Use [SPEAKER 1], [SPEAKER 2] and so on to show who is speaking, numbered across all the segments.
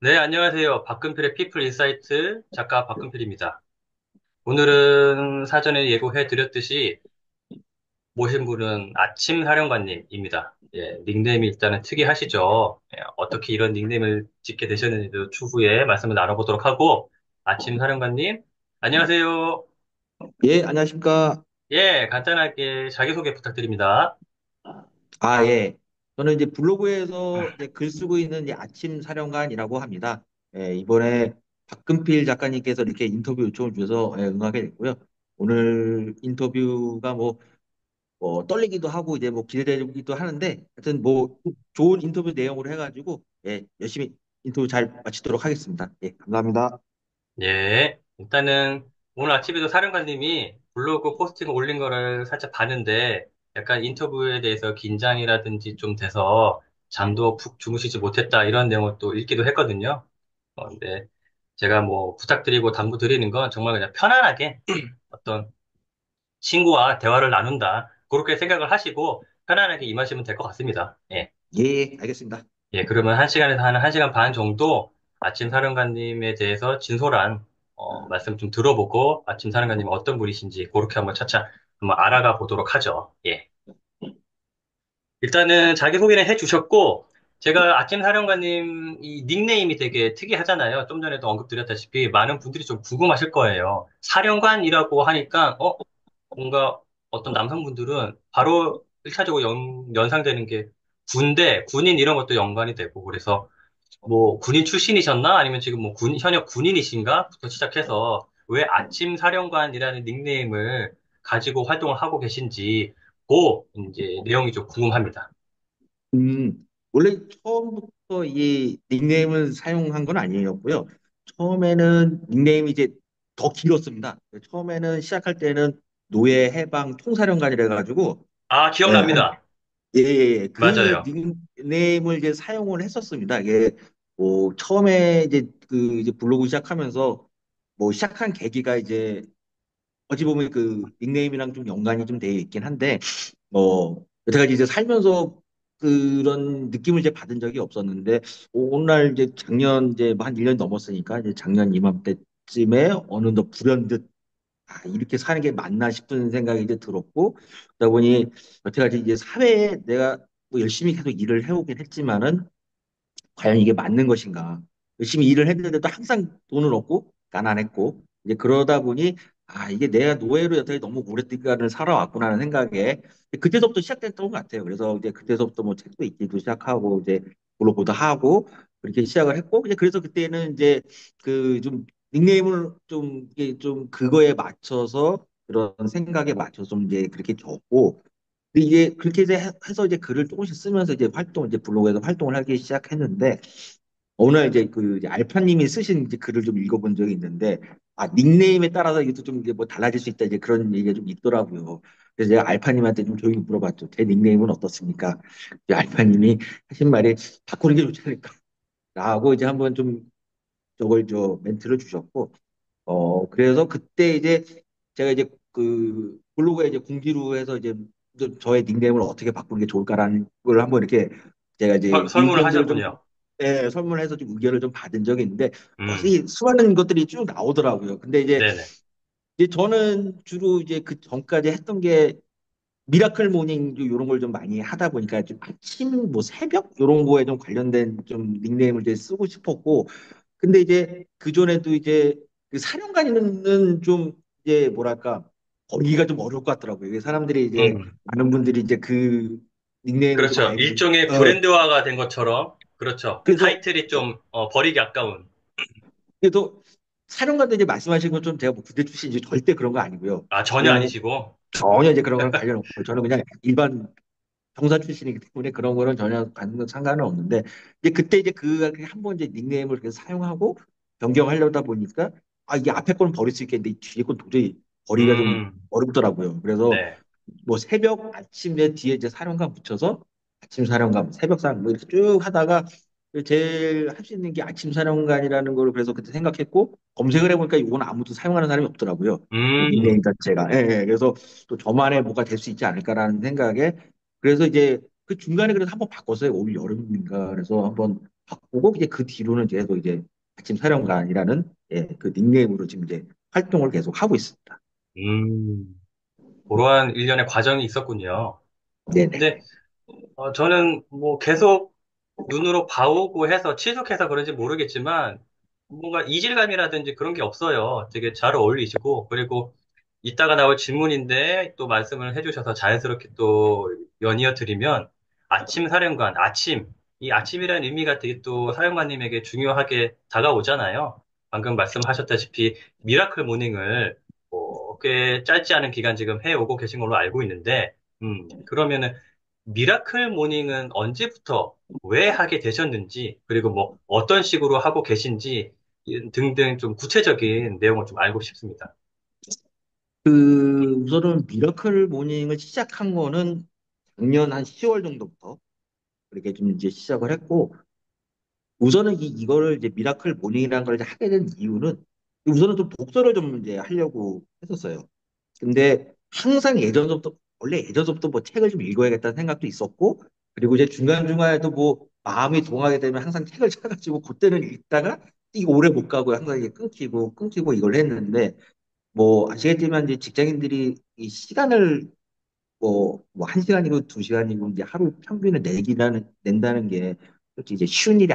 [SPEAKER 1] 네, 안녕하세요. 박근필의 피플 인사이트 작가 박근필입니다. 오늘은 사전에 예고해 드렸듯이 모신 분은 아침 사령관님입니다. 예, 닉네임이 일단은 특이하시죠. 예, 어떻게 이런 닉네임을 짓게 되셨는지도 추후에 말씀을 나눠보도록 하고, 아침 사령관님, 안녕하세요.
[SPEAKER 2] 예, 안녕하십니까.
[SPEAKER 1] 예, 간단하게 자기소개 부탁드립니다.
[SPEAKER 2] 예. 저는 이제 블로그에서 이제 글 쓰고 있는 이제 아침 사령관이라고 합니다. 예, 이번에 박근필 작가님께서 이렇게 인터뷰 요청을 주셔서 응하게 됐고요. 오늘 인터뷰가 떨리기도 하고 이제 기대되기도 하는데 하여튼 좋은 인터뷰 내용으로 해가지고 열심히 인터뷰 잘 마치도록 하겠습니다. 예, 감사합니다.
[SPEAKER 1] 예, 일단은 오늘 아침에도 사령관님이 블로그 포스팅 올린 거를 살짝 봤는데 약간 인터뷰에 대해서 긴장이라든지 좀 돼서 잠도 푹 주무시지 못했다 이런 내용을 또 읽기도 했거든요. 근데 제가 뭐 부탁드리고 당부드리는 건 정말 그냥 편안하게 어떤 친구와 대화를 나눈다. 그렇게 생각을 하시고 편안하게 임하시면 될 것 같습니다. 예.
[SPEAKER 2] 예, 예, 알겠습니다.
[SPEAKER 1] 예, 그러면 한 시간에서 한 1시간 반 정도 아침 사령관님에 대해서 진솔한 말씀 좀 들어보고 아침 사령관님 어떤 분이신지 그렇게 한번 차차 한번 알아가 보도록 하죠. 예. 일단은 자기소개는 해주셨고 제가 아침 사령관님 이 닉네임이 되게 특이하잖아요. 좀 전에도 언급드렸다시피 많은 분들이 좀 궁금하실 거예요. 사령관이라고 하니까 뭔가 어떤 남성분들은 바로 1차적으로 연상되는 게 군대, 군인 이런 것도 연관이 되고 그래서 뭐 군인 출신이셨나? 아니면 지금 뭐 현역 군인이신가?부터 시작해서 왜 아침 사령관이라는 닉네임을 가지고 활동을 하고 계신지 그 이제 내용이 좀 궁금합니다.
[SPEAKER 2] 원래 처음부터 이 닉네임을 사용한 건 아니었고요. 처음에는 닉네임이 이제 더 길었습니다. 처음에는 시작할 때는 노예 해방 총사령관이라 가지고
[SPEAKER 1] 아, 기억납니다.
[SPEAKER 2] 그
[SPEAKER 1] 맞아요.
[SPEAKER 2] 닉네임을 이제 사용을 했었습니다. 이게 처음에 이제 블로그 시작하면서 시작한 계기가 이제 어찌 보면 그 닉네임이랑 좀 연관이 좀 되어 있긴 한데 여태까지 이제 살면서 그런 느낌을 이제 받은 적이 없었는데 오늘 이제 작년 이제 뭐한 1년 넘었으니까 이제 작년 이맘때쯤에 어느덧 불현듯 이렇게 사는 게 맞나 싶은 생각이 이제 들었고 그러다 보니 여태까지 이제 사회에 내가 열심히 계속 일을 해오긴 했지만은 과연 이게 맞는 것인가? 열심히 일을 했는데도 항상 돈은 없고 가난했고 이제 그러다 보니 이게 내가 노예로 여태까지 너무 오랫동안 살아왔구나라는 생각에 그때서부터 시작됐던 것 같아요. 그래서 이제 그때서부터 뭐 책도 읽기도 시작하고 이제 블로그도 하고 그렇게 시작을 했고 이제 그래서 그때는 이제 그 좀 닉네임을 좀 이게 좀 그거에 맞춰서 그런 생각에 맞춰서 좀 이제 그렇게 적고 이게 그렇게 이제 해서 이제 글을 조금씩 쓰면서 이제 이제 블로그에서 활동을 하기 시작했는데, 어느 날 이제 그 이제 알파님이 쓰신 이제 글을 좀 읽어본 적이 있는데, 닉네임에 따라서 이게 좀 이게 뭐 달라질 수 있다 이제 그런 얘기가 좀 있더라고요. 그래서 제가 알파님한테 좀 조용히 물어봤죠. 제 닉네임은 어떻습니까? 이제 알파님이 하신 말이 바꾸는 게 좋지 않을까? 라고 이제 한번 좀 저걸 멘트를 주셨고, 그래서 그때 이제 제가 이제 그 블로그에 이제 공지로 해서 이제 저의 닉네임을 어떻게 바꾸는 게 좋을까라는 걸 한번 이렇게 제가 이제
[SPEAKER 1] 설문을
[SPEAKER 2] 의견들을 좀
[SPEAKER 1] 하셨군요.
[SPEAKER 2] 설문해서 좀 의견을 좀 받은 적이 있는데
[SPEAKER 1] 음,
[SPEAKER 2] 이 수많은 것들이 쭉 나오더라고요. 근데
[SPEAKER 1] 네네.
[SPEAKER 2] 이제 저는 주로 이제 그 전까지 했던 게 미라클 모닝 이런 걸 좀 많이 하다 보니까 좀 아침 뭐 새벽 이런 거에 좀 관련된 좀 닉네임을 이제 쓰고 싶었고 근데 이제 그전에도 이제 그 사령관이는 좀 이제 뭐랄까 거기가 좀 어려울 것 같더라고요. 이게 사람들이 이제
[SPEAKER 1] 음,
[SPEAKER 2] 많은 분들이 이제 그 닉네임을 좀
[SPEAKER 1] 그렇죠.
[SPEAKER 2] 알고
[SPEAKER 1] 일종의 브랜드화가 된 것처럼, 그렇죠. 그
[SPEAKER 2] 그래서
[SPEAKER 1] 타이틀이 좀, 버리기 아까운.
[SPEAKER 2] 그래도 사령관도 이제 말씀하신 것처럼 제가 뭐 부대 출신인지 절대 그런 거 아니고요.
[SPEAKER 1] 아, 전혀
[SPEAKER 2] 그냥
[SPEAKER 1] 아니시고.
[SPEAKER 2] 전혀 이제 그런 건 관련 없고 저는 그냥 일반 병사 출신이기 때문에 그런 거는 전혀 상관은 없는데 이제 그때 이제 그 한 번 이제 닉네임을 계속 사용하고 변경하려다 보니까 이게 앞에 거는 버릴 수 있겠는데 이 뒤에 건 도저히 버리기가 좀
[SPEAKER 1] 음,
[SPEAKER 2] 어렵더라고요. 그래서
[SPEAKER 1] 네.
[SPEAKER 2] 뭐 새벽 아침에 뒤에 이제 사령관 붙여서 아침 사령관, 새벽 사령관 뭐 이렇게 쭉 하다가 제일 할 수 있는 게 아침 사령관이라는 걸 그래서 그때 생각했고 검색을 해보니까 이건 아무도 사용하는 사람이 없더라고요. 이 닉네임
[SPEAKER 1] 음,
[SPEAKER 2] 자체가. 그래서 또 저만의 뭐가 될 수 있지 않을까라는 생각에 그래서 이제 그 중간에 그래서 한번 바꿨어요. 올 여름인가 그래서 한번 바꾸고 이제 그 뒤로는 계속 이제 아침 사령관이라는 예, 그 닉네임으로 지금 이제 활동을 계속 하고 있습니다.
[SPEAKER 1] 그러한 일련의 과정이 있었군요. 근데,
[SPEAKER 2] 네네.
[SPEAKER 1] 저는 뭐 계속 눈으로 봐오고 해서 친숙해서 그런지 모르겠지만, 뭔가 이질감이라든지 그런 게 없어요. 되게 잘 어울리시고, 그리고 이따가 나올 질문인데 또 말씀을 해주셔서 자연스럽게 또 연이어 드리면, 아침 사령관, 아침. 이 아침이라는 의미가 되게 또 사령관님에게 중요하게 다가오잖아요. 방금 말씀하셨다시피 미라클 모닝을 꽤 짧지 않은 기간 지금 해오고 계신 걸로 알고 있는데, 그러면은 미라클 모닝은 언제부터 왜 하게 되셨는지, 그리고 뭐 어떤 식으로 하고 계신지 등등 좀 구체적인 내용을 좀 알고 싶습니다.
[SPEAKER 2] 우선은 미러클 모닝을 시작한 거는 작년 한 10월 정도부터 그렇게 좀 이제 시작을 했고, 우선은 이거를 이제 미라클 모닝이라는 걸 이제 하게 된 이유는 우선은 좀 독서를 좀 이제 하려고 했었어요. 근데 항상 원래 예전서부터 뭐 책을 좀 읽어야겠다는 생각도 있었고, 그리고 이제 중간중간에도 뭐 마음이 동하게 되면 항상 책을 찾아가지고 그때는 읽다가 이게 오래 못 가고 항상 이게 끊기고 이걸 했는데, 뭐 아시겠지만 이제 직장인들이 이 시간을 뭐 1시간이고 2시간이고 이제 하루 평균에 낸다는 게 솔직히 이제 쉬운 일이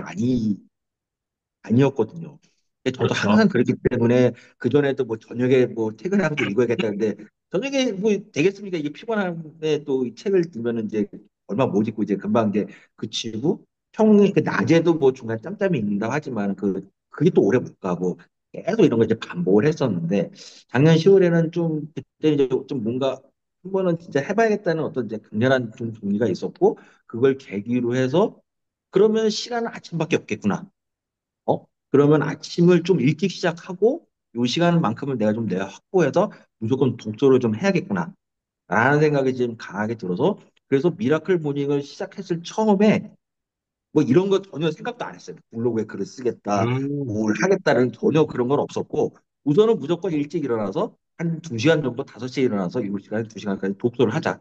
[SPEAKER 2] 아니었거든요. 근데 저도 항상
[SPEAKER 1] 그렇죠.
[SPEAKER 2] 그랬기 때문에 그전에도 뭐 저녁에 뭐 퇴근하고도 읽어야겠다는데 저녁에 뭐 되겠습니까? 이게 피곤한데 또 이 책을 들면은 이제 얼마 못 읽고 이제 금방 이제 그치고 그 낮에도 뭐 중간 짬짬이 읽는다 하지만 그게 또 오래 못 가고 계속 이런 거 이제 반복을 했었는데 작년 10월에는 좀 그때 이제 좀 뭔가 한 번은 진짜 해봐야겠다는 어떤 이제 강렬한 좀 동기가 있었고 그걸 계기로 해서 그러면 시간은 아침밖에 없겠구나. 그러면 아침을 좀 일찍 시작하고 요 시간만큼은 내가 확보해서 무조건 독서를 좀 해야겠구나. 라는 생각이 지금 강하게 들어서 그래서 미라클 모닝을 시작했을 처음에 뭐 이런 거 전혀 생각도 안 했어요. 블로그에 글을 쓰겠다,
[SPEAKER 1] 음,
[SPEAKER 2] 뭘 하겠다는 전혀 그런 건 없었고 우선은 무조건 일찍 일어나서 한 2시간 정도 5시에 일어나서 7시간, 2시간까지 독서를 하자.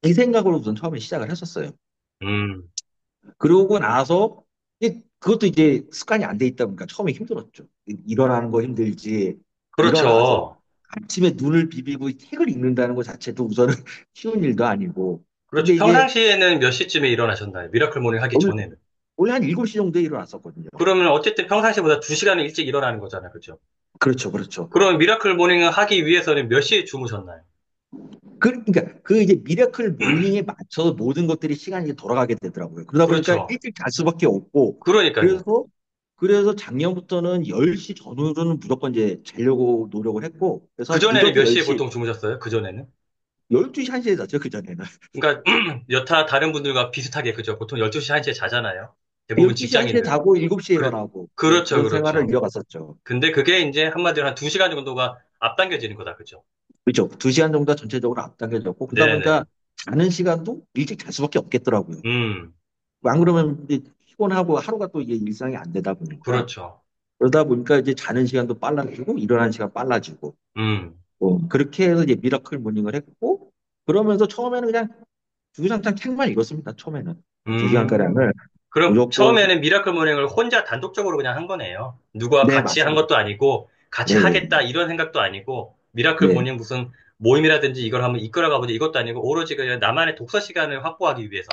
[SPEAKER 2] 이 생각으로 우선 처음에 시작을 했었어요.
[SPEAKER 1] 음,
[SPEAKER 2] 그러고 나서 그것도 이제 습관이 안 돼 있다 보니까 처음에 힘들었죠. 일어나는 거 힘들지. 일어나서
[SPEAKER 1] 그렇죠.
[SPEAKER 2] 아침에 눈을 비비고 책을 읽는다는 것 자체도 우선은 쉬운 일도 아니고.
[SPEAKER 1] 그렇죠.
[SPEAKER 2] 근데 이게
[SPEAKER 1] 평상시에는 몇 시쯤에 일어나셨나요? 미라클 모닝 하기
[SPEAKER 2] 원래,
[SPEAKER 1] 전에는.
[SPEAKER 2] 원래 한 7시 정도에 일어났었거든요.
[SPEAKER 1] 그러면 어쨌든 평상시보다 2시간은 일찍 일어나는 거잖아요. 그죠?
[SPEAKER 2] 그렇죠, 그렇죠.
[SPEAKER 1] 그럼 미라클 모닝을 하기 위해서는 몇 시에 주무셨나요?
[SPEAKER 2] 그러니까 그 이제 미라클 모닝에 맞춰서 모든 것들이 시간이 돌아가게 되더라고요. 그러다 보니까
[SPEAKER 1] 그렇죠.
[SPEAKER 2] 일찍 잘 수밖에 없고
[SPEAKER 1] 그러니까요.
[SPEAKER 2] 그래서 작년부터는 10시 전후로는 무조건 이제 자려고 노력을 했고 그래서
[SPEAKER 1] 그전에는
[SPEAKER 2] 늦어도
[SPEAKER 1] 몇 시에
[SPEAKER 2] 10시
[SPEAKER 1] 보통 주무셨어요? 그전에는?
[SPEAKER 2] 12시 1시에 잤죠, 그전에는.
[SPEAKER 1] 그러니까 여타 다른 분들과 비슷하게 그죠? 보통 12시, 1시에 자잖아요. 대부분
[SPEAKER 2] 12시 1시에
[SPEAKER 1] 직장인들.
[SPEAKER 2] 자고 7시에
[SPEAKER 1] 그,
[SPEAKER 2] 일어나고 예,
[SPEAKER 1] 그렇죠,
[SPEAKER 2] 그런 생활을
[SPEAKER 1] 그렇죠.
[SPEAKER 2] 이어갔었죠.
[SPEAKER 1] 근데 그게 이제 한마디로 한 2시간 정도가 앞당겨지는 거다, 그죠?
[SPEAKER 2] 그렇죠. 2시간 정도 전체적으로 앞당겨졌고 그러다
[SPEAKER 1] 네네.
[SPEAKER 2] 보니까 자는 시간도 일찍 잘 수밖에 없겠더라고요.
[SPEAKER 1] 음,
[SPEAKER 2] 안 그러면 이제 피곤하고 하루가 또 이게 일상이 안 되다 보니까
[SPEAKER 1] 그렇죠.
[SPEAKER 2] 그러다 보니까 이제 자는 시간도 빨라지고 일어나는 시간 빨라지고
[SPEAKER 1] 음,
[SPEAKER 2] 그렇게 해서 이제 미라클 모닝을 했고 그러면서 처음에는 그냥 주구장창 책만 읽었습니다. 처음에는 두
[SPEAKER 1] 음.
[SPEAKER 2] 시간가량을
[SPEAKER 1] 그럼
[SPEAKER 2] 무조건
[SPEAKER 1] 처음에는 미라클 모닝을 혼자 단독적으로 그냥 한 거네요. 누구와
[SPEAKER 2] 네
[SPEAKER 1] 같이 한
[SPEAKER 2] 맞습니다.
[SPEAKER 1] 것도 아니고, 같이
[SPEAKER 2] 네네
[SPEAKER 1] 하겠다 이런 생각도 아니고, 미라클
[SPEAKER 2] 네
[SPEAKER 1] 모닝 무슨 모임이라든지 이걸 한번 이끌어가 보자 이것도 아니고, 오로지 그냥 나만의 독서 시간을 확보하기 위해서.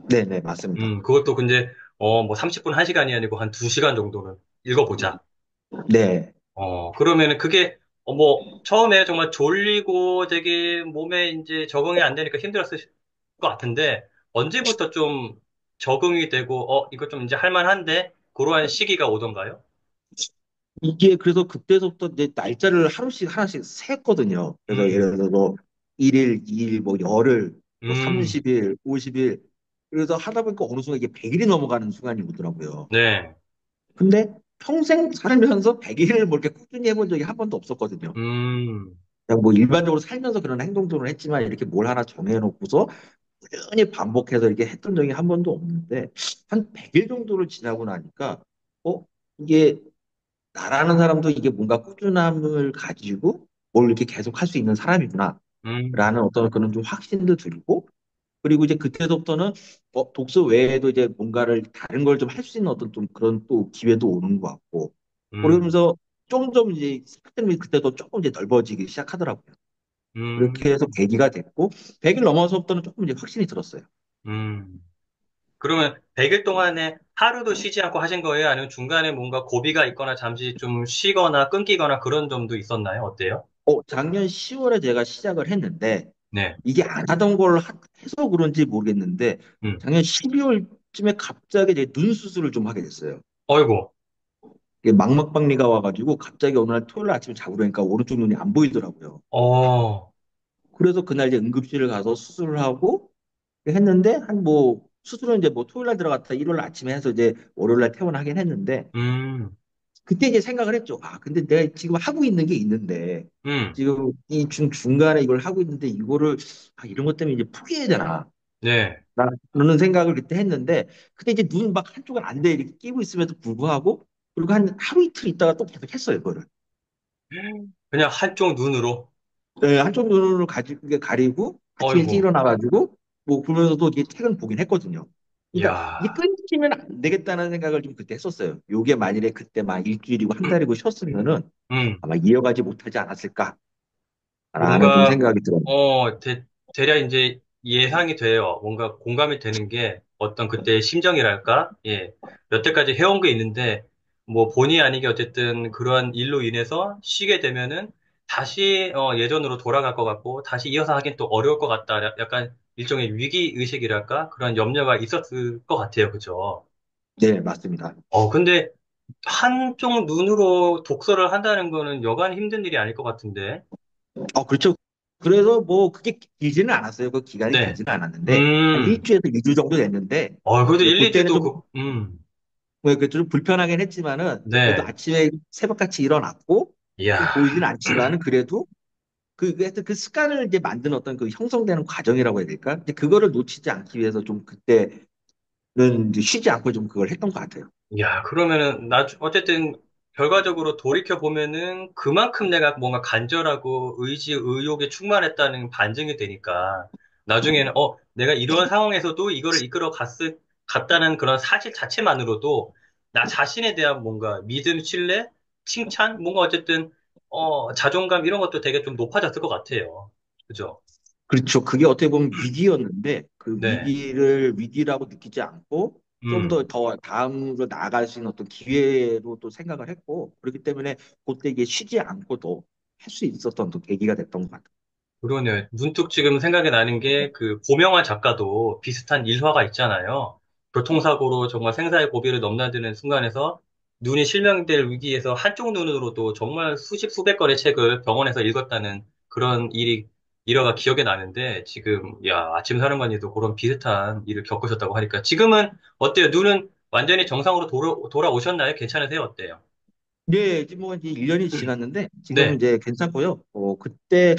[SPEAKER 2] 네네 맞습니다.
[SPEAKER 1] 그것도 근데, 뭐 30분, 1시간이 아니고 한 2시간 정도는 읽어보자.
[SPEAKER 2] 네.
[SPEAKER 1] 그러면은 그게, 뭐, 처음에 정말 졸리고 되게 몸에 이제 적응이 안 되니까 힘들었을 것 같은데, 언제부터 좀 적응이 되고, 이거 좀 이제 할만한데? 그러한 시기가 오던가요?
[SPEAKER 2] 이게 그래서 그때부터 이제 날짜를 하나씩 셌거든요. 그래서
[SPEAKER 1] 음,
[SPEAKER 2] 예를 들어서 뭐 1일, 2일, 뭐 열흘, 뭐
[SPEAKER 1] 음,
[SPEAKER 2] 30일, 50일. 그래서 하다 보니까 어느 순간 이게 100일이 넘어가는 순간이 오더라고요.
[SPEAKER 1] 네,
[SPEAKER 2] 근데 평생 살면서 100일을 뭐 이렇게 꾸준히 해본 적이 한 번도 없었거든요.
[SPEAKER 1] 음,
[SPEAKER 2] 그냥 뭐 일반적으로 살면서 그런 행동들을 했지만 이렇게 뭘 하나 정해놓고서 꾸준히 반복해서 이렇게 했던 적이 한 번도 없는데 한 100일 정도를 지나고 나니까 어, 이게 나라는 사람도 이게 뭔가 꾸준함을 가지고 뭘 이렇게 계속 할 수 있는 사람이구나.
[SPEAKER 1] 음,
[SPEAKER 2] 라는 어떤 그런 좀 확신도 들고, 그리고 이제 그때부터는 독서 외에도 이제 뭔가를 다른 걸 좀 할 수 있는 어떤 좀 그런 또 기회도 오는 것 같고
[SPEAKER 1] 음,
[SPEAKER 2] 그러면서 좀 이제 스펙트럼이 그때도 조금 이제 넓어지기 시작하더라고요. 그렇게 해서
[SPEAKER 1] 음,
[SPEAKER 2] 계기가 됐고 100일 넘어서부터는 조금 이제 확신이 들었어요.
[SPEAKER 1] 음. 그러면 100일 동안에 하루도 쉬지 않고 하신 거예요? 아니면 중간에 뭔가 고비가 있거나 잠시 좀 쉬거나 끊기거나 그런 점도 있었나요? 어때요?
[SPEAKER 2] 작년 10월에 제가 시작을 했는데
[SPEAKER 1] 네.
[SPEAKER 2] 이게 안 하던 걸 해서 그런지 모르겠는데
[SPEAKER 1] 음.
[SPEAKER 2] 작년 12월쯤에 갑자기 제 눈 수술을 좀 하게 됐어요.
[SPEAKER 1] 어이고.
[SPEAKER 2] 이게 망막박리가 와가지고 갑자기 어느 날 토요일 아침에 자고 그러니까 오른쪽 눈이 안 보이더라고요.
[SPEAKER 1] 어,
[SPEAKER 2] 그래서 그날 이제 응급실을 가서 수술을 하고 했는데 한 뭐 수술은 이제 뭐 토요일 날 들어갔다 일요일 아침에 해서 이제 월요일 날 퇴원하긴 했는데
[SPEAKER 1] 음,
[SPEAKER 2] 그때 이제 생각을 했죠. 아, 근데 내가 지금 하고 있는 게 있는데
[SPEAKER 1] 음,
[SPEAKER 2] 지금 이 중간에 이걸 하고 있는데 이거를 이런 것 때문에 이제 포기해야 되나?
[SPEAKER 1] 네.
[SPEAKER 2] 라는 생각을 그때 했는데 그때 이제 눈 막 한쪽은 안 돼 이렇게 끼고 있음에도 불구하고 그리고 한 하루 이틀 있다가 또 계속 했어요, 그거를.
[SPEAKER 1] 그냥 한쪽 눈으로.
[SPEAKER 2] 네, 한쪽 눈을 가리고 아침에 일찍
[SPEAKER 1] 어이고.
[SPEAKER 2] 일어나가지고 뭐 그러면서도 이게 책은 보긴 했거든요. 그러니까 이게
[SPEAKER 1] 이야.
[SPEAKER 2] 끊기면 안 되겠다는 생각을 좀 그때 했었어요. 요게 만일에 그때 막 일주일이고 한 달이고 쉬었으면은
[SPEAKER 1] 음.
[SPEAKER 2] 아마 이어가지 못하지 않았을까라는 좀
[SPEAKER 1] 뭔가,
[SPEAKER 2] 생각이 들어요.
[SPEAKER 1] 대략 이제 예상이 돼요. 뭔가 공감이 되는 게 어떤 그때의 심정이랄까? 예. 여태까지 해온 게 있는데, 뭐 본의 아니게 어쨌든 그러한 일로 인해서 쉬게 되면은 다시 예전으로 돌아갈 것 같고, 다시 이어서 하긴 또 어려울 것 같다. 약간 일종의 위기 의식이랄까? 그런 염려가 있었을 것 같아요. 그죠?
[SPEAKER 2] 네, 맞습니다.
[SPEAKER 1] 근데 한쪽 눈으로 독서를 한다는 거는 여간 힘든 일이 아닐 것 같은데.
[SPEAKER 2] 그렇죠. 그래서 뭐 그게 길지는 않았어요. 그 기간이
[SPEAKER 1] 네.
[SPEAKER 2] 길지는 않았는데 한
[SPEAKER 1] 음.
[SPEAKER 2] 일주에서 2주 정도 됐는데
[SPEAKER 1] 그래도
[SPEAKER 2] 이제
[SPEAKER 1] 1,
[SPEAKER 2] 그때는
[SPEAKER 1] 2주도
[SPEAKER 2] 좀 좀 불편하긴 했지만은 그래도
[SPEAKER 1] 네.
[SPEAKER 2] 아침에 새벽같이 일어났고 좀
[SPEAKER 1] 이야,
[SPEAKER 2] 보이지는 않지만은 그래도 하여튼 그 습관을 이제 만드는 어떤 그 형성되는 과정이라고 해야 될까? 이제 그거를 놓치지 않기 위해서 좀 그때는 이제 쉬지 않고 좀 그걸 했던 것 같아요.
[SPEAKER 1] 이야, 그러면은, 어쨌든, 결과적으로 돌이켜 보면은 그만큼 내가 뭔가 간절하고 의지, 의욕에 충만했다는 반증이 되니까, 나중에는, 내가 이런 상황에서도 이거를 갔다는 그런 사실 자체만으로도, 나 자신에 대한 뭔가 믿음, 신뢰, 칭찬, 뭔가 어쨌든, 자존감 이런 것도 되게 좀 높아졌을 것 같아요. 그죠?
[SPEAKER 2] 그렇죠. 그게 어떻게 보면 위기였는데 그
[SPEAKER 1] 네.
[SPEAKER 2] 위기를 위기라고 느끼지 않고 좀
[SPEAKER 1] 음.
[SPEAKER 2] 더 다음으로 나아갈 수 있는 어떤 기회로 또 생각을 했고 그렇기 때문에 그때 이게 쉬지 않고도 할 수 있었던 또 계기가 됐던 것 같아요.
[SPEAKER 1] 그러네요. 문득 지금 생각이 나는 게 그 고명환 작가도 비슷한 일화가 있잖아요. 교통사고로 정말 생사의 고비를 넘나드는 순간에서 눈이 실명될 위기에서 한쪽 눈으로도 정말 수십 수백 권의 책을 병원에서 읽었다는 그런 일화가 기억에 나는데 지금 야 아침 사령관님도 그런 비슷한 일을 겪으셨다고 하니까 지금은 어때요? 눈은 완전히 정상으로 돌아오셨나요? 괜찮으세요? 어때요?
[SPEAKER 2] 네, 지금 뭐 이제 1년이 지났는데 지금은
[SPEAKER 1] 네.
[SPEAKER 2] 이제 괜찮고요. 그때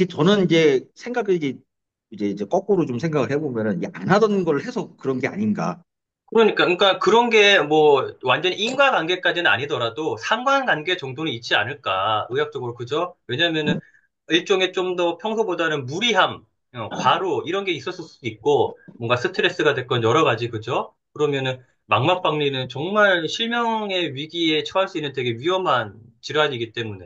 [SPEAKER 2] 저는 이제 생각을 이제 거꾸로 좀 생각을 해보면은 이게 안 하던 걸 해서 그런 게 아닌가.
[SPEAKER 1] 그러니까 그런 게 뭐 완전히 인과관계까지는 아니더라도 상관관계 정도는 있지 않을까 의학적으로 그죠? 왜냐면은 일종의 좀 더 평소보다는 무리함, 과로 이런 게 있었을 수도 있고 뭔가 스트레스가 됐건 여러 가지 그죠? 그러면은 망막박리는 정말 실명의 위기에 처할 수 있는 되게 위험한 질환이기 때문에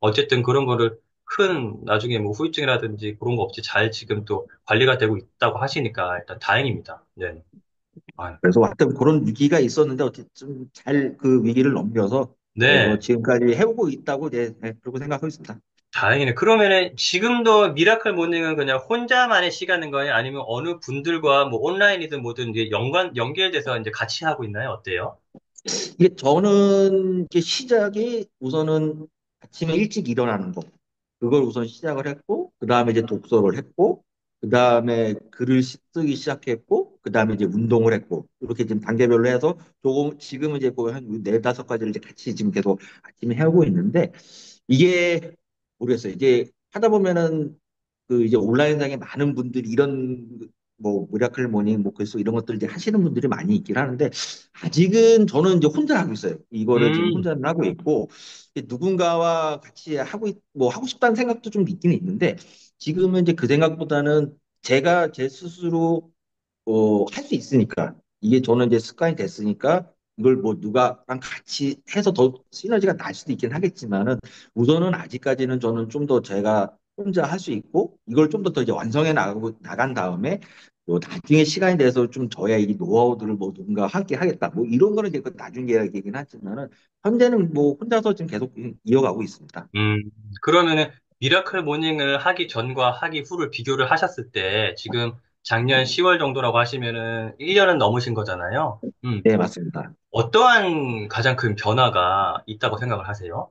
[SPEAKER 1] 어쨌든 그런 거를 큰 나중에 뭐 후유증이라든지 그런 거 없이 잘 지금 또 관리가 되고 있다고 하시니까 일단 다행입니다. 네. 아유.
[SPEAKER 2] 그래서 하여튼 그런 위기가 있었는데 어쨌든 잘 그 위기를 넘겨서
[SPEAKER 1] 네,
[SPEAKER 2] 지금까지 해오고 있다고 그렇게 생각하고 있습니다.
[SPEAKER 1] 다행이네. 그러면은 지금도 미라클 모닝은 그냥 혼자만의 시간인 거예요? 아니면 어느 분들과 뭐 온라인이든 뭐든 이제 연결돼서 이제 같이 하고 있나요? 어때요?
[SPEAKER 2] 이게 저는 이게 시작이 우선은 아침에 일찍 일어나는 거. 그걸 우선 시작을 했고, 그 다음에 이제 독서를 했고, 그 다음에 글을 쓰기 시작했고, 그 다음에 이제 운동을 했고, 이렇게 지금 단계별로 해서 조금, 지금은 이제 거의 한 네다섯 가지를 이제 같이 지금 계속 아침에 해오고 있는데, 이게 모르겠어요. 이제 하다 보면은 그 이제 온라인상에 많은 분들이 이런 뭐 미라클 모닝 뭐 글쓰기 이런 것들 이제 하시는 분들이 많이 있긴 하는데 아직은 저는 이제 혼자 하고 있어요. 이거를 지금
[SPEAKER 1] 음,
[SPEAKER 2] 혼자는 하고 있고 누군가와 같이 뭐 하고 싶다는 생각도 좀 있긴 있는데 지금은 이제 그 생각보다는 제가 제 스스로 할 수 있으니까 이게 저는 이제 습관이 됐으니까 이걸 뭐 누가랑 같이 해서 더 시너지가 날 수도 있긴 하겠지만은 우선은 아직까지는 저는 좀 더 제가 혼자 할 수 있고 이걸 좀 더 이제 완성해 나간 다음에 뭐 나중에 시간이 돼서 좀 저의 이 노하우들을 뭐 누군가 함께 하겠다 뭐 이런 거는 이제 그 나중 이야기이긴 하지만은 현재는 뭐 혼자서 지금 계속 이어가고 있습니다.
[SPEAKER 1] 음, 그러면은 미라클 모닝을 하기 전과 하기 후를 비교를 하셨을 때 지금 작년 10월 정도라고 하시면은 1년은 넘으신 거잖아요.
[SPEAKER 2] 네, 맞습니다.
[SPEAKER 1] 어떠한 가장 큰 변화가 있다고 생각을 하세요?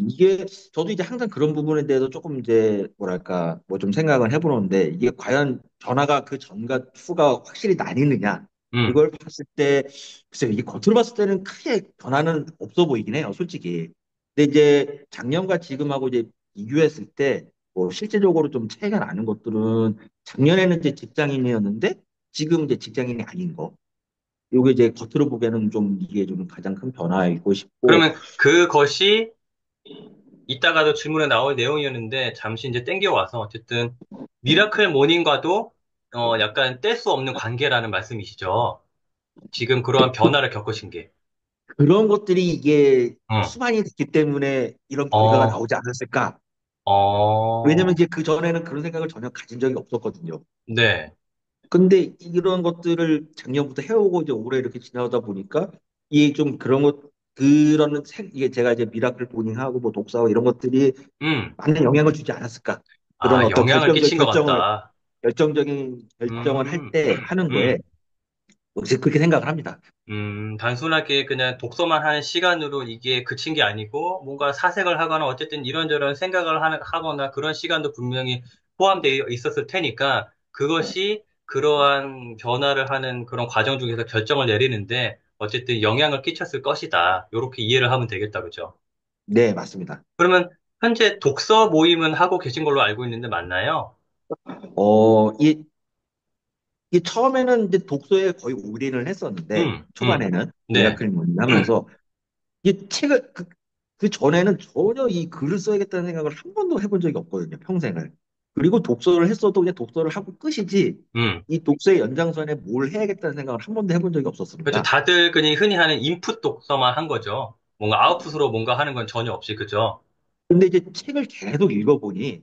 [SPEAKER 2] 이게, 저도 이제 항상 그런 부분에 대해서 조금 이제, 뭐랄까, 뭐 좀 생각을 해보는데, 이게 과연 변화가 그 전과 후가 확실히 나뉘느냐,
[SPEAKER 1] 음,
[SPEAKER 2] 이걸 봤을 때, 글쎄요, 이게 겉으로 봤을 때는 크게 변화는 없어 보이긴 해요, 솔직히. 근데 이제 작년과 지금하고 이제 비교했을 때, 뭐 실제적으로 좀 차이가 나는 것들은 작년에는 이제 직장인이었는데, 지금 이제 직장인이 아닌 거. 요게 이제 겉으로 보기에는 좀 이게 좀 가장 큰 변화이고 싶고,
[SPEAKER 1] 그러면 그것이 이따가도 질문에 나올 내용이었는데 잠시 이제 땡겨와서 어쨌든 미라클 모닝과도 약간 뗄 수 없는 관계라는 말씀이시죠. 지금 그러한 변화를 겪으신 게.
[SPEAKER 2] 그런 것들이 이게
[SPEAKER 1] 어,
[SPEAKER 2] 수반이 됐기 때문에 이런 결과가
[SPEAKER 1] 어,
[SPEAKER 2] 나오지 않았을까? 왜냐면
[SPEAKER 1] 어,
[SPEAKER 2] 이제 그 전에는 그런 생각을 전혀 가진 적이 없었거든요.
[SPEAKER 1] 네.
[SPEAKER 2] 근데 이런 것들을 작년부터 해오고 이제 올해 이렇게 지나다 보니까 이게 좀 그런 것, 이게 제가 이제 미라클 보닝하고 뭐 독서하고 이런 것들이
[SPEAKER 1] 음,
[SPEAKER 2] 많은 영향을 주지 않았을까? 그런
[SPEAKER 1] 아,
[SPEAKER 2] 어떤
[SPEAKER 1] 영향을 끼친 것 같다.
[SPEAKER 2] 결정적인 결정을 할
[SPEAKER 1] 음,
[SPEAKER 2] 때 하는 거에
[SPEAKER 1] 음.
[SPEAKER 2] 뭐 이제 그렇게 생각을 합니다.
[SPEAKER 1] 단순하게 그냥 독서만 하는 시간으로 이게 그친 게 아니고, 뭔가 사색을 하거나 어쨌든 이런저런 생각을 하거나 그런 시간도 분명히 포함되어 있었을 테니까, 그것이 그러한 변화를 하는 그런 과정 중에서 결정을 내리는데, 어쨌든 영향을 끼쳤을 것이다. 이렇게 이해를 하면 되겠다, 그죠?
[SPEAKER 2] 네, 맞습니다.
[SPEAKER 1] 그러면 현재 독서 모임은 하고 계신 걸로 알고 있는데 맞나요?
[SPEAKER 2] 이 이게 처음에는 이제 독서에 거의 올인을 했었는데
[SPEAKER 1] 음, 음,
[SPEAKER 2] 초반에는
[SPEAKER 1] 네,
[SPEAKER 2] 미라클 모닝 하면서 이 책을 그 전에는 전혀 이 글을 써야겠다는 생각을 한 번도 해본 적이 없거든요, 평생을. 그리고 독서를 했어도 그냥 독서를 하고 끝이지
[SPEAKER 1] 음.
[SPEAKER 2] 이 독서의 연장선에 뭘 해야겠다는 생각을 한 번도 해본 적이
[SPEAKER 1] 그렇죠.
[SPEAKER 2] 없었습니다.
[SPEAKER 1] 다들 그냥 흔히 하는 인풋 독서만 한 거죠. 뭔가 아웃풋으로 뭔가 하는 건 전혀 없이, 그죠?
[SPEAKER 2] 근데 이제 책을 계속 읽어보니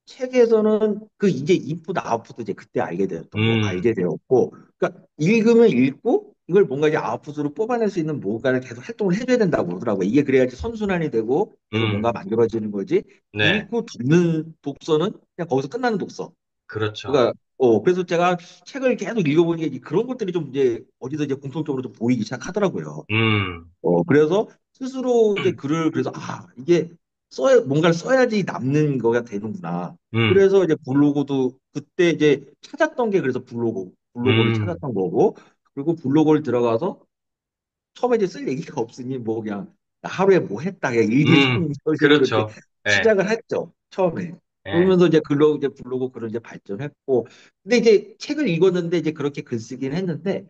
[SPEAKER 2] 책에서는 그 이제 인풋 아웃풋도 이제 그때 알게
[SPEAKER 1] 음,
[SPEAKER 2] 되었고, 그러니까 읽으면 읽고 이걸 뭔가 이제 아웃풋으로 뽑아낼 수 있는 뭔가를 계속 활동을 해줘야 된다고 그러더라고요. 이게 그래야지 선순환이 되고 계속 뭔가
[SPEAKER 1] 음,
[SPEAKER 2] 만들어지는 거지.
[SPEAKER 1] 네,
[SPEAKER 2] 읽고 듣는 독서는 그냥 거기서 끝나는 독서.
[SPEAKER 1] 그렇죠.
[SPEAKER 2] 그러니까 그래서 제가 책을 계속 읽어보니 이제 그런 것들이 좀 이제 어디서 이제 공통적으로 좀 보이기 시작하더라고요.
[SPEAKER 1] 음,
[SPEAKER 2] 그래서 스스로 이제 글을 그래서 이게 뭔가를 써야지 남는 거가 되는구나.
[SPEAKER 1] 음,
[SPEAKER 2] 그래서 이제 블로그도 그때 이제 찾았던 게 그래서 블로그를
[SPEAKER 1] 음,
[SPEAKER 2] 찾았던 거고 그리고 블로그를 들어가서 처음에 이제 쓸 얘기가 없으니 뭐 그냥 나 하루에 뭐 했다 그냥 일기 쓰는 식으로 이렇게
[SPEAKER 1] 그렇죠. 예,
[SPEAKER 2] 시작을 했죠. 처음에.
[SPEAKER 1] 예,
[SPEAKER 2] 그러면서 이제 블로그 글을 이제 발전했고 근데 이제 책을 읽었는데 이제 그렇게 글 쓰긴 했는데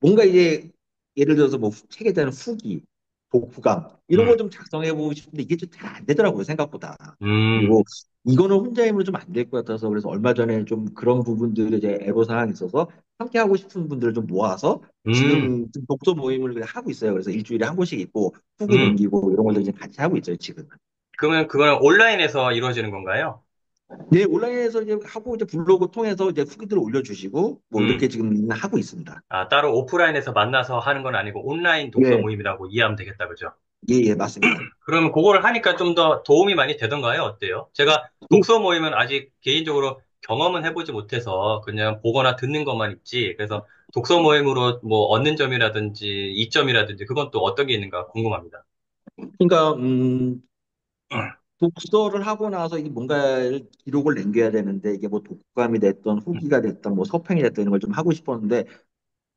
[SPEAKER 2] 뭔가 이제 예를 들어서 뭐 책에 대한 후기, 독후감 이런 거
[SPEAKER 1] 음,
[SPEAKER 2] 좀 작성해 보고 싶은데 이게 좀 잘 안 되더라고요 생각보다.
[SPEAKER 1] 음,
[SPEAKER 2] 그리고 이거는 혼자 힘으로 좀 안 될 것 같아서 그래서 얼마 전에 좀 그런 부분들이 이제 애로 사항이 있어서 함께 하고 싶은 분들을 좀 모아서
[SPEAKER 1] 음,
[SPEAKER 2] 지금 좀 독서 모임을 그냥 하고 있어요. 그래서 일주일에 한 번씩 있고 후기
[SPEAKER 1] 음.
[SPEAKER 2] 남기고 이런 걸 이제 같이 하고 있어요 지금.
[SPEAKER 1] 그러면 그거는 온라인에서 이루어지는 건가요?
[SPEAKER 2] 네, 온라인에서 이제 하고 이제 블로그 통해서 이제 후기들을 올려주시고 뭐 이렇게
[SPEAKER 1] 음.
[SPEAKER 2] 지금 하고 있습니다.
[SPEAKER 1] 아, 따로 오프라인에서 만나서 하는 건 아니고 온라인 독서
[SPEAKER 2] 예,
[SPEAKER 1] 모임이라고 이해하면 되겠다, 그죠?
[SPEAKER 2] 예, 예, 맞습니다.
[SPEAKER 1] 그러면 그거를 하니까 좀 더 도움이 많이 되던가요? 어때요? 제가 독서 모임은 아직 개인적으로 경험은 해보지 못해서 그냥 보거나 듣는 것만 있지. 그래서 독서 모임으로 뭐 얻는 점이라든지 이점이라든지 그건 또 어떤 게 있는가 궁금합니다.
[SPEAKER 2] 그러니까 독서를 하고 나서 이 뭔가를 기록을 남겨야 되는데 이게 뭐 독감이 됐던 후기가 됐던 뭐 서평이 됐던 이런 걸 좀 하고 싶었는데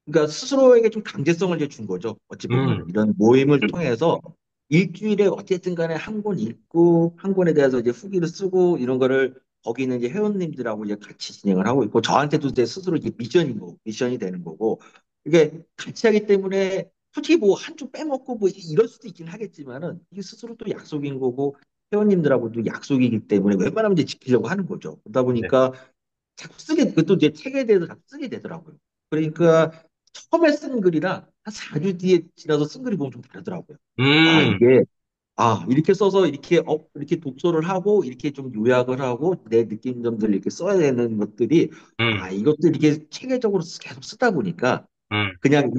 [SPEAKER 2] 그러니까 스스로에게 좀 강제성을 이제 준 거죠. 어찌 보면은
[SPEAKER 1] 음,
[SPEAKER 2] 이런 모임을 통해서 일주일에 어쨌든 간에 한 권 읽고 한 권에 대해서 이제 후기를 쓰고 이런 거를 거기 있는 이제 회원님들하고 이제 같이 진행을 하고 있고 저한테도 이제 스스로 이제 미션이 되는 거고 이게 같이 하기 때문에 솔직히 뭐 한 주 빼먹고 뭐 이럴 수도 있긴 하겠지만은 이게 스스로 또 약속인 거고 회원님들하고도 약속이기 때문에 웬만하면 이제 지키려고 하는 거죠. 그러다
[SPEAKER 1] 네.
[SPEAKER 2] 보니까 자꾸 쓰게, 그것도 이제 책에 대해서 자꾸 쓰게 되더라고요. 그러니까 처음에 쓴 글이랑 한 4주 뒤에 지나서 쓴 글이 보면 좀 다르더라고요. 아,
[SPEAKER 1] 음,
[SPEAKER 2] 이게, 이렇게 써서 이렇게 독서를 하고, 이렇게 좀 요약을 하고, 내 느낀 점들을 이렇게 써야 되는 것들이,
[SPEAKER 1] 음,
[SPEAKER 2] 이것도 이렇게 체계적으로 계속 쓰다 보니까,
[SPEAKER 1] 음,
[SPEAKER 2] 그냥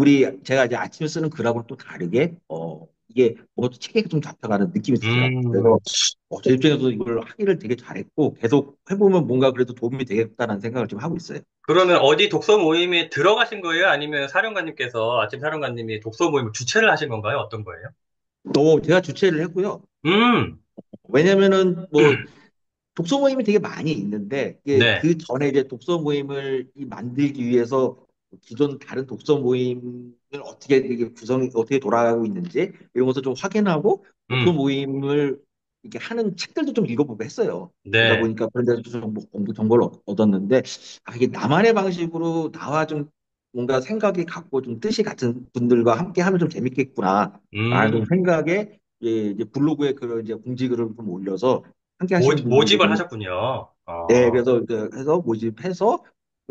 [SPEAKER 2] 제가 이제 아침에 쓰는 글하고는 또 다르게, 이게 뭐가 체계가 좀 잡혀가는 느낌이 들더라고요. 그래서,
[SPEAKER 1] 음.
[SPEAKER 2] 제 입장에서 이걸 하기를 되게 잘했고, 계속 해보면 뭔가 그래도 도움이 되겠다는 생각을 좀 하고 있어요.
[SPEAKER 1] 그러면 어디 독서 모임에 들어가신 거예요? 아니면 사령관님께서, 아침 사령관님이 독서 모임을 주최를 하신 건가요? 어떤 거예요?
[SPEAKER 2] 또 제가 주최를 했고요.
[SPEAKER 1] 음,
[SPEAKER 2] 왜냐면은 뭐 독서 모임이 되게 많이 있는데 이게
[SPEAKER 1] 네,
[SPEAKER 2] 그 전에 이제 독서 모임을 만들기 위해서 기존 다른 독서 모임을 어떻게 이게 구성이 어떻게 돌아가고 있는지 이런 것도 좀 확인하고 독서
[SPEAKER 1] 음,
[SPEAKER 2] 모임을 이렇게 하는 책들도 좀 읽어보고 했어요. 그러다
[SPEAKER 1] 네.
[SPEAKER 2] 보니까 그런 데서 좀 공부 정보를 얻었는데 이게 나만의 방식으로 나와 좀 뭔가 생각이 같고 좀 뜻이 같은 분들과 함께 하면 좀 재밌겠구나라는 좀
[SPEAKER 1] 음,
[SPEAKER 2] 생각에 이제 블로그에 그런 이제 공지글을 좀 올려서 함께 하시는 분들도
[SPEAKER 1] 모집을
[SPEAKER 2] 좀,
[SPEAKER 1] 하셨군요.
[SPEAKER 2] 네, 그래서 해서 모집해서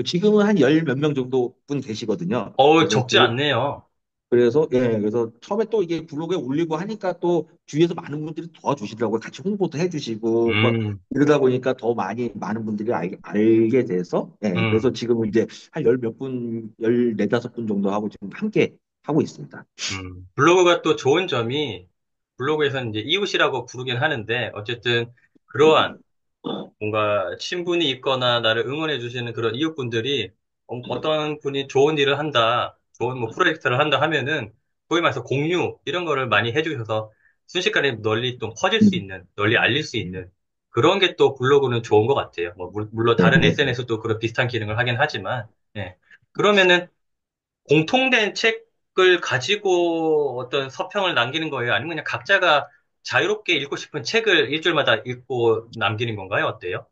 [SPEAKER 2] 지금은 한 열 몇 명 정도 분 계시거든요. 그래서
[SPEAKER 1] 적지 않네요.
[SPEAKER 2] 그래서 처음에 또 이게 블로그에 올리고 하니까 또 주위에서 많은 분들이 도와주시더라고요. 같이 홍보도 해주시고 뭐
[SPEAKER 1] 음,
[SPEAKER 2] 이러다 보니까 더 많은 분들이 알게 돼서 그래서
[SPEAKER 1] 음,
[SPEAKER 2] 지금은 이제 한 열 몇 분, 열 네다섯 분 정도 하고 지금 함께 하고 있습니다.
[SPEAKER 1] 블로그가 또 좋은 점이, 블로그에서는 이제 이웃이라고 부르긴 하는데, 어쨌든, 그러한 뭔가 친분이 있거나 나를 응원해 주시는 그런 이웃분들이 어떤 분이 좋은 일을 한다, 좋은 뭐 프로젝트를 한다 하면은 소위 말해서 공유 이런 거를 많이 해주셔서 순식간에 널리 좀 퍼질 수
[SPEAKER 2] 음,
[SPEAKER 1] 있는, 널리 알릴 수 있는 그런 게 또 블로그는 좋은 것 같아요. 뭐 물론 다른
[SPEAKER 2] 네네.
[SPEAKER 1] SNS도 그런 비슷한 기능을 하긴 하지만, 예. 그러면은 공통된 책을 가지고 어떤 서평을 남기는 거예요? 아니면 그냥 각자가 자유롭게 읽고 싶은 책을 일주일마다 읽고 남기는 건가요? 어때요?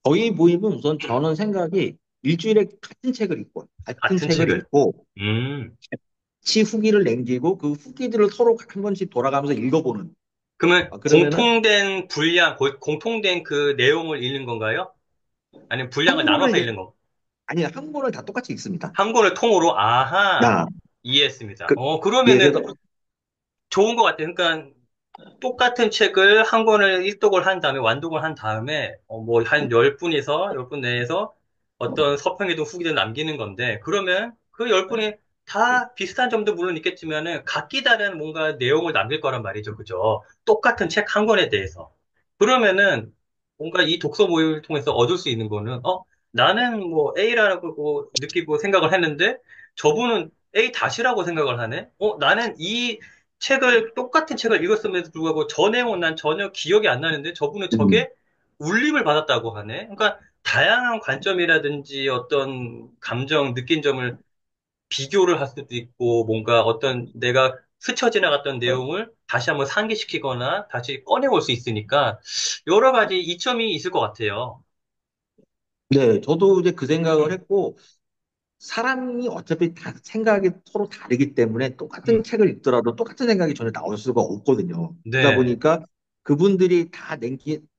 [SPEAKER 2] 저희 모임은 우선 저는 생각이 일주일에 같은
[SPEAKER 1] 같은
[SPEAKER 2] 책을
[SPEAKER 1] 책을.
[SPEAKER 2] 읽고
[SPEAKER 1] 음.
[SPEAKER 2] 치 후기를 남기고 그 후기들을 서로 한 번씩 돌아가면서 읽어보는.
[SPEAKER 1] 그러면
[SPEAKER 2] 그러면은
[SPEAKER 1] 공통된 분량, 공통된 그 내용을 읽는 건가요? 아니면 분량을
[SPEAKER 2] 한 권을
[SPEAKER 1] 나눠서
[SPEAKER 2] 이제
[SPEAKER 1] 읽는 거?
[SPEAKER 2] 아니 한 권을 다 똑같이 읽습니다.
[SPEAKER 1] 한 권을 통으로, 아하,
[SPEAKER 2] 야,
[SPEAKER 1] 이해했습니다.
[SPEAKER 2] 그, 예,
[SPEAKER 1] 그러면은
[SPEAKER 2] 그래서
[SPEAKER 1] 좋은 것 같아요. 그러니까 똑같은 책을 한 권을 일독을 한 다음에 완독을 한 다음에 뭐 한 10분에서 10분 내에서 어떤 서평에도 후기를 남기는 건데 그러면 그 10분이 다 비슷한 점도 물론 있겠지만은 각기 다른 뭔가 내용을 남길 거란 말이죠. 그죠? 똑같은 책 한 권에 대해서. 그러면은 뭔가 이 독서 모임을 통해서 얻을 수 있는 거는 나는 뭐 A라고 느끼고 생각을 했는데 저분은 A 다시라고 생각을 하네? 나는 이 똑같은 책을 읽었음에도 불구하고 저 내용은 난 전혀 기억이 안 나는데 저분은
[SPEAKER 2] 음,
[SPEAKER 1] 저게 울림을 받았다고 하네. 그러니까 다양한 관점이라든지 어떤 감정, 느낀 점을 비교를 할 수도 있고 뭔가 어떤 내가 스쳐 지나갔던 내용을 다시 한번 상기시키거나 다시 꺼내올 수 있으니까 여러 가지 이점이 있을 것 같아요.
[SPEAKER 2] 네, 저도 이제 그 생각을 했고 사람이 어차피 다 생각이 서로 다르기 때문에 똑같은
[SPEAKER 1] 음,
[SPEAKER 2] 책을 읽더라도 똑같은 생각이 전혀 나올 수가 없거든요. 그러다
[SPEAKER 1] 네,
[SPEAKER 2] 보니까 그분들이 다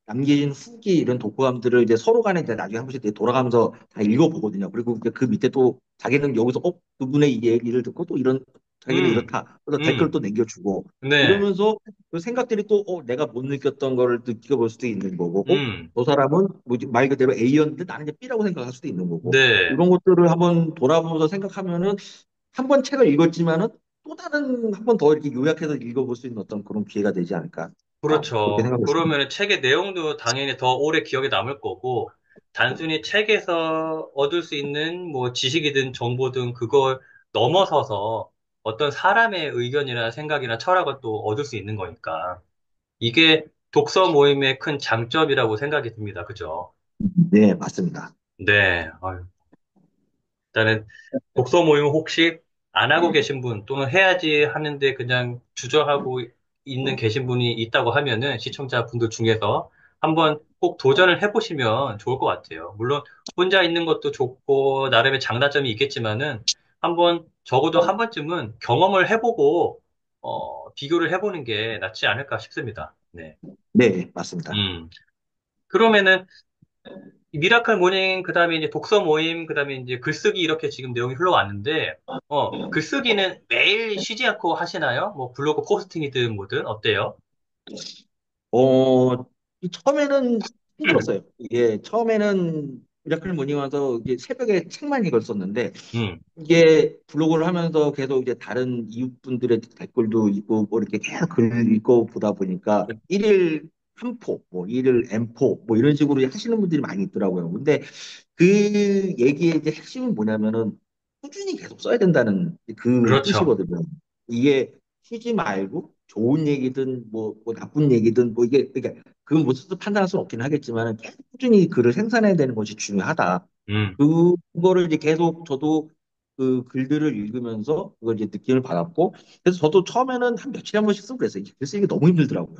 [SPEAKER 2] 남기신 후기 이런 독후감들을 이제 서로 간에 이제 나중에 한 번씩 이제 돌아가면서 다 읽어보거든요. 그리고 그 밑에 또 자기는 여기서 그분의 이 얘기를 듣고 또 자기는
[SPEAKER 1] 음,
[SPEAKER 2] 이렇다. 그래서 댓글
[SPEAKER 1] 음,
[SPEAKER 2] 또 남겨주고
[SPEAKER 1] 네,
[SPEAKER 2] 이러면서 그 생각들이 또 내가 못 느꼈던 거를 느껴볼 수도 있는 거고
[SPEAKER 1] 음,
[SPEAKER 2] 저 사람은 뭐지 말 그대로 A였는데 나는 이제 B라고 생각할 수도 있는 거고
[SPEAKER 1] 네.
[SPEAKER 2] 이런 것들을 한번 돌아보면서 생각하면은 한 번 책을 읽었지만은 또 다른 한 번 더 이렇게 요약해서 읽어볼 수 있는 어떤 그런 기회가 되지 않을까. 그렇게
[SPEAKER 1] 그렇죠.
[SPEAKER 2] 생각을 했습니다.
[SPEAKER 1] 그러면 책의 내용도 당연히 더 오래 기억에 남을 거고, 단순히 책에서 얻을 수 있는 뭐 지식이든 정보든 그걸 넘어서서 어떤 사람의 의견이나 생각이나 철학을 또 얻을 수 있는 거니까. 이게 독서 모임의 큰 장점이라고 생각이 듭니다. 그죠?
[SPEAKER 2] 네, 맞습니다.
[SPEAKER 1] 네. 일단은 독서 모임 혹시 안 하고 계신 분 또는 해야지 하는데 그냥 주저하고 계신 분이 있다고 하면은 시청자분들 중에서 한번 꼭 도전을 해보시면 좋을 것 같아요. 물론 혼자 있는 것도 좋고 나름의 장단점이 있겠지만은 한번 적어도 한 번쯤은 경험을 해보고 비교를 해보는 게 낫지 않을까 싶습니다. 네.
[SPEAKER 2] 네, 맞습니다.
[SPEAKER 1] 음. 그러면은 미라클 모닝 그다음에 이제 독서 모임 그다음에 이제 글쓰기 이렇게 지금 내용이 흘러왔는데 글쓰기는 매일 쉬지 않고 하시나요? 뭐 블로그 포스팅이든 뭐든 어때요?
[SPEAKER 2] 어, 이 처음에는 힘들었어요. 이게 처음에는 미라클 모닝 와서 이게 새벽에 책만 읽었었는데
[SPEAKER 1] 음.
[SPEAKER 2] 이게 블로그를 하면서 계속 이제 다른 이웃분들의 댓글도 읽고 뭐 이렇게 계속 글을 읽고 보다 보니까 일일 한 포, 뭐 일일 M포 뭐 이런 식으로 하시는 분들이 많이 있더라고요. 근데 그 얘기의 이제 핵심은 뭐냐면은 꾸준히 계속 써야 된다는 그
[SPEAKER 1] 그렇죠.
[SPEAKER 2] 뜻이거든요. 이게 쉬지 말고 좋은 얘기든 뭐 나쁜 얘기든 뭐 이게 그러니까 그건 뭐 스스로 판단할 수는 없긴 하겠지만 계속 꾸준히 글을 생산해야 되는 것이 중요하다.
[SPEAKER 1] 음.
[SPEAKER 2] 그거를 이제 계속 저도 그 글들을 읽으면서 그걸 이제 느낌을 받았고 그래서 저도 처음에는 한 며칠에 한 번씩 쓰고 그랬어요. 이게 글 쓰기가 너무 힘들더라고요.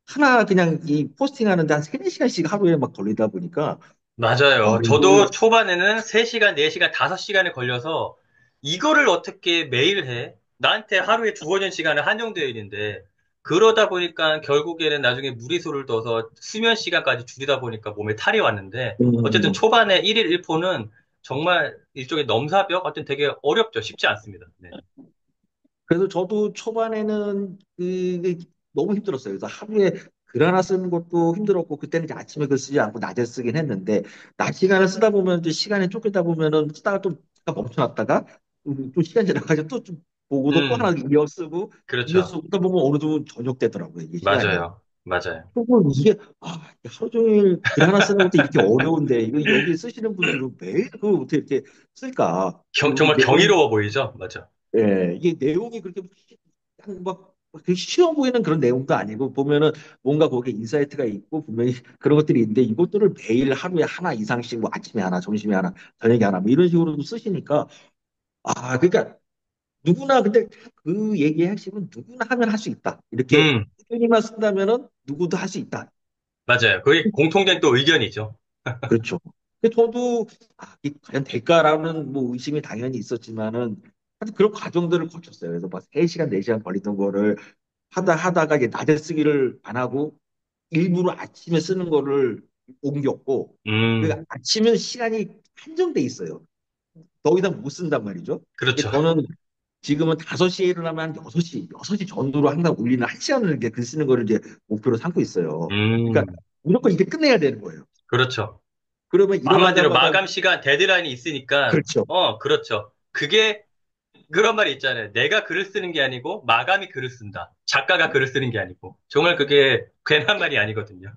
[SPEAKER 2] 하나 그냥 이 포스팅하는데 한 세네 시간씩 하루에 막 걸리다 보니까
[SPEAKER 1] 맞아요.
[SPEAKER 2] 이걸
[SPEAKER 1] 저도 초반에는 3시간, 4시간, 5시간에 걸려서 이거를 어떻게 매일 해? 나한테 하루에 두어 번 시간은 한정되어 있는데 그러다 보니까 결국에는 나중에 무리수를 둬서 수면 시간까지 줄이다 보니까 몸에 탈이 왔는데 어쨌든
[SPEAKER 2] 음,
[SPEAKER 1] 초반에 1일 1포는 정말 일종의 넘사벽? 어쨌든 되게 어렵죠. 쉽지 않습니다. 네.
[SPEAKER 2] 그래서 저도 초반에는 그게 너무 힘들었어요. 그래서 하루에 글 하나 쓰는 것도 힘들었고 그때는 이제 아침에 글 쓰지 않고 낮에 쓰긴 했는데 낮 시간을 쓰다 보면 이제 시간에 쫓기다 보면은 쓰다가 또 잠깐 멈춰놨다가 또 시간 지나가지고 또 좀 보고도 또 하나
[SPEAKER 1] 음,
[SPEAKER 2] 이어 쓰고
[SPEAKER 1] 그렇죠.
[SPEAKER 2] 그러다 보면 어느 정도 저녁 되더라고요. 이게 시간이.
[SPEAKER 1] 맞아요. 맞아요.
[SPEAKER 2] 그리고 이게 하루 종일 글 하나 쓰는 것도 이렇게 어려운데 이거 여기 쓰시는 분들은 매일 그걸 어떻게 이렇게 쓸까? 그리고
[SPEAKER 1] 정말 경이로워 보이죠? 맞아.
[SPEAKER 2] 예, 이게 내용이 그렇게 막 되게 쉬워 보이는 그런 내용도 아니고 보면은 뭔가 거기에 인사이트가 있고 분명히 그런 것들이 있는데 이것들을 매일 하루에 하나 이상씩 뭐 아침에 하나, 점심에 하나, 저녁에 하나 뭐 이런 식으로도 쓰시니까 그러니까 누구나 근데 그 얘기의 핵심은 누구나 하면 할 수 있다. 이렇게
[SPEAKER 1] 음,
[SPEAKER 2] 꾸준히만 쓴다면은 누구도 할 수 있다.
[SPEAKER 1] 맞아요. 그게 공통된 또 의견이죠.
[SPEAKER 2] 그렇죠. 근데 저도 이게 과연 될까라는 뭐 의심이 당연히 있었지만은 하여튼 그런 과정들을 거쳤어요. 그래서 막 3시간, 4시간 걸리던 거를 하다가 이제 낮에 쓰기를 안 하고 일부러 아침에 쓰는 거를 옮겼고 그
[SPEAKER 1] 음,
[SPEAKER 2] 아침은 시간이 한정돼 있어요. 더 이상 못 쓴단 말이죠.
[SPEAKER 1] 그렇죠.
[SPEAKER 2] 저는 지금은 5시에 일어나면 한 6시 전후로 항상 올리는 1시간을 이렇게 글 쓰는 거를 이제 목표로 삼고 있어요. 그러니까
[SPEAKER 1] 음,
[SPEAKER 2] 무조건 이게 끝내야 되는 거예요.
[SPEAKER 1] 그렇죠.
[SPEAKER 2] 그러면
[SPEAKER 1] 한마디로
[SPEAKER 2] 일어나자마자
[SPEAKER 1] 마감 시간, 데드라인이 있으니까,
[SPEAKER 2] 그렇죠.
[SPEAKER 1] 그렇죠. 그게 그런 말이 있잖아요. 내가 글을 쓰는 게 아니고, 마감이 글을 쓴다. 작가가 글을 쓰는 게 아니고. 정말 그게 괜한 말이 아니거든요.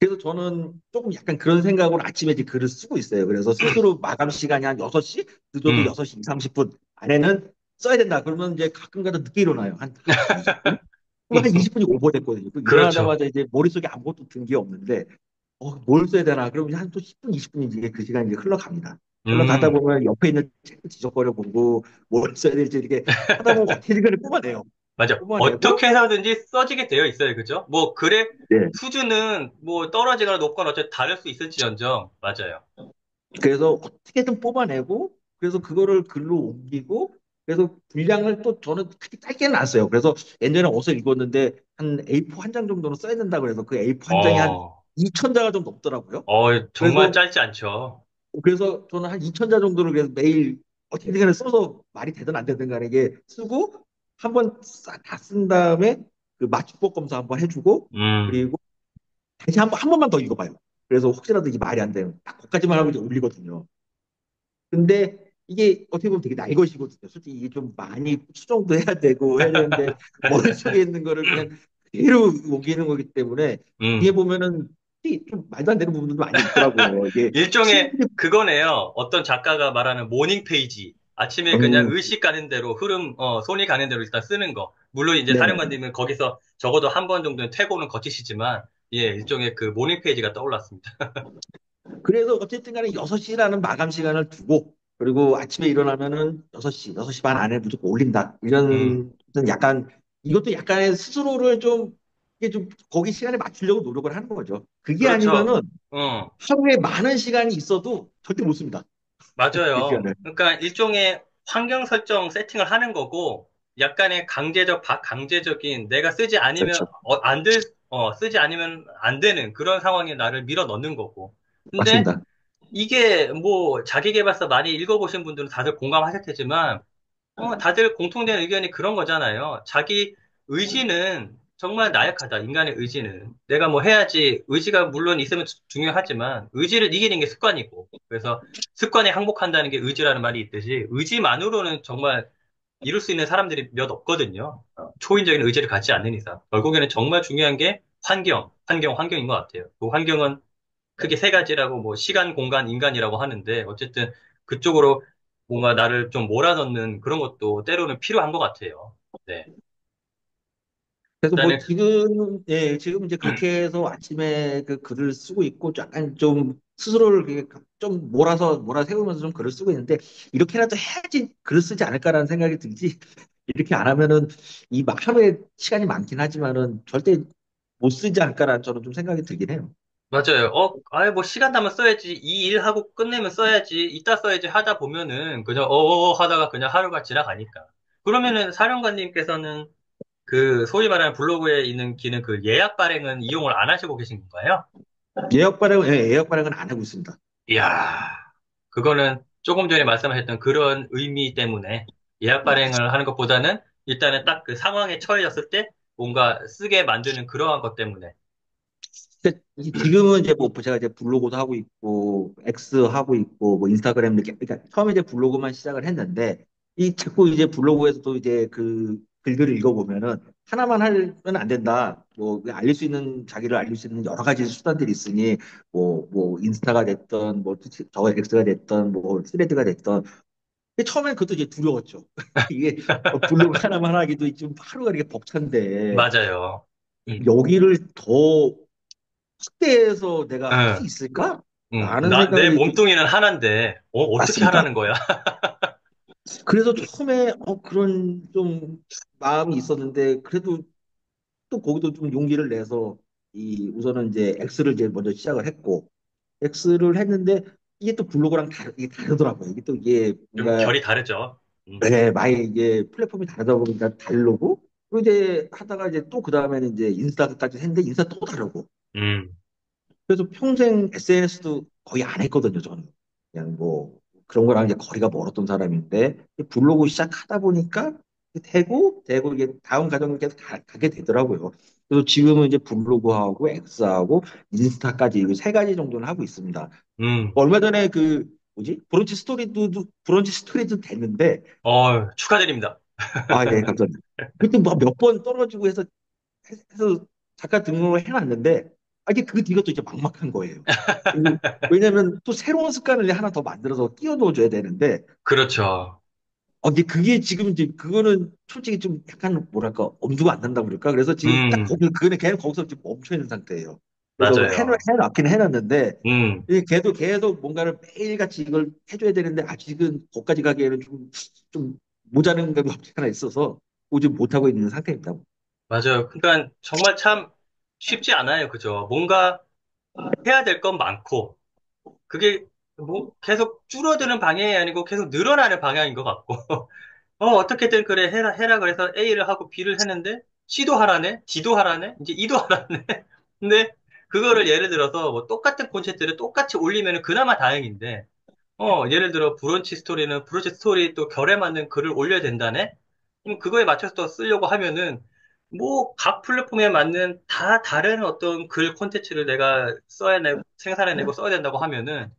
[SPEAKER 2] 그래서 저는 조금 약간 그런 생각으로 아침에 이제 글을 쓰고 있어요. 그래서 스스로 마감 시간이 한 6시, 늦어도
[SPEAKER 1] 음,
[SPEAKER 2] 6시 30분 안에는 써야 된다. 그러면 이제 가끔 가다 늦게 일어나요. 한 20분? 한 20분이 오버됐거든요. 그
[SPEAKER 1] 그렇죠.
[SPEAKER 2] 일어나자마자 이제 머릿속에 아무것도 든 게 없는데, 뭘 써야 되나? 그러면 한 또 10분, 20분이 이제 그 시간이 이제 흘러갑니다. 흘러가다
[SPEAKER 1] 음,
[SPEAKER 2] 보면 옆에 있는 책도 지적거려 보고, 뭘 써야 될지 이렇게 하다 보면 어떻게 시간을 뽑아내요.
[SPEAKER 1] 맞아.
[SPEAKER 2] 뽑아내고,
[SPEAKER 1] 어떻게 해서든지 써지게 되어 있어요. 그죠? 뭐, 글의
[SPEAKER 2] 네.
[SPEAKER 1] 수준은 뭐 떨어지거나 높거나 어쨌든 다를 수 있을지언정. 맞아요.
[SPEAKER 2] 그래서 어떻게든 뽑아내고 그래서 그거를 글로 옮기고 그래서 분량을 또 저는 크게 짧게는 안 써요. 그래서 옛날에 어디서 읽었는데 한 A4 한 장 정도는 써야 된다 그래서 그 A4 한 장이 한
[SPEAKER 1] 어,
[SPEAKER 2] 2천 자가 좀 넘더라고요.
[SPEAKER 1] 정말
[SPEAKER 2] 그래서
[SPEAKER 1] 짧지 않죠.
[SPEAKER 2] 저는 한 2천 자 정도를 그래서 매일 어떻게든 간에 써서 말이 되든 안 되든 간에 이게 쓰고 한 번 다 쓴 다음에 그 맞춤법 검사 한번 해주고
[SPEAKER 1] 음,
[SPEAKER 2] 그리고 다시 한 번만 더 읽어봐요. 그래서 혹시라도 이게 말이 안 되면 딱 거기까지만 하고 이제 올리거든요. 근데 이게 어떻게 보면 되게 날 것이거든요. 솔직히 이게 좀 많이 수정도 해야 되고 해야 되는데 머릿속에 있는 거를 그냥 그대로 옮기는 거기 때문에 이게
[SPEAKER 1] 음.
[SPEAKER 2] 보면은 좀 말도 안 되는 부분도 많이 있더라고요. 이게
[SPEAKER 1] 일종의
[SPEAKER 2] 친구들이
[SPEAKER 1] 그거네요. 어떤 작가가 말하는 모닝 페이지. 아침에 그냥
[SPEAKER 2] 음,
[SPEAKER 1] 의식 가는 대로 흐름, 손이 가는 대로 일단 쓰는 거. 물론 이제
[SPEAKER 2] 네네.
[SPEAKER 1] 사령관님은 거기서 적어도 한 번 정도는 퇴고는 거치시지만, 예, 일종의 그 모닝 페이지가 떠올랐습니다.
[SPEAKER 2] 그래서 어쨌든 간에 6시라는 마감 시간을 두고 그리고 아침에 일어나면은 6시, 6시 반 안에 무조건 올린다.
[SPEAKER 1] 음,
[SPEAKER 2] 이런 좀 약간 이것도 약간의 스스로를 좀 이게 좀 거기 시간에 맞추려고 노력을 하는 거죠. 그게
[SPEAKER 1] 그렇죠.
[SPEAKER 2] 아니면은
[SPEAKER 1] 어,
[SPEAKER 2] 하루에 많은 시간이 있어도 절대 못 씁니다. 그
[SPEAKER 1] 맞아요.
[SPEAKER 2] 시간을.
[SPEAKER 1] 그러니까 일종의 환경 설정 세팅을 하는 거고, 약간의 강제적인 내가 쓰지 않으면
[SPEAKER 2] 그렇죠.
[SPEAKER 1] 쓰지 않으면 안 되는 그런 상황에 나를 밀어 넣는 거고. 근데
[SPEAKER 2] 맞습니다.
[SPEAKER 1] 이게 뭐 자기계발서 많이 읽어보신 분들은 다들 공감하실 테지만 다들 공통된 의견이 그런 거잖아요. 자기 의지는 정말 나약하다. 인간의 의지는. 내가 뭐 해야지, 의지가 물론 있으면 중요하지만, 의지를 이기는 게 습관이고, 그래서 습관에 항복한다는 게 의지라는 말이 있듯이, 의지만으로는 정말 이룰 수 있는 사람들이 몇 없거든요. 초인적인 의지를 갖지 않는 이상. 결국에는 정말 중요한 게 환경인 것 같아요. 그 환경은 크게 세 가지라고 뭐 시간, 공간, 인간이라고 하는데 어쨌든 그쪽으로 뭔가 나를 좀 몰아넣는 그런 것도 때로는 필요한 것 같아요. 네.
[SPEAKER 2] 그래서 뭐
[SPEAKER 1] 일단은
[SPEAKER 2] 지금, 예, 지금 이제 그렇게 해서 아침에 그 글을 쓰고 있고 약간 좀 스스로를 좀 몰아세우면서 좀 글을 쓰고 있는데 이렇게라도 해야지 글을 쓰지 않을까라는 생각이 들지. 이렇게 안 하면은 하루에 시간이 많긴 하지만은 절대 못 쓰지 않을까라는 저는 좀 생각이 들긴 해요.
[SPEAKER 1] 맞아요. 아예 뭐 시간 나면 써야지. 이 일하고 끝내면 써야지. 이따 써야지 하다 보면은 그냥 하다가 그냥 하루가 지나가니까. 그러면은 사령관님께서는 그 소위 말하는 블로그에 있는 기능 그 예약 발행은 이용을 안 하시고 계신 건가요?
[SPEAKER 2] 예약 발행은 안 하고 있습니다.
[SPEAKER 1] 이야, 그거는 조금 전에 말씀하셨던 그런 의미 때문에 예약 발행을 하는 것보다는 일단은 딱 그 상황에 처해졌을 때 뭔가 쓰게 만드는 그러한 것 때문에.
[SPEAKER 2] 지금은 이제 뭐 제가 이제 블로그도 하고 있고 X 하고 있고 뭐 인스타그램 이렇게 그러니까 처음에 이제 블로그만 시작을 했는데 이 자꾸 이제 블로그에서도 이제 그 글들을 읽어보면은 하나만 하면 안 된다. 뭐 알릴 수 있는 자기를 알릴 수 있는 여러 가지 수단들이 있으니 뭐 인스타가 됐던 뭐 저 X가 됐던 뭐 스레드가 됐던 근데 처음엔 그것도 이제 두려웠죠. 이게 블로그 하나만 하기도 좀 하루가 이렇게 벅찬데
[SPEAKER 1] 맞아요. 음,
[SPEAKER 2] 여기를 더 확대해서 내가 할 수
[SPEAKER 1] 응,
[SPEAKER 2] 있을까?
[SPEAKER 1] 응.
[SPEAKER 2] 라는
[SPEAKER 1] 내
[SPEAKER 2] 생각을 이렇게
[SPEAKER 1] 몸뚱이는 하나인데, 어떻게
[SPEAKER 2] 맞습니다.
[SPEAKER 1] 하라는 거야?
[SPEAKER 2] 그래서 처음에 그런 좀 마음이 있었는데 그래도 또 거기도 좀 용기를 내서 이 우선은 이제 X를 이제 먼저 시작을 했고 X를 했는데 이게 또 블로그랑 이게 다르더라고요. 이게 또 이게
[SPEAKER 1] 좀
[SPEAKER 2] 뭔가
[SPEAKER 1] 결이 다르죠.
[SPEAKER 2] 네, 많이 이게 플랫폼이 다르다 보니까 다르고 그리고 이제 하다가 이제 또 그 다음에는 이제 인스타까지 했는데 인스타 또 다르고
[SPEAKER 1] 음,
[SPEAKER 2] 그래서 평생 SNS도 거의 안 했거든요, 저는. 그냥 뭐 그런 거랑 이제 거리가 멀었던 사람인데 블로그 시작하다 보니까 되고 이게 다음 과정을 계속 가게 되더라고요. 그래서 지금은 이제 블로그하고 X하고 인스타까지 이 세 가지 정도는 하고 있습니다.
[SPEAKER 1] 음.
[SPEAKER 2] 얼마 전에 그 뭐지? 브런치 스토리도 됐는데
[SPEAKER 1] 축하드립니다.
[SPEAKER 2] 예, 감사합니다. 그때 뭐 몇 번 떨어지고 해서 잠깐 등록을 해놨는데 이게 그 뒤가 또 이제 막막한 거예요. 왜냐면 또 새로운 습관을 하나 더 만들어서 끼워 넣어줘야 되는데
[SPEAKER 1] 그렇죠.
[SPEAKER 2] 이제 그게 지금 이제 그거는 솔직히 좀 약간 뭐랄까 엄두가 안 난다고 그럴까 그래서 지금 딱
[SPEAKER 1] 음,
[SPEAKER 2] 거기 그는 걔는 거기서 지금 멈춰 있는 상태예요. 그래서
[SPEAKER 1] 맞아요.
[SPEAKER 2] 해놨긴 해놨는데
[SPEAKER 1] 음.
[SPEAKER 2] 이 걔도 계속 뭔가를 매일같이 이걸 해줘야 되는데 아직은 거기까지 가기에는 좀 모자란 감이 없지 않아 있어서 지금 못하고 있는 상태입니다.
[SPEAKER 1] 맞아요. 그러니까 정말 참 쉽지 않아요. 그죠? 뭔가 해야 될 건 많고, 그게 뭐 계속 줄어드는 방향이 아니고 계속 늘어나는 방향인 것 같고, 어떻게든 그래, 해라 그래서 A를 하고 B를 했는데, C도 하라네, D도 하라네, 이제 E도 하라네. 근데 그거를 예를 들어서 뭐 똑같은 콘텐츠를 똑같이 올리면 그나마 다행인데, 예를 들어 브런치 스토리 또 결에 맞는 글을 올려야 된다네? 그럼 그거에 맞춰서 또 쓰려고 하면은, 뭐, 각 플랫폼에 맞는 다 다른 어떤 글 콘텐츠를 내가 생산해내고 써야 된다고 하면은,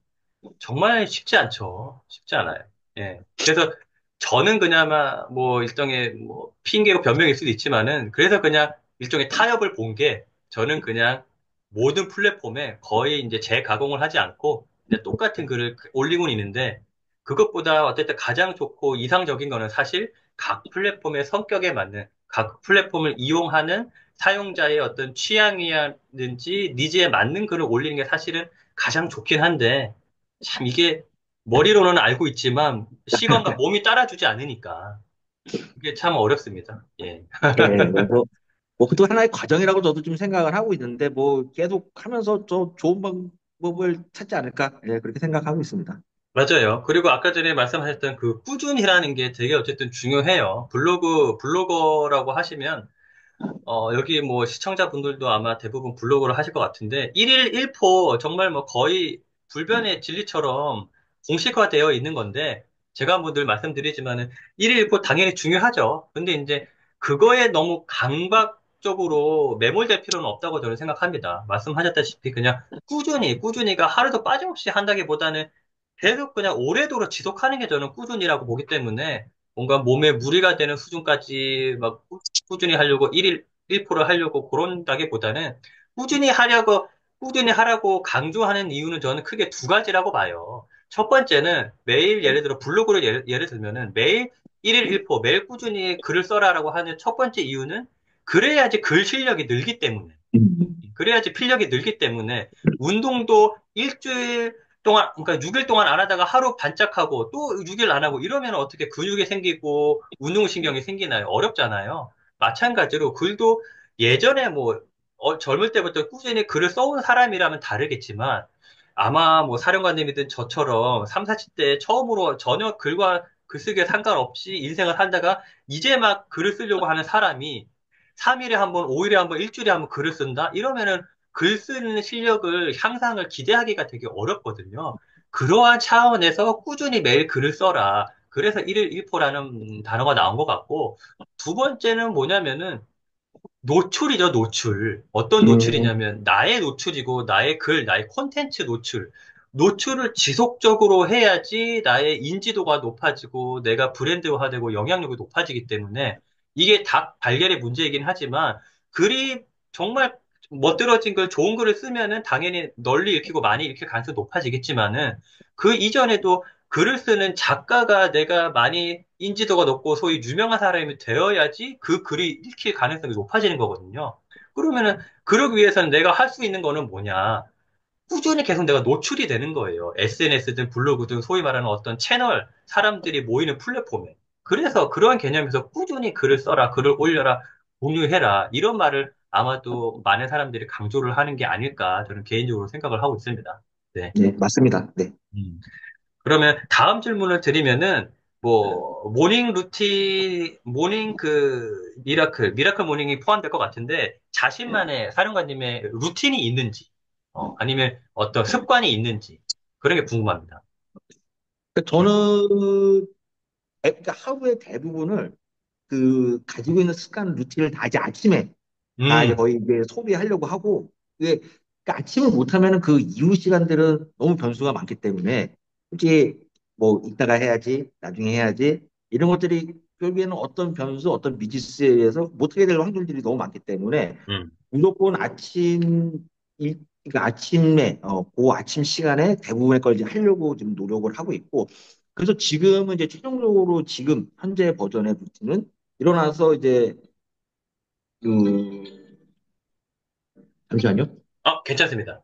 [SPEAKER 1] 정말 쉽지 않죠. 쉽지 않아요. 예. 그래서 저는 그나마 뭐 일종의 뭐 핑계고 변명일 수도 있지만은 그래서 그냥 일종의 타협을 본 게 저는 그냥 모든 플랫폼에 거의 이제 재가공을 하지 않고 그냥 똑같은 글을 올리고 있는데 그것보다 어쨌든 가장 좋고 이상적인 거는 사실 각 플랫폼의 성격에 맞는 각 플랫폼을 이용하는 사용자의 어떤 취향이라든지 니즈에 맞는 글을 올리는 게 사실은 가장 좋긴 한데 참 이게 머리로는 알고 있지만 시간과 몸이 따라주지 않으니까 이게 참 어렵습니다. 예.
[SPEAKER 2] 예, 그래서 뭐 그것도 하나의 과정이라고 저도 좀 생각을 하고 있는데 뭐 계속 하면서 저 좋은 방법을 찾지 않을까 예, 그렇게 생각하고 있습니다.
[SPEAKER 1] 맞아요. 그리고 아까 전에 말씀하셨던 그 꾸준히라는 게 되게 어쨌든 중요해요. 블로거라고 하시면 여기 뭐 시청자분들도 아마 대부분 블로그를 하실 것 같은데, 1일 1포 정말 뭐 거의 불변의 진리처럼 공식화되어 있는 건데, 제가 뭐 늘 말씀드리지만은 1일 1포 당연히 중요하죠. 근데 이제 그거에 너무 강박적으로 매몰될 필요는 없다고 저는 생각합니다. 말씀하셨다시피 그냥 꾸준히가 하루도 빠짐없이 한다기보다는 계속 그냥 오래도록 지속하는 게 저는 꾸준이라고 보기 때문에 뭔가 몸에 무리가 되는 수준까지 막 꾸준히 하려고 1일 1%를 하려고 그런다기보다는 꾸준히 하려고, 꾸준히 하라고 강조하는 이유는 저는 크게 두 가지라고 봐요. 첫 번째는 매일 예를 들어 블로그를 예를 들면은 매일 1일 1포, 매일 꾸준히 글을 써라라고 하는 첫 번째 이유는 그래야지 글 실력이 늘기 때문에.
[SPEAKER 2] 음.
[SPEAKER 1] 그래야지 필력이 늘기 때문에 운동도 일주일 동안, 그러니까 6일 동안 안 하다가 하루 반짝하고 또 6일 안 하고 이러면 어떻게 근육이 생기고 운동신경이 생기나요? 어렵잖아요. 마찬가지로 글도 예전에 뭐 젊을 때부터 꾸준히 글을 써온 사람이라면 다르겠지만 아마 뭐 사령관님이든 저처럼 3, 40대 처음으로 전혀 글과 글쓰기에 상관없이 인생을 살다가 이제 막 글을 쓰려고 하는 사람이 3일에 한 번, 5일에 한 번, 일주일에 한 번 글을 쓴다? 이러면은 글 쓰는 실력을 향상을 기대하기가 되게 어렵거든요. 그러한 차원에서 꾸준히 매일 글을 써라. 그래서 1일 1포라는 단어가 나온 것 같고, 두 번째는 뭐냐면은 노출이죠, 노출. 어떤
[SPEAKER 2] 음.
[SPEAKER 1] 노출이냐면, 나의 노출이고, 나의 글, 나의 콘텐츠 노출. 노출을 지속적으로 해야지 나의 인지도가 높아지고, 내가 브랜드화되고 영향력이 높아지기 때문에, 이게 닭 발견의 문제이긴 하지만, 글이 정말 멋들어진 글, 좋은 글을 쓰면은 당연히 널리 읽히고 많이 읽힐 가능성이 높아지겠지만은, 그 이전에도 글을 쓰는 작가가 내가 많이 인지도가 높고 소위 유명한 사람이 되어야지 그 글이 읽힐 가능성이 높아지는 거거든요. 그러면은 그러기 위해서는 내가 할 수 있는 거는 뭐냐? 꾸준히 계속 내가 노출이 되는 거예요. SNS든 블로그든 소위 말하는 어떤 채널, 사람들이 모이는 플랫폼에. 그래서 그러한 개념에서 꾸준히 글을 써라, 글을 올려라, 공유해라. 이런 말을 아마도 많은 사람들이 강조를 하는 게 아닐까 저는 개인적으로 생각을 하고 있습니다. 네.
[SPEAKER 2] 네, 맞습니다. 네.
[SPEAKER 1] 음. 그러면 다음 질문을 드리면은, 뭐, 모닝 미라클 모닝이 포함될 것 같은데, 자신만의 사령관님의 루틴이 있는지, 아니면 어떤 습관이 있는지, 그런 게 궁금합니다.
[SPEAKER 2] 그러니까 저는 그러니까 하루의 대부분을 그 가지고 있는 습관 루틴을 다 이제 아침에 다 이제
[SPEAKER 1] 음,
[SPEAKER 2] 거의 이제 소비하려고 하고 이게 그러니까 아침을 못하면은 그 이후 시간들은 너무 변수가 많기 때문에 솔직히 뭐 이따가 해야지 나중에 해야지 이런 것들이 결국에는 어떤 변수 어떤 미지수에 의해서 못하게 될 확률들이 너무 많기 때문에
[SPEAKER 1] 음.
[SPEAKER 2] 무조건 그러니까 아침에 그 아침 시간에 대부분의 걸 이제 하려고 지금 노력을 하고 있고 그래서 지금은 이제 최종적으로 지금 현재 버전의 루틴은 일어나서 이제 그 잠시만요.
[SPEAKER 1] 괜찮습니다.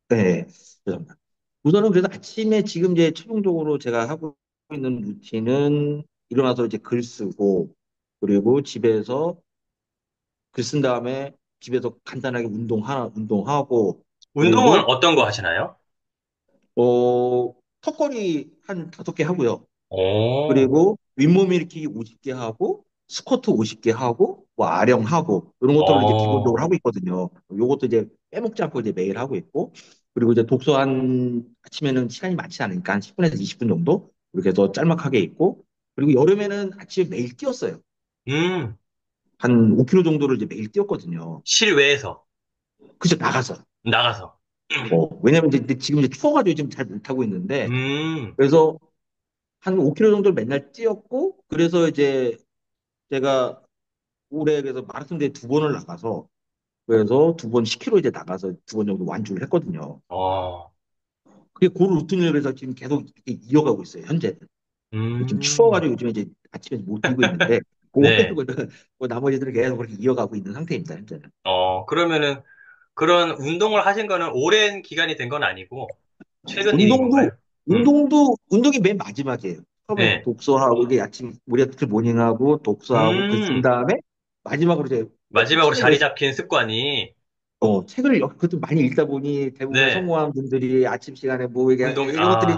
[SPEAKER 2] 네, 죄송합니다. 우선은 그래서 아침에 지금 이제 최종적으로 제가 하고 있는 루틴은 일어나서 이제 글 쓰고 그리고 집에서 글 쓴 다음에 집에서 간단하게 운동하고
[SPEAKER 1] 운동은
[SPEAKER 2] 그리고
[SPEAKER 1] 어떤 거 하시나요?
[SPEAKER 2] 턱걸이 한 5개 하고요.
[SPEAKER 1] 오,
[SPEAKER 2] 그리고 윗몸 일으키기 50개 하고 스쿼트 50개 하고 뭐 아령하고 이런 것들을 이제 기본적으로
[SPEAKER 1] 어,
[SPEAKER 2] 하고 있거든요. 요것도 이제 빼먹지 않고 이제 매일 하고 있고 그리고 이제 독서 한 아침에는 시간이 많지 않으니까 한 10분에서 20분 정도 이렇게 해서 짤막하게 있고 그리고 여름에는 아침에 매일 뛰었어요.
[SPEAKER 1] 음,
[SPEAKER 2] 한 5km 정도를 이제 매일 뛰었거든요.
[SPEAKER 1] 실외에서,
[SPEAKER 2] 그죠 나가서.
[SPEAKER 1] 나가서.
[SPEAKER 2] 왜냐면 이제 지금 이제 추워가지고 지금 잘 못하고 있는데
[SPEAKER 1] 음,
[SPEAKER 2] 그래서 한 5km 정도를 맨날 뛰었고 그래서 이제 제가 올해 그래서 마라톤 대회 2번을 나가서 그래서 2번 10km 이제 나가서 2번 정도 완주를 했거든요.
[SPEAKER 1] 어,
[SPEAKER 2] 그게 그 루틴을 그래서 지금 계속 이렇게 이어가고 있어요. 현재는. 지금
[SPEAKER 1] 음,
[SPEAKER 2] 추워가지고 요즘에 이제 아침에 못 뛰고 있는데 그거
[SPEAKER 1] 네.
[SPEAKER 2] 빼고는 뭐 나머지들은 계속 그렇게 이어가고 있는 상태입니다. 현재는.
[SPEAKER 1] 그러면은 그런 운동을 하신 거는 오랜 기간이 된 건 아니고, 최근 일인
[SPEAKER 2] 운동도
[SPEAKER 1] 건가요? 음,
[SPEAKER 2] 운동이 맨 마지막이에요. 처음에
[SPEAKER 1] 네.
[SPEAKER 2] 독서하고 이게 아침 우리 아트 모닝하고 독서하고 글 쓴
[SPEAKER 1] 음,
[SPEAKER 2] 다음에 마지막으로 이제
[SPEAKER 1] 마지막으로
[SPEAKER 2] 취미를
[SPEAKER 1] 자리 잡힌 습관이,
[SPEAKER 2] 그것도 많이 읽다 보니 대부분
[SPEAKER 1] 네,
[SPEAKER 2] 성공한 분들이 아침 시간에 뭐 이게
[SPEAKER 1] 운동,
[SPEAKER 2] 이런 것들이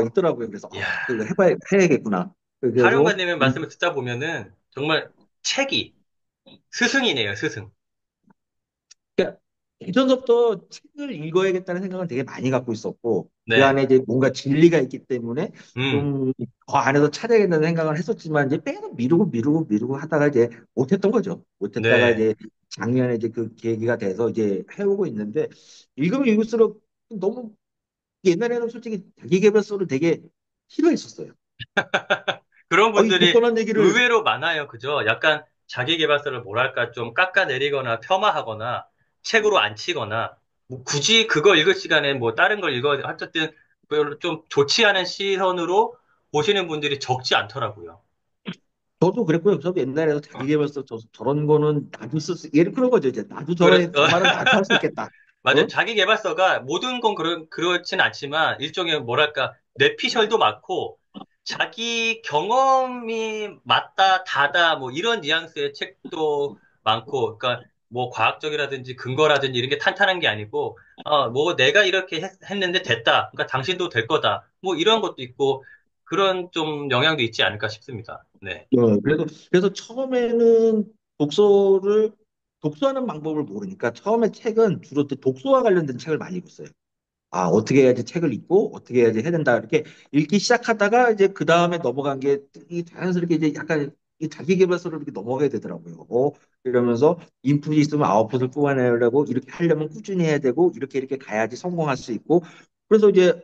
[SPEAKER 2] 있더라고요. 그래서
[SPEAKER 1] 이야,
[SPEAKER 2] 그거 해야겠구나. 그래서
[SPEAKER 1] 사령관님의 말씀을 듣다 보면은 정말 책이 스승이네요, 스승.
[SPEAKER 2] 그러니까 예전부터 책을 읽어야겠다는 생각을 되게 많이 갖고 있었고 그
[SPEAKER 1] 네,
[SPEAKER 2] 안에 이제 뭔가 진리가 있기 때문에
[SPEAKER 1] 음,
[SPEAKER 2] 좀 더 안에서 찾아야겠다는 생각을 했었지만 이제 계속 미루고 하다가 이제 못했던 거죠. 못했다가
[SPEAKER 1] 네.
[SPEAKER 2] 이제 작년에 이제 그 계기가 돼서 이제 해오고 있는데 읽으면 읽을수록 너무 옛날에는 솔직히 자기계발서를 되게 싫어했었어요.
[SPEAKER 1] 그런
[SPEAKER 2] 이
[SPEAKER 1] 분들이
[SPEAKER 2] 독서란 얘기를
[SPEAKER 1] 의외로 많아요. 그죠? 약간 자기계발서를 뭐랄까 좀 깎아내리거나 폄하하거나 책으로 안 치거나 뭐 굳이 그거 읽을 시간에 뭐 다른 걸 읽어야 돼. 어쨌든 별로 좀 좋지 않은 시선으로 보시는 분들이 적지 않더라고요.
[SPEAKER 2] 저도 그랬고요. 저도 옛날에도 자기계발서 저런 거는 나도 예를 그런 거죠. 이제 나도
[SPEAKER 1] 그래,
[SPEAKER 2] 저 말은 나도 할 수 있겠다.
[SPEAKER 1] 맞아요.
[SPEAKER 2] 어?
[SPEAKER 1] 자기 개발서가 모든 건 그렇진 않지만 일종의 뭐랄까, 뇌피셜도 많고 자기 경험이 맞다, 다다, 뭐 이런 뉘앙스의 책도 많고, 그러니까 뭐 과학적이라든지 근거라든지 이런 게 탄탄한 게 아니고, 뭐 내가 이렇게 했는데 됐다. 그러니까 당신도 될 거다. 뭐 이런 것도 있고, 그런 좀 영향도 있지 않을까 싶습니다. 네.
[SPEAKER 2] 그래서 처음에는 독서를 독서하는 방법을 모르니까 처음에 책은 주로 독서와 관련된 책을 많이 읽었어요. 어떻게 해야지 책을 읽고 어떻게 해야지 해야 된다. 이렇게 읽기 시작하다가 이제 그 다음에 넘어간 게 이 자연스럽게 이제 약간 이 자기계발서로 이렇게 넘어가게 되더라고요. 이러면서 인풋이 있으면 아웃풋을 뽑아내려고 이렇게 하려면 꾸준히 해야 되고 이렇게 가야지 성공할 수 있고 그래서 이제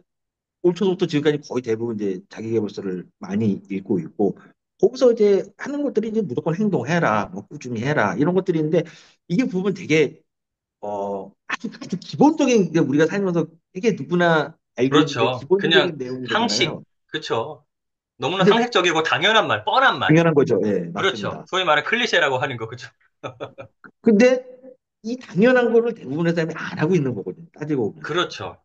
[SPEAKER 2] 올 초부터 지금까지 거의 대부분 이제 자기계발서를 많이 읽고 있고 거기서 이제 하는 것들이 이제 무조건 행동해라, 뭐 꾸준히 해라 이런 것들인데 이게 보면 되게 아주 기본적인 이제 우리가 살면서 되게 누구나 알고 있는 되게
[SPEAKER 1] 그렇죠. 그냥
[SPEAKER 2] 기본적인 내용인
[SPEAKER 1] 상식.
[SPEAKER 2] 거잖아요.
[SPEAKER 1] 그렇죠. 너무나
[SPEAKER 2] 근데
[SPEAKER 1] 상식적이고 당연한 말, 뻔한 말.
[SPEAKER 2] 당연한 거죠. 예,
[SPEAKER 1] 그렇죠.
[SPEAKER 2] 맞습니다.
[SPEAKER 1] 소위 말하는 클리셰라고 하는 거, 그죠?
[SPEAKER 2] 근데 이 당연한 거를 대부분의 사람이 안 하고 있는 거거든요. 따지고 보면.
[SPEAKER 1] 그렇죠.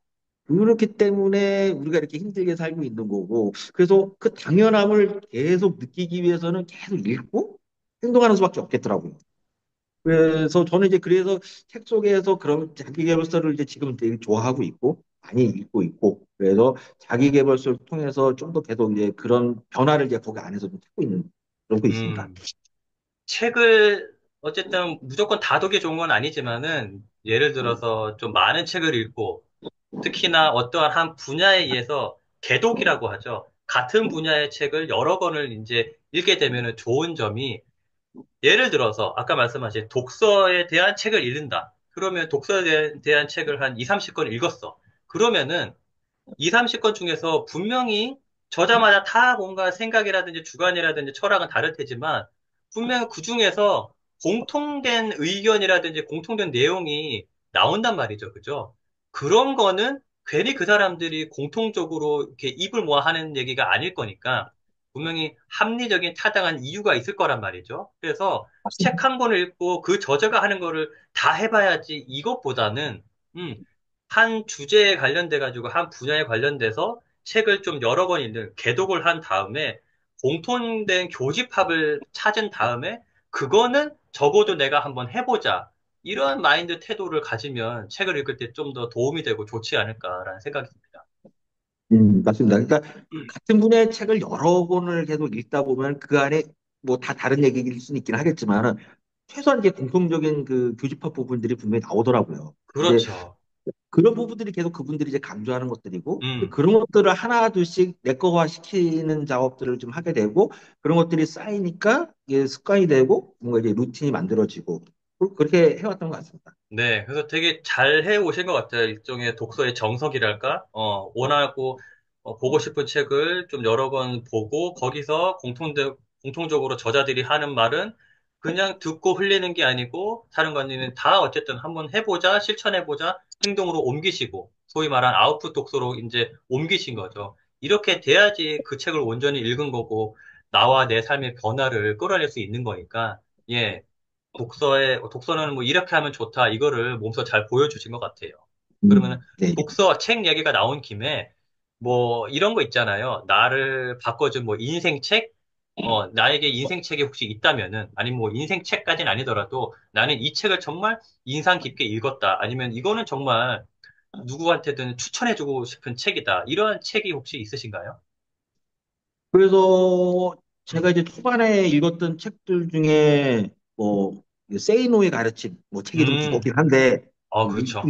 [SPEAKER 2] 그렇기 때문에 우리가 이렇게 힘들게 살고 있는 거고, 그래서 그 당연함을 계속 느끼기 위해서는 계속 읽고 행동하는 수밖에 없겠더라고요. 그래서 책 속에서 그런 자기계발서를 이제 지금 되게 좋아하고 있고 많이 읽고 있고 그래서 자기계발서를 통해서 좀 더 계속 이제 그런 변화를 이제 거기 안에서 좀 찾고 있는 그러고 있습니다.
[SPEAKER 1] 음, 책을, 어쨌든 무조건 다독이 좋은 건 아니지만은, 예를 들어서 좀 많은 책을 읽고, 특히나 어떠한 한 분야에 의해서 개독이라고 하죠. 같은 분야의 책을 여러 권을 이제 읽게 되면은 좋은 점이, 예를 들어서 아까 말씀하신 독서에 대한 책을 읽는다. 그러면 대한 책을 한 2, 30권 읽었어. 그러면은 2, 30권 중에서 분명히 저자마다 다 뭔가 생각이라든지 주관이라든지 철학은 다를 테지만 분명히 그 중에서 공통된 의견이라든지 공통된 내용이 나온단 말이죠. 그죠? 그런 거는 괜히 그 사람들이 공통적으로 이렇게 입을 모아 하는 얘기가 아닐 거니까 분명히 합리적인 타당한 이유가 있을 거란 말이죠. 그래서 책 한 권을 읽고 그 저자가 하는 거를 다 해봐야지 이것보다는 한 주제에 관련돼 가지고 한 분야에 관련돼서 책을 좀 여러 권 읽는 개독을 한 다음에 공통된 교집합을 찾은 다음에 그거는 적어도 내가 한번 해보자. 이런 마인드 태도를 가지면 책을 읽을 때 좀 더 도움이 되고 좋지 않을까라는 생각이 듭니다.
[SPEAKER 2] 맞습니다. 그러니까 같은 분야의 책을 여러 권을 계속 읽다 보면 그 안에 뭐 다 다른 얘기일 수는 있긴 하겠지만은 최소한 이제 공통적인 그 교집합 부분들이 분명히 나오더라고요. 이제
[SPEAKER 1] 그렇죠.
[SPEAKER 2] 그런 부분들이 계속 그분들이 이제 강조하는 것들이고
[SPEAKER 1] 음,
[SPEAKER 2] 그런 것들을 하나 둘씩 내거화 시키는 작업들을 좀 하게 되고 그런 것들이 쌓이니까 이게 습관이 되고 뭔가 이제 루틴이 만들어지고 그렇게 해왔던 것 같습니다.
[SPEAKER 1] 네. 그래서 되게 잘 해 오신 것 같아요. 일종의 독서의 정석이랄까? 원하고, 보고 싶은 책을 좀 여러 권 보고, 거기서 공통적으로 저자들이 하는 말은 그냥 듣고 흘리는 게 아니고, 사령관님은 다 어쨌든 한번 해보자, 실천해보자, 행동으로 옮기시고, 소위 말한 아웃풋 독서로 이제 옮기신 거죠. 이렇게 돼야지 그 책을 온전히 읽은 거고, 나와 내 삶의 변화를 끌어낼 수 있는 거니까, 예. 독서는 뭐 이렇게 하면 좋다. 이거를 몸소 잘 보여주신 것 같아요. 그러면
[SPEAKER 2] 네.
[SPEAKER 1] 책 얘기가 나온 김에 뭐 이런 거 있잖아요. 나를 바꿔준 뭐 인생 책? 나에게 인생 책이 혹시 있다면은, 아니면 뭐 인생 책까지는 아니더라도 나는 이 책을 정말 인상 깊게 읽었다. 아니면 이거는 정말 누구한테든 추천해주고 싶은 책이다. 이런 책이 혹시 있으신가요?
[SPEAKER 2] 그래서 제가 이제 초반에 읽었던 책들 중에 뭐 세이노의 가르침 뭐 책이 좀
[SPEAKER 1] 음,
[SPEAKER 2] 두껍긴 한데
[SPEAKER 1] 그렇죠.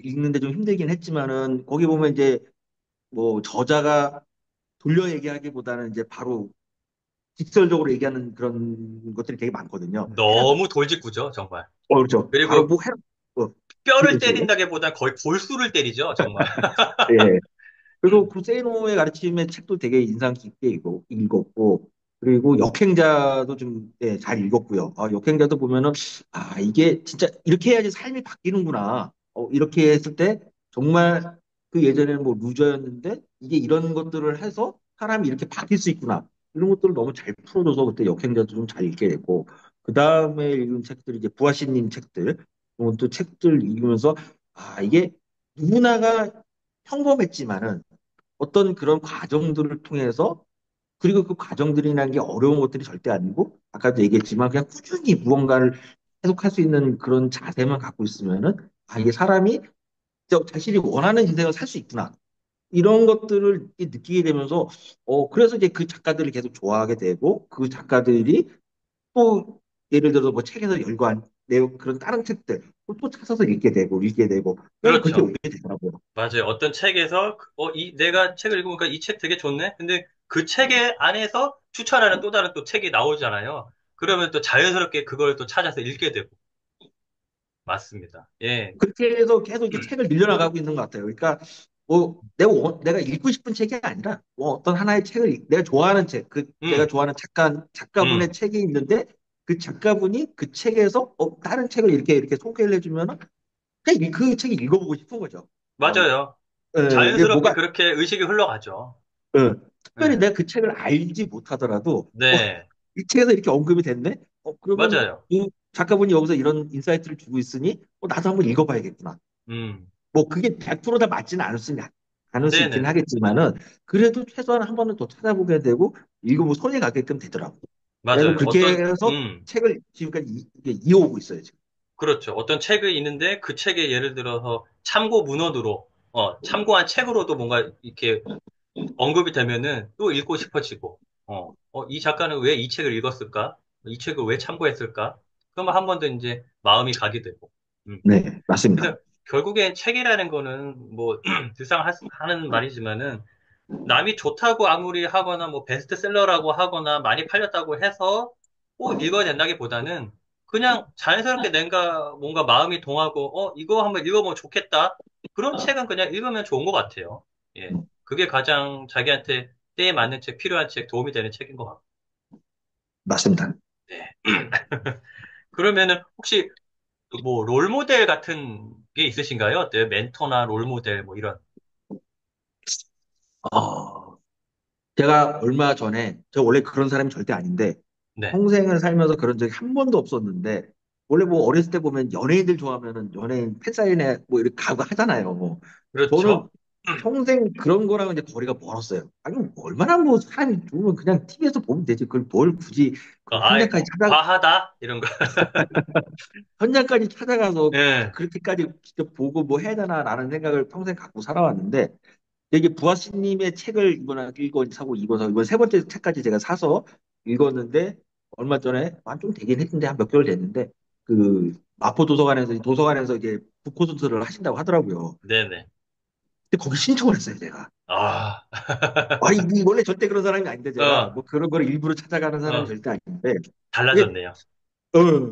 [SPEAKER 2] 읽는데 좀 힘들긴 했지만은 거기 보면 이제 뭐 저자가 돌려 얘기하기보다는 이제 바로 직설적으로 얘기하는 그런 것들이 되게 많거든요.
[SPEAKER 1] 너무 돌직구죠, 정말.
[SPEAKER 2] 그렇죠. 바로
[SPEAKER 1] 그리고
[SPEAKER 2] 뭐
[SPEAKER 1] 뼈를
[SPEAKER 2] 그런 식으로.
[SPEAKER 1] 때린다기보다 거의 골수를 때리죠, 정말.
[SPEAKER 2] 예. 그래서 구세노의 가르침의 책도 되게 인상 깊게 읽었고, 그리고 역행자도 좀, 예, 잘 읽었고요. 역행자도 보면은, 이게 진짜 이렇게 해야지 삶이 바뀌는구나. 이렇게 했을 때 정말 그 예전에는 뭐 루저였는데, 이게 이런 것들을 해서 사람이 이렇게 바뀔 수 있구나. 이런 것들을 너무 잘 풀어줘서 그때 역행자도 좀 잘 읽게 됐고, 그 다음에 읽은 책들이 이제 부하시님 책들, 그런 또 책들 읽으면서, 이게 누구나가 평범했지만은 어떤 그런 과정들을 통해서 그리고 그 과정들이라는 게 어려운 것들이 절대 아니고 아까도 얘기했지만 그냥 꾸준히 무언가를 계속할 수 있는 그런 자세만 갖고 있으면은 이게 사람이 저 자신이 원하는 인생을 살 수 있구나 이런 것들을 느끼게 되면서 그래서 이제 그 작가들을 계속 좋아하게 되고 그 작가들이 또 예를 들어서 뭐 책에서 열거한 내용 그런 다른 책들 또 찾아서 읽게 되고 그래서 그렇게
[SPEAKER 1] 그렇죠.
[SPEAKER 2] 오게 되더라고요.
[SPEAKER 1] 맞아요. 어떤 책에서, 내가 책을 읽어보니까 이 책 되게 좋네? 근데 그 책의 안에서 추천하는 또 다른 또 책이 나오잖아요. 그러면 또 자연스럽게 그걸 또 찾아서 읽게 되고. 맞습니다. 예.
[SPEAKER 2] 그렇게 해서 계속 이렇게 책을 밀려나가고 있는 것 같아요. 그러니까 뭐 내가 읽고 싶은 책이 아니라 뭐 어떤 하나의 책을 내가 좋아하는 책, 그 내가
[SPEAKER 1] 음,
[SPEAKER 2] 좋아하는 작가분의
[SPEAKER 1] 음,
[SPEAKER 2] 책이 있는데 그 작가분이 그 책에서 다른 책을 이렇게 소개를 해주면은 그냥 그 책을 읽어보고 싶은 거죠.
[SPEAKER 1] 맞아요.
[SPEAKER 2] 이게
[SPEAKER 1] 자연스럽게
[SPEAKER 2] 뭐가
[SPEAKER 1] 그렇게 의식이 흘러가죠.
[SPEAKER 2] 특별히
[SPEAKER 1] 예.
[SPEAKER 2] 내가 그 책을 알지 못하더라도
[SPEAKER 1] 네,
[SPEAKER 2] 이 책에서 이렇게 언급이 됐네. 그러면
[SPEAKER 1] 맞아요.
[SPEAKER 2] 이 작가분이 여기서 이런 인사이트를 주고 있으니 나도 한번 읽어봐야겠구나.
[SPEAKER 1] 음,
[SPEAKER 2] 뭐 그게 100%다 맞지는 않을 수 있긴
[SPEAKER 1] 네네네.
[SPEAKER 2] 하겠지만은 그래도 최소한 한 번은 더 찾아보게 되고 읽어보고 손에 가게끔 되더라고. 그래서
[SPEAKER 1] 맞아요.
[SPEAKER 2] 그렇게 해서 책을 지금까지 이게 이어오고 있어요 지금.
[SPEAKER 1] 그렇죠. 어떤 책이 있는데 그 책에 예를 들어서 참고 문헌으로, 참고한 책으로도 뭔가 이렇게 언급이 되면은 또 읽고 싶어지고, 이 작가는 왜 이 책을 읽었을까? 이 책을 왜 참고했을까? 그러면 한 번 더 이제 마음이 가게 되고. 음.
[SPEAKER 2] 네, 맞습니다.
[SPEAKER 1] 그래서 결국엔 책이라는 거는 뭐, 늘상 하는 말이지만은 남이 좋다고 아무리 하거나 뭐 베스트셀러라고 하거나 많이 팔렸다고 해서 꼭 읽어야 된다기보다는 그냥 자연스럽게 내가 뭔가 마음이 동하고 이거 한번 읽어보면 좋겠다. 그런 책은 그냥 읽으면 좋은 것 같아요. 예. 그게 가장 자기한테 때에 맞는 책, 필요한 책, 도움이 되는 책인 것 같고.
[SPEAKER 2] 맞습니다.
[SPEAKER 1] 네. 그러면은 혹시 뭐 롤모델 같은 게 있으신가요? 어때요? 멘토나 롤모델 뭐 이런.
[SPEAKER 2] 어, 제가 얼마 전에 저 원래 그런 사람이 절대 아닌데
[SPEAKER 1] 네.
[SPEAKER 2] 평생을 살면서 그런 적이 한 번도 없었는데 원래 뭐 어렸을 때 보면 연예인들 좋아하면은 연예인 팬사인회 뭐 이렇게 가고 하잖아요. 저는
[SPEAKER 1] 그렇죠.
[SPEAKER 2] 평생 그런 거랑 이제 거리가 멀었어요. 아니 얼마나 뭐 사람이 좋으면 그냥 TV에서 보면 되지. 그걸 뭘 굳이 그걸
[SPEAKER 1] 아이, 과하다? 이런 거.
[SPEAKER 2] 현장까지 찾아가서
[SPEAKER 1] 예.
[SPEAKER 2] 그렇게까지 직접 보고 뭐 해야 되나라는 생각을 평생 갖고 살아왔는데 이게 부하씨님의 책을 이번에 사고 읽어서 이번 세 번째 책까지 제가 사서 읽었는데 얼마 전에 좀 되긴 했는데 한 몇 개월 됐는데 그 마포 도서관에서 이제 북코선서를 하신다고 하더라고요.
[SPEAKER 1] 네네.
[SPEAKER 2] 근데 거기 신청을 했어요, 제가.
[SPEAKER 1] 아,
[SPEAKER 2] 이 원래 절대 그런 사람이 아닌데 제가
[SPEAKER 1] 어,
[SPEAKER 2] 뭐 그런 걸 일부러 찾아가는 사람이
[SPEAKER 1] 어,
[SPEAKER 2] 절대 아닌데 이게
[SPEAKER 1] 달라졌네요.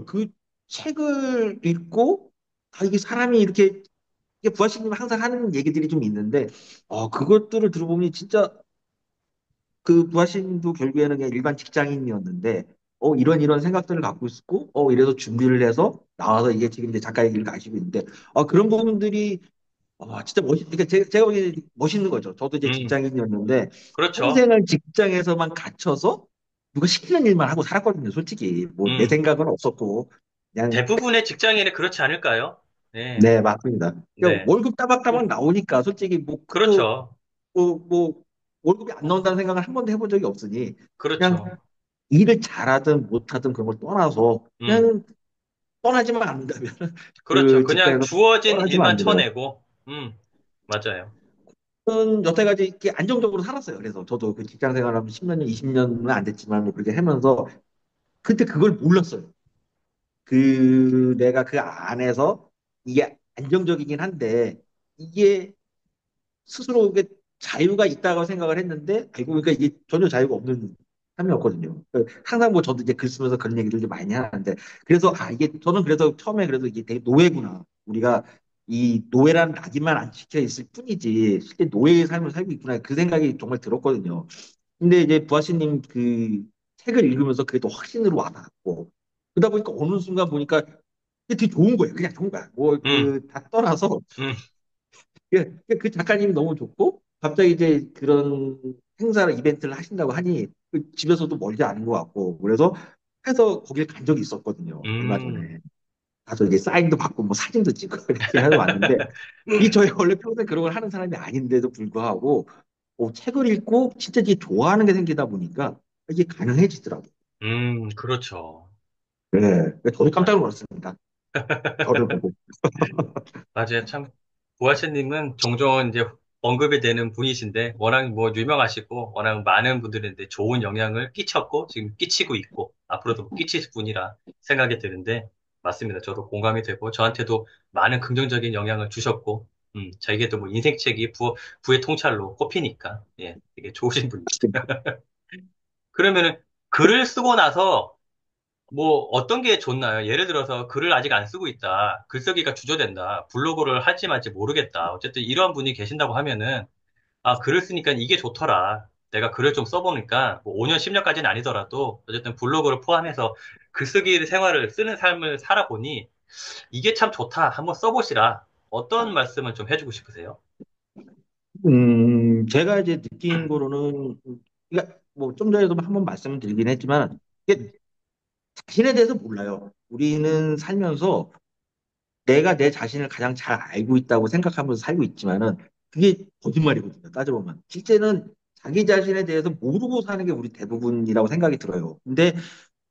[SPEAKER 2] 그 책을 읽고 이게 사람이 이렇게 이게 부하씨님 항상 하는 얘기들이 좀 있는데 그것들을 들어보면 진짜 그 부하씨님도 결국에는 그냥 일반 직장인이었는데 이런 생각들을 갖고 있었고 이래서 준비를 해서 나와서 이게 지금 이제 작가의 길을 가시고 있는데 그런 부분들이 진짜 그러니까 제가 보기에 멋있는 거죠. 저도 이제
[SPEAKER 1] 음,
[SPEAKER 2] 직장인이었는데
[SPEAKER 1] 그렇죠.
[SPEAKER 2] 평생을 직장에서만 갇혀서 누가 시키는 일만 하고 살았거든요. 솔직히 뭐 내
[SPEAKER 1] 음,
[SPEAKER 2] 생각은 없었고 그냥
[SPEAKER 1] 대부분의 직장인이 그렇지 않을까요? 네,
[SPEAKER 2] 네 맞습니다. 그러니까
[SPEAKER 1] 네.
[SPEAKER 2] 월급 따박따박 나오니까 솔직히 뭐 그거
[SPEAKER 1] 그렇죠.
[SPEAKER 2] 뭐 월급이 안 나온다는 생각을 한 번도 해본 적이 없으니 그냥
[SPEAKER 1] 그렇죠.
[SPEAKER 2] 일을 잘하든 못하든 그런 걸 떠나서
[SPEAKER 1] 음,
[SPEAKER 2] 그냥 떠나지만 않는다면
[SPEAKER 1] 그렇죠.
[SPEAKER 2] 그
[SPEAKER 1] 그냥
[SPEAKER 2] 직장에서
[SPEAKER 1] 주어진
[SPEAKER 2] 떠나지만
[SPEAKER 1] 일만
[SPEAKER 2] 않는다면
[SPEAKER 1] 쳐내고, 맞아요.
[SPEAKER 2] 저는 여태까지 이렇게 안정적으로 살았어요. 그래서 저도 그 직장 생활하면 10년, 20년은 안 됐지만 뭐 그렇게 하면서 그때 그걸 몰랐어요. 그 내가 그 안에서 이게 안정적이긴 한데 이게 스스로 이게 자유가 있다고 생각을 했는데 알고 보니까 이게 전혀 자유가 없는 삶이었거든요. 항상 뭐 저도 이제 글 쓰면서 그런 얘기를 좀 많이 하는데 그래서 아 이게 저는 그래서 처음에 그래도 이게 되게 노예구나. 우리가 이 노예란 낙인만 안 찍혀 있을 뿐이지 실제 노예의 삶을 살고 있구나 그 생각이 정말 들었거든요. 근데 이제 부하씨님 그 책을 읽으면서 그게 또 확신으로 와닿았고 그러다 보니까 어느 순간 보니까 이게 되게 좋은 거예요. 그냥 좋은 거야. 뭐
[SPEAKER 1] 음,
[SPEAKER 2] 그 다 떠나서
[SPEAKER 1] 음,
[SPEAKER 2] 그 작가님이 너무 좋고 갑자기 이제 그런 행사를 이벤트를 하신다고 하니 그 집에서도 멀지 않은 것 같고 그래서 해서 거길 간 적이 있었거든요. 얼마
[SPEAKER 1] 음,
[SPEAKER 2] 전에 가서 이제 사인도 받고 뭐 사진도 찍고 이렇게 해서 왔는데 이 저희 원래 평소에 그런 걸 하는 사람이 아닌데도 불구하고 책을 읽고 진짜 이게 좋아하는 게 생기다 보니까 이게 가능해지더라고요.
[SPEAKER 1] 그렇죠.
[SPEAKER 2] 네, 저도 깜짝
[SPEAKER 1] 맞아요.
[SPEAKER 2] 놀랐습니다. 저를 보고.
[SPEAKER 1] 맞아요. 참, 보아씨님은 종종 이제 언급이 되는 분이신데, 워낙 뭐 유명하시고, 워낙 많은 분들한테 좋은 영향을 끼쳤고, 지금 끼치고 있고, 앞으로도 뭐 끼칠 분이라 생각이 드는데, 맞습니다. 저도 공감이 되고, 저한테도 많은 긍정적인 영향을 주셨고, 저에게도 뭐 인생책이 부의 통찰로 꼽히니까, 예, 되게 좋으신 분이죠. 그러면은 글을 쓰고 나서 뭐 어떤 게 좋나요? 예를 들어서 글을 아직 안 쓰고 있다. 글쓰기가 주저된다. 블로그를 할지 말지 모르겠다. 어쨌든 이런 분이 계신다고 하면은 아, 글을 쓰니까 이게 좋더라. 내가 글을 좀 써보니까 뭐 5년, 10년까지는 아니더라도 어쨌든 블로그를 포함해서 글쓰기 생활을 쓰는 삶을 살아보니 이게 참 좋다. 한번 써보시라. 어떤 말씀을 좀 해주고 싶으세요?
[SPEAKER 2] 제가 이제 느낀 거로는, 그러니까 뭐 좀 전에도 한번 말씀을 드리긴 했지만, 이게 자신에 대해서 몰라요. 우리는 살면서 내가 내 자신을 가장 잘 알고 있다고 생각하면서 살고 있지만은, 그게 거짓말이거든요. 따져보면. 실제는 자기 자신에 대해서 모르고 사는 게 우리 대부분이라고 생각이 들어요. 근데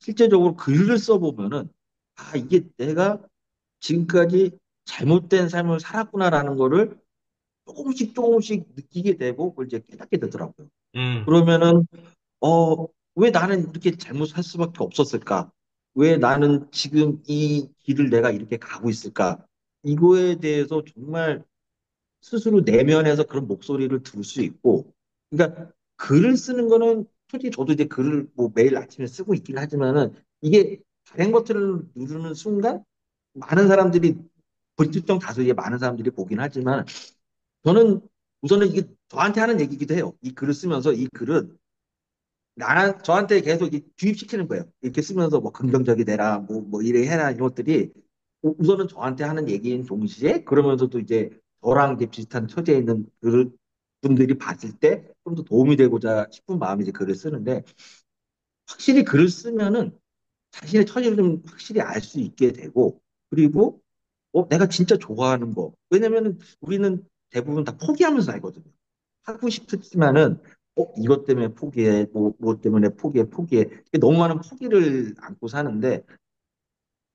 [SPEAKER 2] 실제적으로 글을 써보면은, 아, 이게 내가 지금까지 잘못된 삶을 살았구나라는 거를 조금씩 조금씩 느끼게 되고, 그걸 이제 깨닫게 되더라고요.
[SPEAKER 1] 음,
[SPEAKER 2] 그러면은 왜 나는 이렇게 잘못할 수밖에 없었을까? 왜 나는 지금 이 길을 내가 이렇게 가고 있을까? 이거에 대해서 정말 스스로 내면에서 그런 목소리를 들을 수 있고, 그러니까 글을 쓰는 거는 솔직히 저도 이제 글을 뭐 매일 아침에 쓰고 있긴 하지만은 이게 다른 버튼을 누르는 순간 많은 사람들이 불특정 다수의 많은 사람들이 보긴 하지만 저는 우선은 이게 저한테 하는 얘기기도 해요. 이 글을 쓰면서 이 글은 저한테 계속 주입시키는 거예요. 이렇게 쓰면서 뭐 긍정적이 되라, 뭐 이래 해라 이런 것들이 우선은 저한테 하는 얘기인 동시에 그러면서도 이제 저랑 이제 비슷한 처지에 있는 분들이 봤을 때 좀 더 도움이 되고자 싶은 마음이 이제 글을 쓰는데 확실히 글을 쓰면은 자신의 처지를 좀 확실히 알 수 있게 되고 그리고 내가 진짜 좋아하는 거. 왜냐면은 우리는 대부분 다 포기하면서 살거든요. 하고 싶지만은 이것 때문에 포기해, 뭐 때문에 포기해. 이게 너무 많은 포기를 안고 사는데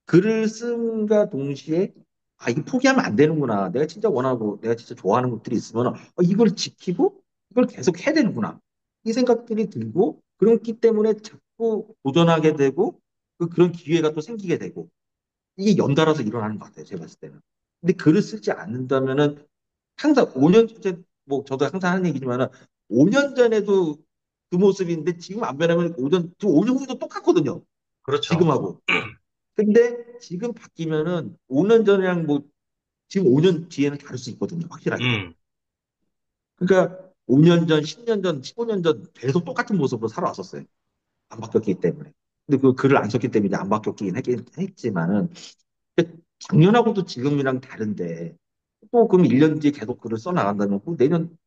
[SPEAKER 2] 글을 쓴과 동시에 아, 이거 포기하면 안 되는구나. 내가 진짜 원하고 내가 진짜 좋아하는 것들이 있으면 이걸 지키고 이걸 계속 해야 되는구나. 이 생각들이 들고 그렇기 때문에 자꾸 도전하게 되고 그런 기회가 또 생기게 되고 이게 연달아서 일어나는 것 같아요. 제가 봤을 때는. 근데 글을 쓰지 않는다면은 항상 5년 전, 뭐 저도 항상 하는 얘기지만은 5년 전에도 그 모습인데 지금 안 변하면 5년 후도 똑같거든요.
[SPEAKER 1] 그렇죠.
[SPEAKER 2] 지금하고. 근데 지금 바뀌면은 5년 전이랑 뭐 지금 5년 뒤에는 다를 수 있거든요. 확실하게.
[SPEAKER 1] 음,
[SPEAKER 2] 그러니까 5년 전, 10년 전, 15년 전 계속 똑같은 모습으로 살아왔었어요. 안 바뀌었기 때문에. 근데 그 글을 안 썼기 때문에 이제 안 바뀌었긴 했지만은 작년하고도 지금이랑 다른데 또 그럼 1년 뒤에 계속 글을 써나간다면 그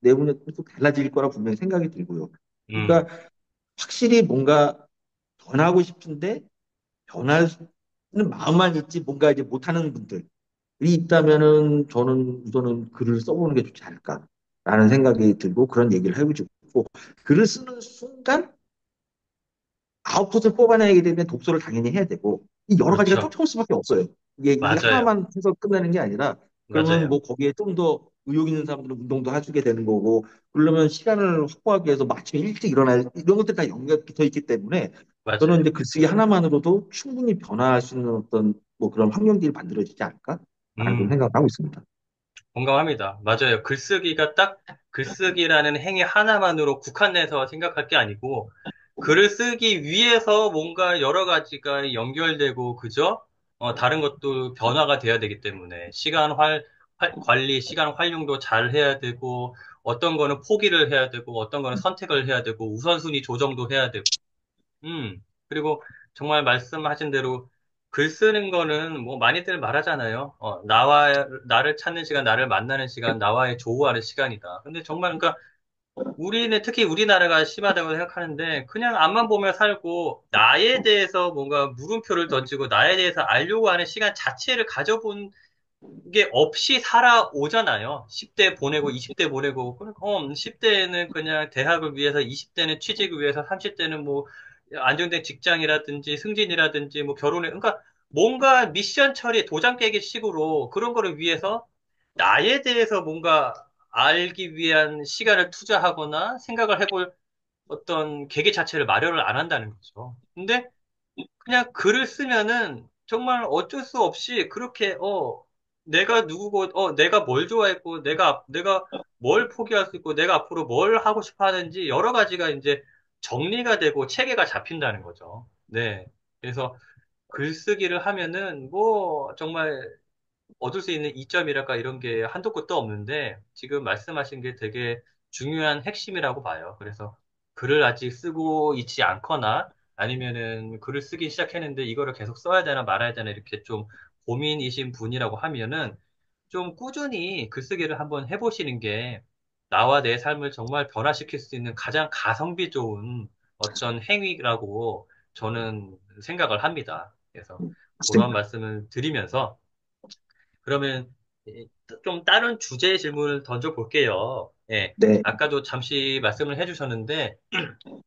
[SPEAKER 2] 내년에 또 달라질 거라 분명히 생각이 들고요.
[SPEAKER 1] 음,
[SPEAKER 2] 그러니까 확실히 뭔가 변하고 싶은데 변하는 마음만 있지 뭔가 이제 못하는 분들이 있다면은 저는 우선은 글을 써보는 게 좋지 않을까라는 생각이 들고 그런 얘기를 해보고 싶고 있고 글을 쓰는 순간 아웃풋을 뽑아내게 되면 독서를 당연히 해야 되고 이 여러 가지가
[SPEAKER 1] 그렇죠.
[SPEAKER 2] 쫓아올 수밖에 없어요. 이게
[SPEAKER 1] 맞아요.
[SPEAKER 2] 하나만 해서 끝나는 게 아니라 그러면
[SPEAKER 1] 맞아요.
[SPEAKER 2] 뭐 거기에 좀 더 의욕 있는 사람들은 운동도 해주게 되는 거고 그러려면 시간을 확보하기 위해서 뭐 아침에 일찍 일어날 이런 것들 다 연결 붙어 있기 때문에 저는
[SPEAKER 1] 맞아요.
[SPEAKER 2] 이제 글쓰기 하나만으로도 충분히 변화할 수 있는 어떤 뭐 그런 환경들이 만들어지지 않을까라는 좀
[SPEAKER 1] 음.
[SPEAKER 2] 생각을 하고 있습니다.
[SPEAKER 1] 공감합니다. 맞아요. 글쓰기가 딱 글쓰기라는 행위 하나만으로 국한해서 생각할 게 아니고, 글을 쓰기 위해서 뭔가 여러 가지가 연결되고, 그죠? 다른 것도 변화가 돼야 되기 때문에, 관리, 시간 활용도 잘 해야 되고, 어떤 거는 포기를 해야 되고, 어떤 거는 선택을 해야 되고, 우선순위 조정도 해야 되고, 그리고 정말 말씀하신 대로 글 쓰는 거는 뭐 많이들 말하잖아요. 나를 찾는 시간, 나를 만나는 시간, 나와의 조우하는 시간이다. 근데 정말 그러니까 우리는 특히 우리나라가 심하다고 생각하는데 그냥 앞만 보며 살고 나에 대해서 뭔가 물음표를 던지고 나에 대해서 알려고 하는 시간 자체를 가져본 게 없이 살아오잖아요. 10대 보내고 20대 보내고 10대는 그냥 대학을 위해서 20대는 취직을 위해서 30대는 뭐 안정된 직장이라든지 승진이라든지 뭐 결혼에 그러니까 뭔가 미션 처리 도장 깨기 식으로 그런 거를 위해서 나에 대해서 뭔가 알기 위한 시간을 투자하거나 생각을 해볼 어떤 계기 자체를 마련을 안 한다는 거죠. 근데 그냥 글을 쓰면은 정말 어쩔 수 없이 그렇게 내가 누구고 내가 뭘 좋아했고 내가 뭘 포기할 수 있고 내가 앞으로 뭘 하고 싶어 하는지 여러 가지가 이제 정리가 되고 체계가 잡힌다는 거죠. 네. 그래서 글쓰기를 하면은 뭐 정말 얻을 수 있는 이점이랄까 이런 게 한도 끝도 없는데 지금 말씀하신 게 되게 중요한 핵심이라고 봐요. 그래서 글을 아직 쓰고 있지 않거나 아니면은 글을 쓰기 시작했는데 이거를 계속 써야 되나 말아야 되나 이렇게 좀 고민이신 분이라고 하면은 좀 꾸준히 글쓰기를 한번 해보시는 게 나와 내 삶을 정말 변화시킬 수 있는 가장 가성비 좋은 어떤 행위라고 저는 생각을 합니다. 그래서 그런
[SPEAKER 2] 맞습니다.
[SPEAKER 1] 말씀을 드리면서 그러면 좀 다른 주제의 질문을 던져볼게요. 예.
[SPEAKER 2] 네,
[SPEAKER 1] 아까도 잠시 말씀을 해주셨는데,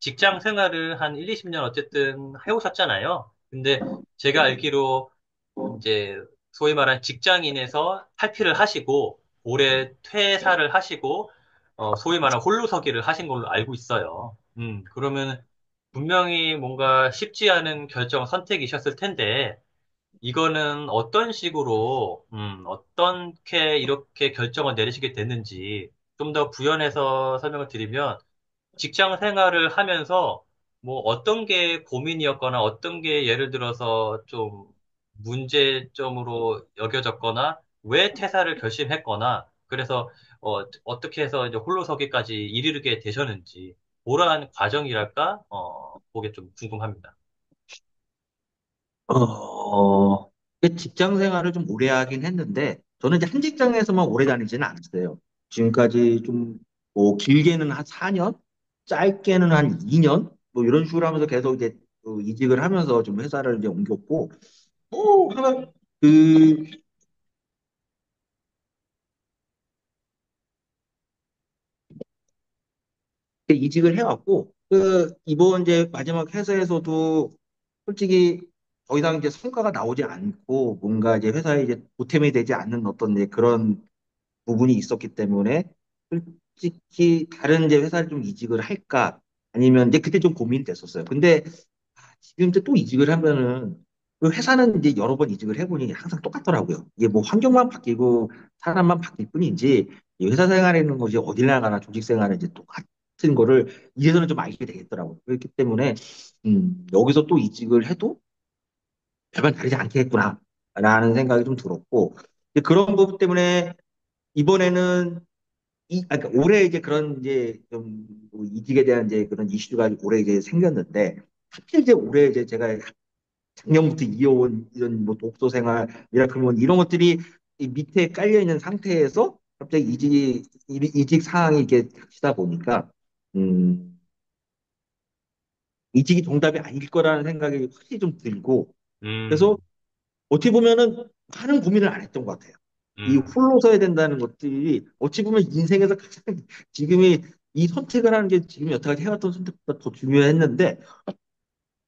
[SPEAKER 1] 직장 생활을 한 1, 20년 어쨌든 해오셨잖아요. 근데 제가 알기로 이제 소위 말하는 직장인에서 탈피를 하시고, 올해 퇴사를 하시고, 소위 말하는 홀로서기를 하신 걸로 알고 있어요. 그러면 분명히 뭔가 쉽지 않은 선택이셨을 텐데, 이거는 어떤 식으로, 어떻게 이렇게 결정을 내리시게 됐는지 좀 더 부연해서 설명을 드리면 직장 생활을 하면서 뭐 어떤 게 고민이었거나 어떤 게 예를 들어서 좀 문제점으로 여겨졌거나 왜 퇴사를 결심했거나 그래서 어떻게 해서 이제 홀로서기까지 이르게 되셨는지 그러한 과정이랄까? 그게 좀 궁금합니다.
[SPEAKER 2] 어, 직장 생활을 좀 오래 하긴 했는데, 저는 이제 한 직장에서만 오래 다니지는 않았어요. 지금까지 좀, 뭐, 길게는 한 4년, 짧게는 한 2년, 뭐, 이런 식으로 하면서 계속 이제 이직을 하면서 좀 회사를 이제 옮겼고, 하나, 그, 이직을 해왔고, 이번 이제 마지막 회사에서도 솔직히 더 이상 이제 성과가 나오지 않고, 뭔가 이제 회사에 이제 보탬이 되지 않는 어떤 이제 그런 부분이 있었기 때문에 솔직히 다른 이제 회사를 좀 이직을 할까 아니면 이제 그때 좀 고민됐었어요. 근데 지금 이제 또 이직을 하면은 그 회사는 이제 여러 번 이직을 해보니 항상 똑같더라고요. 이게 뭐 환경만 바뀌고 사람만 바뀔 뿐이지 이 회사 생활이라는 것이 어딜 나가나 조직 생활은 이제 똑같은 거를 이제서는 좀 알게 되겠더라고요. 그렇기 때문에 여기서 또 이직을 해도 별반 다르지 않겠구나라는 생각이 좀 들었고 그런 부분 때문에 이번에는 그러니까 올해 이제 그런 이제 좀뭐 이직에 대한 이제 그런 이슈가 올해 이제 생겼는데 하필 이제 올해 이제 제가 작년부터 이어온 이런 뭐 독서 생활, 미라클몬 이런 것들이 이 밑에 깔려 있는 상태에서 갑자기 이직 상황이 이렇게 닥치다 보니까 음, 이직이 정답이 아닐 거라는 생각이 확실히 좀 들고 그래서
[SPEAKER 1] 음,
[SPEAKER 2] 어떻게 보면은 많은 고민을 안 했던 것 같아요. 이
[SPEAKER 1] 음,
[SPEAKER 2] 홀로 서야 된다는 것들이 어찌 보면 인생에서 가장 지금이 이 선택을 하는 게 지금 여태까지 해왔던 선택보다 더 중요했는데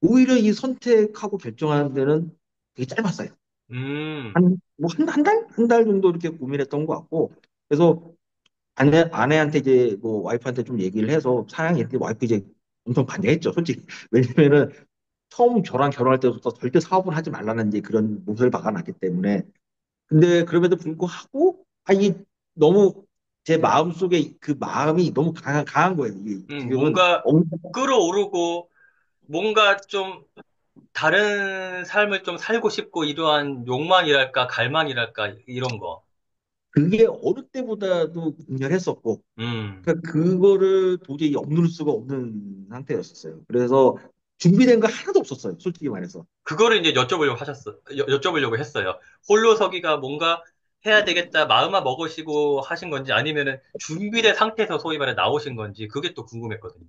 [SPEAKER 2] 오히려 이 선택하고 결정하는 데는 되게 짧았어요.
[SPEAKER 1] 음,
[SPEAKER 2] 한 달? 한 달 정도 이렇게 고민했던 것 같고. 그래서 아내한테 이제 뭐 와이프한테 좀 얘기를 해서 사양했는데 와이프 이제 엄청 반대했죠, 솔직히. 왜냐면은 처음 저랑 결혼할 때부터 절대 사업을 하지 말라는 이제 그런 모습을 박아놨기 때문에. 근데 그럼에도 불구하고, 이 너무 제 마음속에 그 마음이 너무 강한 거예요. 이게 지금은
[SPEAKER 1] 뭔가 끌어오르고, 뭔가 좀 다른 삶을 좀 살고 싶고, 이러한 욕망이랄까, 갈망이랄까, 이런 거.
[SPEAKER 2] 그게 어느 때보다도 강렬했었고,
[SPEAKER 1] 음.
[SPEAKER 2] 그러니까 그거를 도저히 억누를 수가 없는 상태였었어요. 그래서 준비된 거 하나도 없었어요. 솔직히 말해서.
[SPEAKER 1] 그거를 이제 여쭤보려고 했어요. 홀로서기가 뭔가 해야 되겠다, 마음만 먹으시고 하신 건지, 아니면은 준비된 상태에서 소위 말해 나오신 건지, 그게 또 궁금했거든요.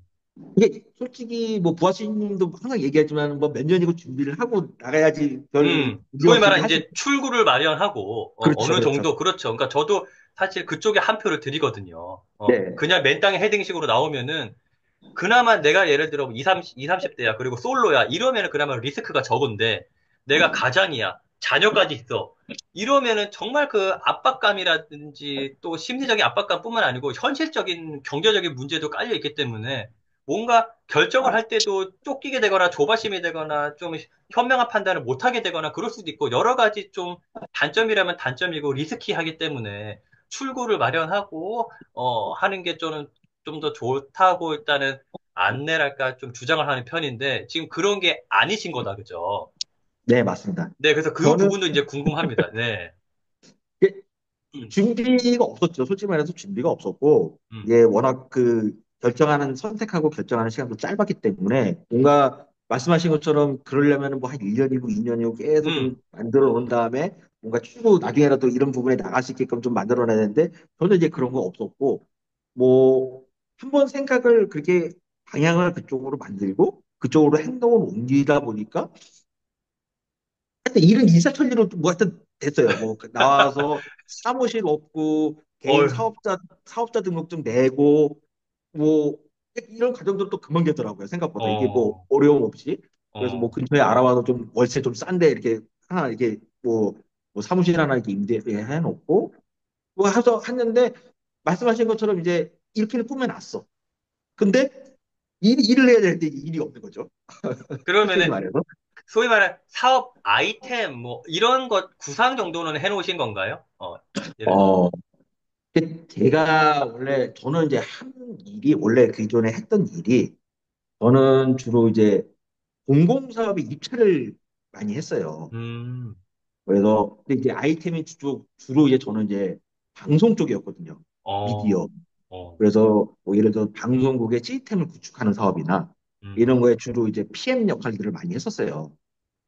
[SPEAKER 2] 이게 솔직히 뭐 부하씨님도 항상 얘기하지만 뭐 몇 년이고 준비를 하고 나가야지 별 문제
[SPEAKER 1] 소위
[SPEAKER 2] 없이
[SPEAKER 1] 말해
[SPEAKER 2] 하시.
[SPEAKER 1] 이제 출구를 마련하고,
[SPEAKER 2] 그렇죠,
[SPEAKER 1] 어느
[SPEAKER 2] 그렇죠.
[SPEAKER 1] 정도, 그렇죠. 그러니까 저도 사실 그쪽에 한 표를 드리거든요.
[SPEAKER 2] 네,
[SPEAKER 1] 그냥 맨 땅에 헤딩식으로 나오면은, 그나마 내가 예를 들어 20, 30대야. 그리고 솔로야. 이러면은 그나마 리스크가 적은데 내가 가장이야. 자녀까지 있어. 이러면은 정말 그 압박감이라든지 또 심리적인 압박감뿐만 아니고 현실적인 경제적인 문제도 깔려 있기 때문에 뭔가 결정을 할 때도 쫓기게 되거나 조바심이 되거나 좀 현명한 판단을 못 하게 되거나 그럴 수도 있고 여러 가지 좀 단점이라면 단점이고 리스키하기 때문에 출구를 마련하고 하는 게 저는 좀 더 좋다고 일단은 안내랄까 좀 주장을 하는 편인데 지금 그런 게 아니신 거다, 그죠?
[SPEAKER 2] 네, 맞습니다.
[SPEAKER 1] 네, 그래서 그
[SPEAKER 2] 저는
[SPEAKER 1] 부분도 이제 궁금합니다. 네.
[SPEAKER 2] 이게
[SPEAKER 1] 음,
[SPEAKER 2] 준비가 없었죠. 솔직히 말해서 준비가 없었고,
[SPEAKER 1] 음,
[SPEAKER 2] 이게 워낙 그 선택하고 결정하는 시간도 짧았기 때문에 뭔가 말씀하신 것처럼 그러려면 뭐 한 1년이고 2년이고 계속 좀
[SPEAKER 1] 음,
[SPEAKER 2] 만들어 놓은 다음에 뭔가 추후 나중에라도 이런 부분에 나갈 수 있게끔 좀 만들어 놔야 되는데 저는 이제 그런 거 없었고, 뭐 한 번 생각을 그렇게 방향을 그쪽으로 만들고 그쪽으로 행동을 옮기다 보니까 하여튼 일은 일사천리로 뭐 하여튼 됐어요. 나와서 사무실 없고 개인
[SPEAKER 1] 어휴,
[SPEAKER 2] 사업자 등록증 내고 뭐 이런 과정들도 금방 되더라고요. 생각보다 이게 뭐
[SPEAKER 1] 어,
[SPEAKER 2] 어려움 없이. 그래서 뭐
[SPEAKER 1] 어,
[SPEAKER 2] 근처에 알아봐도 좀 월세 좀 싼데 이렇게 하나 이렇게 뭐 사무실 하나 이렇게 임대해 놓고 뭐 해서 했는데 말씀하신 것처럼 이제 이렇게는 꾸며놨어. 근데 일을 해야 되는데 일이 없는 거죠. 솔직히
[SPEAKER 1] 그러면은
[SPEAKER 2] 말해서.
[SPEAKER 1] 소위 말하는 사업 아이템 뭐 이런 것 구상 정도는 해놓으신 건가요? 예를 들어.
[SPEAKER 2] 어, 제가 원래 저는 이제 한 일이 원래 기존에 했던 일이 저는 주로 이제 공공사업에 입찰을 많이 했어요.
[SPEAKER 1] 음,
[SPEAKER 2] 그래서 근데 이제 아이템이 주로 이제 저는 이제 방송 쪽이었거든요.
[SPEAKER 1] 어,
[SPEAKER 2] 미디어.
[SPEAKER 1] 어,
[SPEAKER 2] 그래서 뭐 예를 들어 방송국의 시스템을 구축하는 사업이나
[SPEAKER 1] 음,
[SPEAKER 2] 이런 거에 주로 이제 PM 역할들을 많이 했었어요.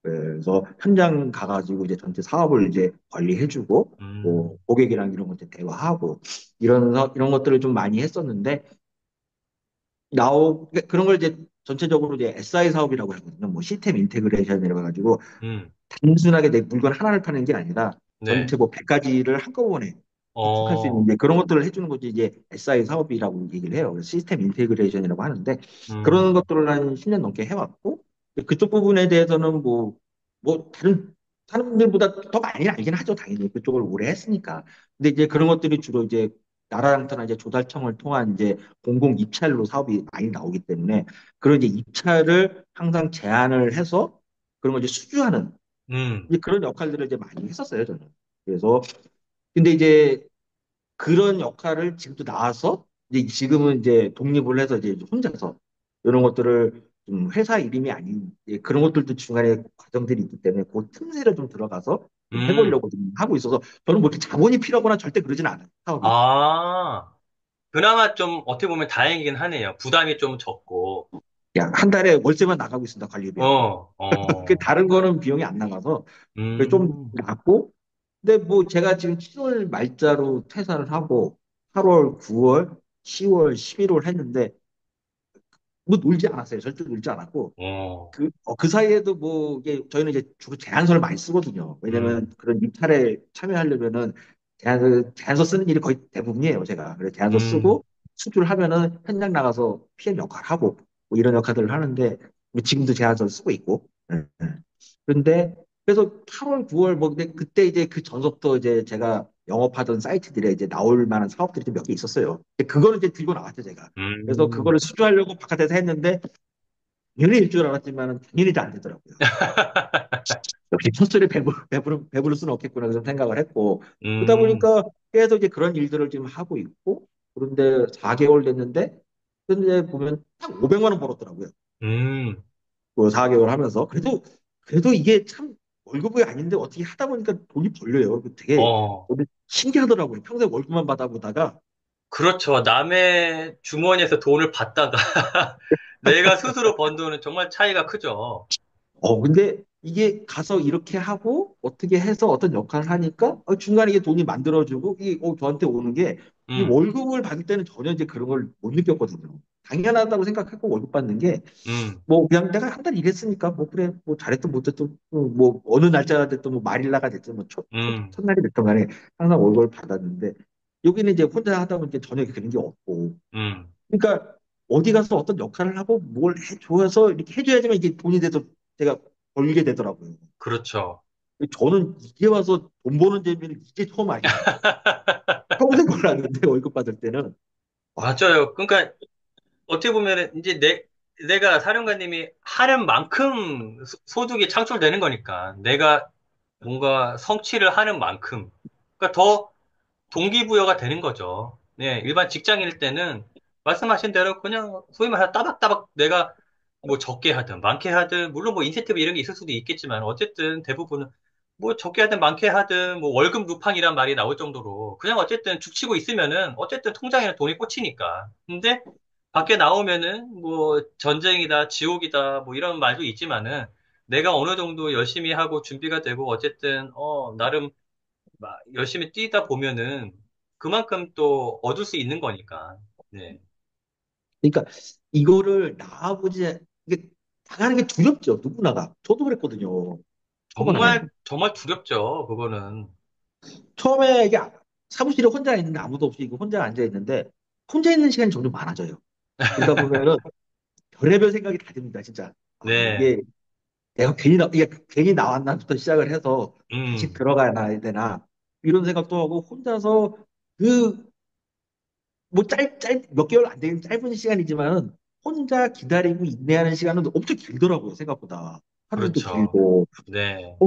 [SPEAKER 2] 그래서 현장 가가지고 이제 전체 사업을 이제 관리해주고 뭐
[SPEAKER 1] 음,
[SPEAKER 2] 고객이랑 이런 것들 대화하고 이런 것들을 좀 많이 했었는데 그러니까 그런 걸 이제 전체적으로 이제 SI 사업이라고 하거든요. 뭐 시스템 인테그레이션이라고 해가지고
[SPEAKER 1] 음,
[SPEAKER 2] 단순하게 내 물건 하나를 파는 게 아니라
[SPEAKER 1] 네,
[SPEAKER 2] 전체 뭐 100가지를 한꺼번에 구축할 수 있는
[SPEAKER 1] 어,
[SPEAKER 2] 이제 그런 것들을 해주는 것이 이제 SI 사업이라고 얘기를 해요. 그래서 시스템 인테그레이션이라고 하는데 그런
[SPEAKER 1] 음,
[SPEAKER 2] 것들을 한 10년 넘게 해왔고 그쪽 부분에 대해서는 뭐 다른 사람들보다 더 많이 알긴 하죠. 당연히 그쪽을 오래 했으니까. 근데 이제 그런 것들이 주로 이제 나라랑터나 이제 조달청을 통한 이제 공공 입찰로 사업이 많이 나오기 때문에 그런 이제 입찰을 항상 제안을 해서 그런 걸 이제 수주하는
[SPEAKER 1] 음,
[SPEAKER 2] 이제 그런 역할들을 이제 많이 했었어요, 저는. 그래서 근데 이제 그런 역할을 지금도 나와서 이제 지금은 이제 독립을 해서 이제 혼자서 이런 것들을 좀 회사 이름이 아닌 그런 것들도 중간에 과정들이 있기 때문에 그 틈새를 좀 들어가서 좀
[SPEAKER 1] 음,
[SPEAKER 2] 해보려고 좀 하고 있어서 저는 뭐 이렇게 자본이 필요하거나 절대 그러진 않아요, 사업이.
[SPEAKER 1] 아, 그나마 좀 어떻게 보면 다행이긴 하네요. 부담이 좀 적고,
[SPEAKER 2] 그냥 한 달에 월세만 나가고 있습니다, 관리비하고. 그
[SPEAKER 1] 어,
[SPEAKER 2] 다른 거는 비용이 안 나가서 좀
[SPEAKER 1] 음,
[SPEAKER 2] 낫고 근데 뭐 제가 지금 7월 말자로 퇴사를 하고 8월, 9월, 10월, 11월 했는데 뭐 놀지 않았어요. 절대 놀지 않았고
[SPEAKER 1] 어,
[SPEAKER 2] 그 사이에도 뭐 이게 저희는 이제 주로 제안서를 많이 쓰거든요. 왜냐면
[SPEAKER 1] 음,
[SPEAKER 2] 그런 입찰에 참여하려면은 제안서 쓰는 일이 거의 대부분이에요. 제가 그래서 제안서
[SPEAKER 1] 음,
[SPEAKER 2] 쓰고 수주를 하면은 현장 나가서 PM 역할을 하고 뭐 이런 역할들을 하는데 뭐 지금도 제안서를 쓰고 있고. 그런데 그래서 8월, 9월 뭐 근데 그때 이제 그 전서부터 이제 제가 영업하던 사이트들에 이제 나올 만한 사업들이 좀 몇 개 있었어요. 근데 그거를 이제 들고 나왔죠, 제가. 그래서
[SPEAKER 1] 음.
[SPEAKER 2] 그거를 수주하려고 바깥에서 했는데 당연히 일 줄 알았지만 당연히 다 안 되더라고요. 역시 첫 술에 배부를 수는 없겠구나 그런 생각을 했고 그러다
[SPEAKER 1] 음,
[SPEAKER 2] 보니까 계속 이제 그런 일들을 지금 하고 있고 그런데 4개월 됐는데 근데 보면 딱 500만 원 벌었더라고요.
[SPEAKER 1] 음,
[SPEAKER 2] 그 4개월 하면서 그래도 이게 참 월급이 아닌데 어떻게 하다 보니까 돈이 벌려요. 되게
[SPEAKER 1] 어,
[SPEAKER 2] 신기하더라고요. 평생 월급만 받아보다가
[SPEAKER 1] 그렇죠. 남의 주머니에서 돈을 받다가 내가 스스로 번 돈은 정말 차이가 크죠.
[SPEAKER 2] 근데 이게 가서 이렇게 하고 어떻게 해서 어떤 역할을 하니까 중간에 이게 돈이 만들어지고 이게 저한테 오는 게 이
[SPEAKER 1] 음,
[SPEAKER 2] 월급을 받을 때는 전혀 이제 그런 걸 못 느꼈거든요. 당연하다고 생각하고 월급 받는 게
[SPEAKER 1] 음,
[SPEAKER 2] 뭐 그냥 내가 한 달 일했으니까 뭐 그래 뭐 잘했든 못했든 뭐 어느 날짜가 됐든 뭐 말일나가 됐든 뭐
[SPEAKER 1] 음,
[SPEAKER 2] 첫날이 됐든 간에 항상 월급을 받았는데 여기는 이제 혼자 하다 보니까 전혀 그런 게 없고
[SPEAKER 1] 음,
[SPEAKER 2] 그러니까 어디 가서 어떤 역할을 하고 뭘 해줘서 이렇게 해줘야지만 이게 돈이 돼서 제가 벌게 되더라고요.
[SPEAKER 1] 그렇죠.
[SPEAKER 2] 저는 이제 와서 돈 버는 재미를 이제 처음 알겠어요. 평생 몰랐는데 월급 받을 때는 와,
[SPEAKER 1] 맞아요. 그러니까 어떻게 보면은 이제 내가 사령관님이 하는 만큼 소득이 창출되는 거니까 내가 뭔가 성취를 하는 만큼 그러니까 더 동기부여가 되는 거죠. 네, 일반 직장인일 때는 말씀하신 대로 그냥 소위 말해서 따박따박 내가 뭐 적게 하든 많게 하든 물론 뭐 인센티브 이런 게 있을 수도 있겠지만 어쨌든 대부분은 뭐 적게 하든 많게 하든 뭐 월급 루팡이란 말이 나올 정도로 그냥 어쨌든 죽치고 있으면은 어쨌든 통장에는 돈이 꽂히니까. 근데 밖에 나오면은 뭐 전쟁이다, 지옥이다 뭐 이런 말도 있지만은 내가 어느 정도 열심히 하고 준비가 되고 어쨌든 나름 막 열심히 뛰다 보면은 그만큼 또 얻을 수 있는 거니까. 네.
[SPEAKER 2] 그러니까 이거를 나와보지 이게 당하는 게 두렵죠. 누구나가. 저도 그랬거든요. 초반에.
[SPEAKER 1] 정말 두렵죠, 그거는.
[SPEAKER 2] 처음에 이게 사무실에 혼자 있는데 아무도 없이 이거 혼자 앉아 있는데 혼자 있는 시간이 점점 많아져요. 그러다 보면은 별의별 생각이 다 듭니다, 진짜. 아,
[SPEAKER 1] 네.
[SPEAKER 2] 이게 이게 괜히 나왔나부터 시작을 해서 다시
[SPEAKER 1] 음,
[SPEAKER 2] 들어가야 되나 이런 생각도 하고 혼자서 그 뭐 몇 개월 안 되는 짧은 시간이지만은 혼자 기다리고 인내하는 시간은 엄청 길더라고요, 생각보다. 하루도
[SPEAKER 1] 그렇죠.
[SPEAKER 2] 길고.
[SPEAKER 1] 네.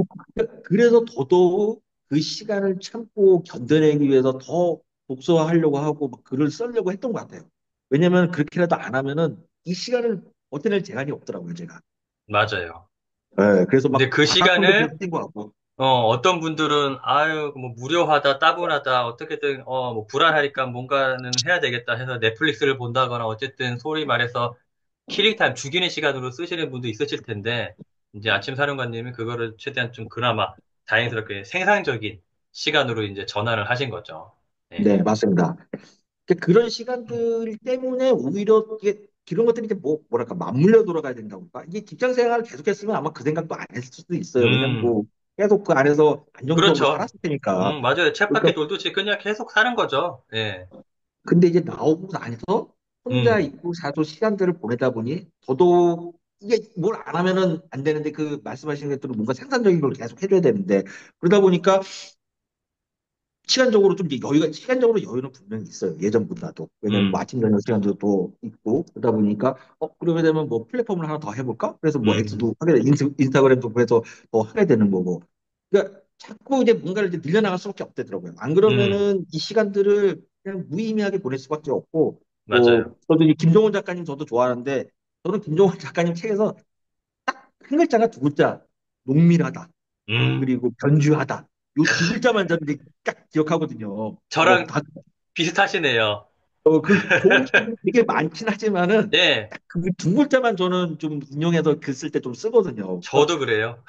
[SPEAKER 2] 그래서 더더욱 그 시간을 참고 견뎌내기 위해서 더 독서하려고 하고 막 글을 쓰려고 했던 것 같아요. 왜냐면 그렇게라도 안 하면은 이 시간을 버텨낼 재간이 없더라고요, 제가.
[SPEAKER 1] 맞아요.
[SPEAKER 2] 그래서
[SPEAKER 1] 근데
[SPEAKER 2] 막
[SPEAKER 1] 그
[SPEAKER 2] 마라톤도
[SPEAKER 1] 시간을
[SPEAKER 2] 계속 뛴 것 같고.
[SPEAKER 1] 어떤 분들은 아유 뭐 무료하다, 따분하다, 어떻게든 뭐 불안하니까 뭔가는 해야 되겠다 해서 넷플릭스를 본다거나 어쨌든 소위 말해서 킬링타임 죽이는 시간으로 쓰시는 분도 있으실 텐데 이제 아침 사령관님이 그거를 최대한 좀 그나마 다행스럽게 생산적인 시간으로 이제 전환을 하신 거죠. 네.
[SPEAKER 2] 네, 맞습니다. 그런 시간들 때문에 오히려 이게 그런 것들이 이제 뭐랄까 맞물려 돌아가야 된다고 할까? 이게 직장 생활을 계속했으면 아마 그 생각도 안 했을 수도 있어요. 왜냐면
[SPEAKER 1] 음,
[SPEAKER 2] 뭐 계속 그 안에서 안정적으로
[SPEAKER 1] 그렇죠.
[SPEAKER 2] 살았을 테니까.
[SPEAKER 1] 맞아요. 쳇바퀴
[SPEAKER 2] 그러니까
[SPEAKER 1] 돌듯이 그냥 계속 사는 거죠. 예.
[SPEAKER 2] 근데 이제 나오고 나서 혼자
[SPEAKER 1] 음,
[SPEAKER 2] 있고 사서 시간들을 보내다 보니 더더욱 이게 뭘 안 하면은 안 되는데 그 말씀하신 것처럼 뭔가 생산적인 걸 계속 해줘야 되는데 그러다 보니까 시간적으로 좀 이제 시간적으로 여유는 분명히 있어요. 예전보다도. 왜냐면 뭐
[SPEAKER 1] 음,
[SPEAKER 2] 아침, 저녁 시간도 또 있고, 그러다 보니까, 그러게 되면 뭐 플랫폼을 하나 더 해볼까? 그래서 뭐
[SPEAKER 1] 음,
[SPEAKER 2] 엑스도 하게 돼, 인스타그램도 그래서 더 하게 되는 거고. 그러니까 자꾸 이제 뭔가를 이제 늘려나갈 수밖에 없대더라고요. 안
[SPEAKER 1] 음,
[SPEAKER 2] 그러면은 이 시간들을 그냥 무의미하게 보낼 수밖에 없고,
[SPEAKER 1] 맞아요.
[SPEAKER 2] 저도 이제 김종원 작가님 저도 좋아하는데, 저는 김종원 작가님 책에서 한 글자가 두 글자, 농밀하다.
[SPEAKER 1] 음,
[SPEAKER 2] 그리고 견주하다. 요 두 글자만 저는 이제 딱 기억하거든요. 뭐,
[SPEAKER 1] 저랑 비슷하시네요.
[SPEAKER 2] 그 좋은 책이 되게 많긴 하지만은
[SPEAKER 1] 네,
[SPEAKER 2] 딱 그 두 글자만 저는 좀 인용해서 글 쓸 때 좀 쓰거든요. 그러니까
[SPEAKER 1] 저도 그래요.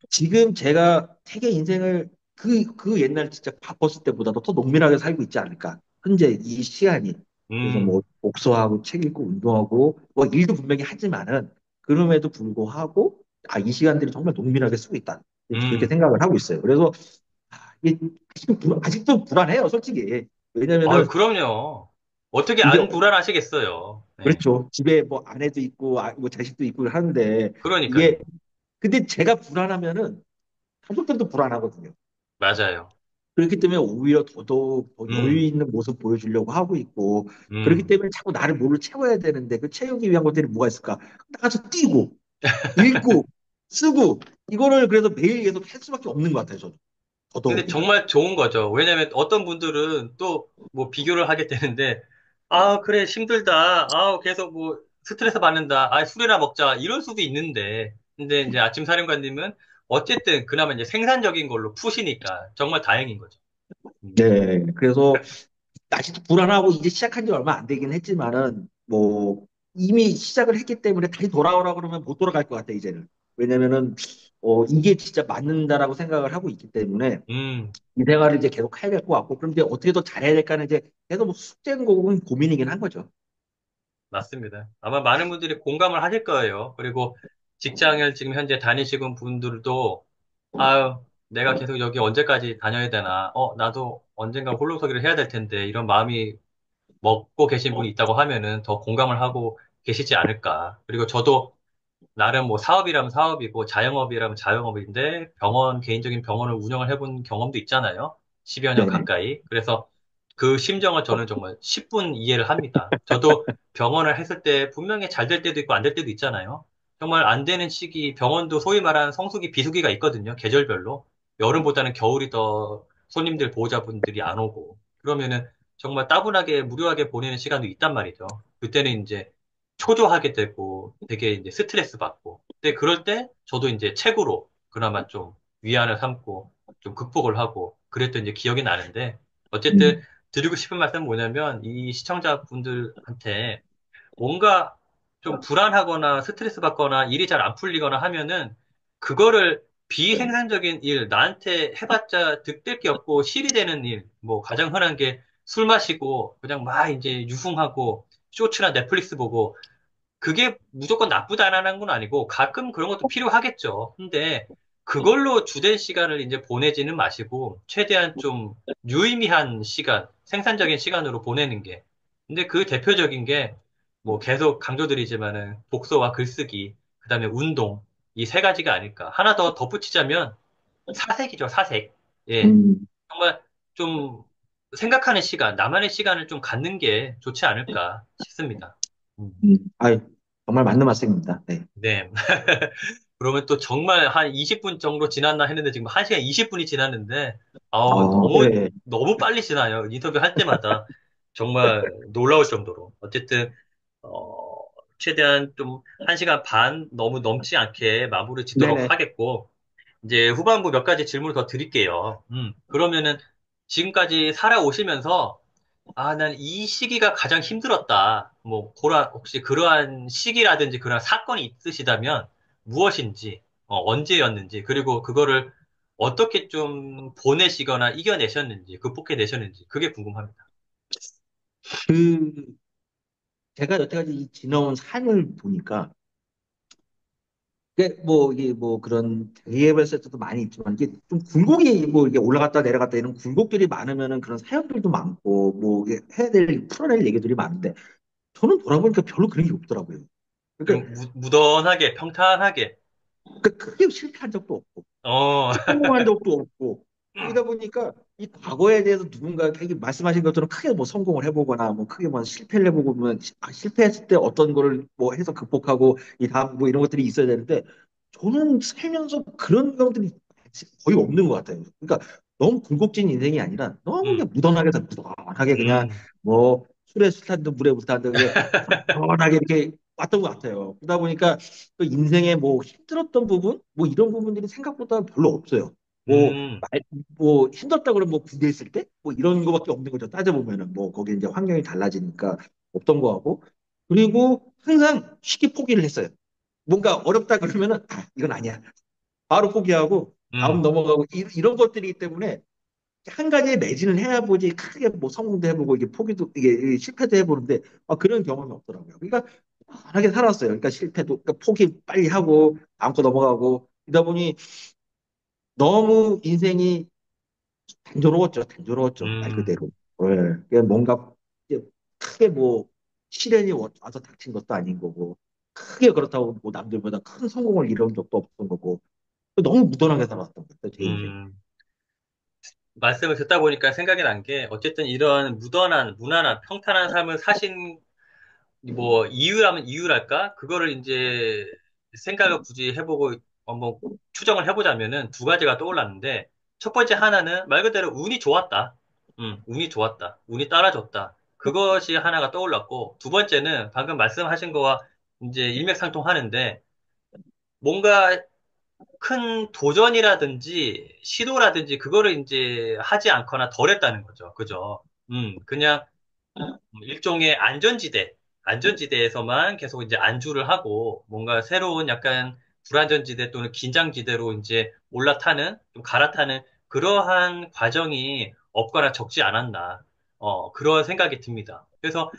[SPEAKER 2] 지금 제가 책의 인생을 그 옛날 진짜 바빴을 때보다도 더 농밀하게 살고 있지 않을까. 현재 이 시간이. 그래서 뭐
[SPEAKER 1] 음,
[SPEAKER 2] 독서하고 책 읽고 운동하고 뭐 일도 분명히 하지만은 그럼에도 불구하고 이 시간들이 정말 농밀하게 쓰고 있다. 그렇게
[SPEAKER 1] 음,
[SPEAKER 2] 생각을 하고 있어요. 그래서 이게 아직도 불안해요, 솔직히.
[SPEAKER 1] 아유,
[SPEAKER 2] 왜냐면은
[SPEAKER 1] 그럼요. 어떻게
[SPEAKER 2] 이게
[SPEAKER 1] 안 불안하시겠어요. 네.
[SPEAKER 2] 그렇죠. 집에 뭐 아내도 있고 뭐 자식도 있고 하는데
[SPEAKER 1] 그러니까요.
[SPEAKER 2] 이게 근데 제가 불안하면은 가족들도 불안하거든요.
[SPEAKER 1] 맞아요.
[SPEAKER 2] 그렇기 때문에 오히려 더더욱 더 여유
[SPEAKER 1] 음,
[SPEAKER 2] 있는 모습 보여주려고 하고 있고 그렇기
[SPEAKER 1] 음.
[SPEAKER 2] 때문에 자꾸 나를 뭘로 채워야 되는데 그 채우기 위한 것들이 뭐가 있을까? 나가서 뛰고 읽고 쓰고 이거를 그래서 매일 계속 할 수밖에 없는 것 같아요. 저도
[SPEAKER 1] 근데
[SPEAKER 2] 더더욱이나.
[SPEAKER 1] 정말 좋은 거죠. 왜냐면 어떤 분들은 또 뭐 비교를 하게 되는데, 아, 그래, 힘들다. 아, 계속 뭐 스트레스 받는다. 아, 술이나 먹자. 이럴 수도 있는데. 근데 이제 아침 사령관님은 어쨌든 그나마 이제 생산적인 걸로 푸시니까 정말 다행인 거죠. 음,
[SPEAKER 2] 네, 그래서 아직도 불안하고 이제 시작한 지 얼마 안 되긴 했지만은 뭐 이미 시작을 했기 때문에 다시 돌아오라 그러면 못 돌아갈 것 같아 이제는. 왜냐면은 이게 진짜 맞는다라고 생각을 하고 있기 때문에
[SPEAKER 1] 음,
[SPEAKER 2] 이 생활을 이제 계속 해야 될 것 같고 그럼 이제 어떻게 더 잘해야 될까는 이제 계속 뭐 숙제인 거고 고민이긴 한 거죠.
[SPEAKER 1] 맞습니다. 아마 많은 분들이 공감을 하실 거예요. 그리고 직장을 지금 현재 다니시는 분들도, 아유, 내가 계속 여기 언제까지 다녀야 되나. 나도 언젠가 홀로서기를 해야 될 텐데, 이런 마음이 먹고 계신 분이 있다고 하면은 더 공감을 하고 계시지 않을까. 그리고 저도 나름 뭐 사업이라면 사업이고 자영업이라면 자영업인데 개인적인 병원을 운영을 해본 경험도 있잖아요. 10여 년
[SPEAKER 2] 네네.
[SPEAKER 1] 가까이. 그래서 그 심정을 저는 정말 10분 이해를 합니다. 저도 병원을 했을 때 분명히 잘 될 때도 있고 안 될 때도 있잖아요. 정말 안 되는 시기, 병원도 소위 말하는 성수기, 비수기가 있거든요. 계절별로. 여름보다는 겨울이 더 손님들, 보호자분들이 안 오고. 그러면은 정말 따분하게, 무료하게 보내는 시간도 있단 말이죠. 그때는 이제 초조하게 되고 되게 이제 스트레스 받고. 근데 그럴 때 저도 이제 책으로 그나마 좀 위안을 삼고 좀 극복을 하고 그랬던 이제 기억이 나는데 어쨌든
[SPEAKER 2] 음,
[SPEAKER 1] 드리고 싶은 말씀은 뭐냐면 이 시청자분들한테 뭔가 좀 불안하거나 스트레스 받거나 일이 잘 안 풀리거나 하면은 그거를 비생산적인 일, 나한테 해봤자 득될 게 없고 실이 되는 일, 뭐 가장 흔한 게 술 마시고 그냥 막 이제 유흥하고 쇼츠나 넷플릭스 보고 그게 무조건 나쁘다라는 건 아니고 가끔 그런 것도 필요하겠죠. 근데 그걸로 주된 시간을 이제 보내지는 마시고 최대한 좀 유의미한 시간, 생산적인 시간으로 보내는 게. 근데 그 대표적인 게 뭐 계속 강조드리지만은 독서와 글쓰기, 그다음에 운동 이 세 가지가 아닐까. 하나 더 덧붙이자면 사색이죠, 사색. 예.
[SPEAKER 2] 음,
[SPEAKER 1] 정말 좀 생각하는 시간, 나만의 시간을 좀 갖는 게 좋지 않을까 싶습니다. 음.
[SPEAKER 2] 아, 정말 맞는 말씀입니다. 네.
[SPEAKER 1] 네. 그러면 또 정말 한 20분 정도 지났나 했는데 지금 1시간 20분이 지났는데, 너무,
[SPEAKER 2] 네.
[SPEAKER 1] 너무 빨리 지나요. 인터뷰 할 때마다. 정말 놀라울 정도로. 어쨌든, 어, 최대한 좀 1시간 반 너무 넘지 않게 마무리 짓도록
[SPEAKER 2] 네네.
[SPEAKER 1] 하겠고, 이제 후반부 몇 가지 질문을 더 드릴게요. 그러면은 지금까지 살아오시면서 난 이 시기가 가장 힘들었다. 뭐, 혹시 그러한 시기라든지 그러한 사건이 있으시다면 무엇인지, 언제였는지, 그리고 그거를 어떻게 좀 보내시거나 이겨내셨는지, 극복해내셨는지, 그게 궁금합니다.
[SPEAKER 2] 그 제가 여태까지 이 지나온 삶을 보니까 이게 뭐 그런 대예별 세트도 많이 있지만 이게 좀 굴곡이 뭐 이게 올라갔다 내려갔다 이런 굴곡들이 많으면은 그런 사연들도 많고 뭐 이게 해야 될 풀어낼 얘기들이 많은데 저는 돌아보니까 별로 그런 게 없더라고요. 그러니까,
[SPEAKER 1] 좀 무던하게, 평탄하게,
[SPEAKER 2] 크게 실패한 적도 없고
[SPEAKER 1] 어,
[SPEAKER 2] 성공한 적도 없고 이러다 보니까 이 과거에 대해서 누군가 이렇게 말씀하신 것처럼 크게 뭐 성공을 해보거나 뭐 크게 뭐 실패를 해보면 실패했을 때 어떤 거를 뭐 해서 극복하고 이 다음 뭐 이런 것들이 있어야 되는데 저는 살면서 그런 것들이 거의 없는 것 같아요. 그러니까 너무 굴곡진 인생이 아니라 너무 그냥
[SPEAKER 1] 음,
[SPEAKER 2] 무던하게 그냥
[SPEAKER 1] 음,
[SPEAKER 2] 뭐 술에 술 탄 듯 물에 물 탄 듯 그냥 무던하게 이렇게 왔던 것 같아요. 그러다 보니까 또 인생에 뭐 힘들었던 부분, 뭐 이런 부분들이 생각보다 별로 없어요. 뭐,
[SPEAKER 1] 음,
[SPEAKER 2] 뭐 힘들었다 그러면 뭐 군대 있을 때? 뭐 이런 거밖에 없는 거죠. 따져보면은 뭐 거기 이제 환경이 달라지니까 없던 거 하고. 그리고 항상 쉽게 포기를 했어요. 뭔가 어렵다 그러면은 이건 아니야. 바로 포기하고 다음
[SPEAKER 1] 음,
[SPEAKER 2] 넘어가고 이런 것들이기 때문에 한 가지에 매진을 해야 보지 크게 뭐 성공도 해보고 이게 포기도 이게 실패도 해보는데 그런 경험이 없더라고요. 그러니까 편하게 살았어요. 그러니까 실패도 그러니까 포기 빨리 하고 다음 거 넘어가고 이러다 보니 너무 인생이 단조로웠죠. 단조로웠죠. 말
[SPEAKER 1] 음,
[SPEAKER 2] 그대로. 예. 그게 뭔가 크게 뭐 시련이 와서 닥친 것도 아닌 거고 크게 그렇다고 뭐 남들보다 큰 성공을 이룬 적도 없던 거고 너무 무던하게 살아왔던 것 같아요, 제 인생.
[SPEAKER 1] 음, 말씀을 듣다 보니까 생각이 난 게, 어쨌든 이런 무던한, 무난한, 평탄한 삶을 사신, 뭐, 이유라면 이유랄까? 그거를 이제 생각을 굳이 해보고 한번 추정을 해보자면은 두 가지가 떠올랐는데, 첫 번째 하나는 말 그대로 운이 좋았다. 운이 좋았다. 운이 따라줬다. 그것이 하나가 떠올랐고, 두 번째는 방금 말씀하신 거와 이제 일맥상통하는데, 뭔가 큰 도전이라든지 시도라든지 그거를 이제 하지 않거나 덜 했다는 거죠. 그죠? 그냥 일종의 안전지대에서만 계속 이제 안주를 하고 뭔가 새로운 약간 불안전지대 또는 긴장지대로 이제 올라타는, 좀 갈아타는 그러한 과정이 없거나 적지 않았나. 그런 생각이 듭니다. 그래서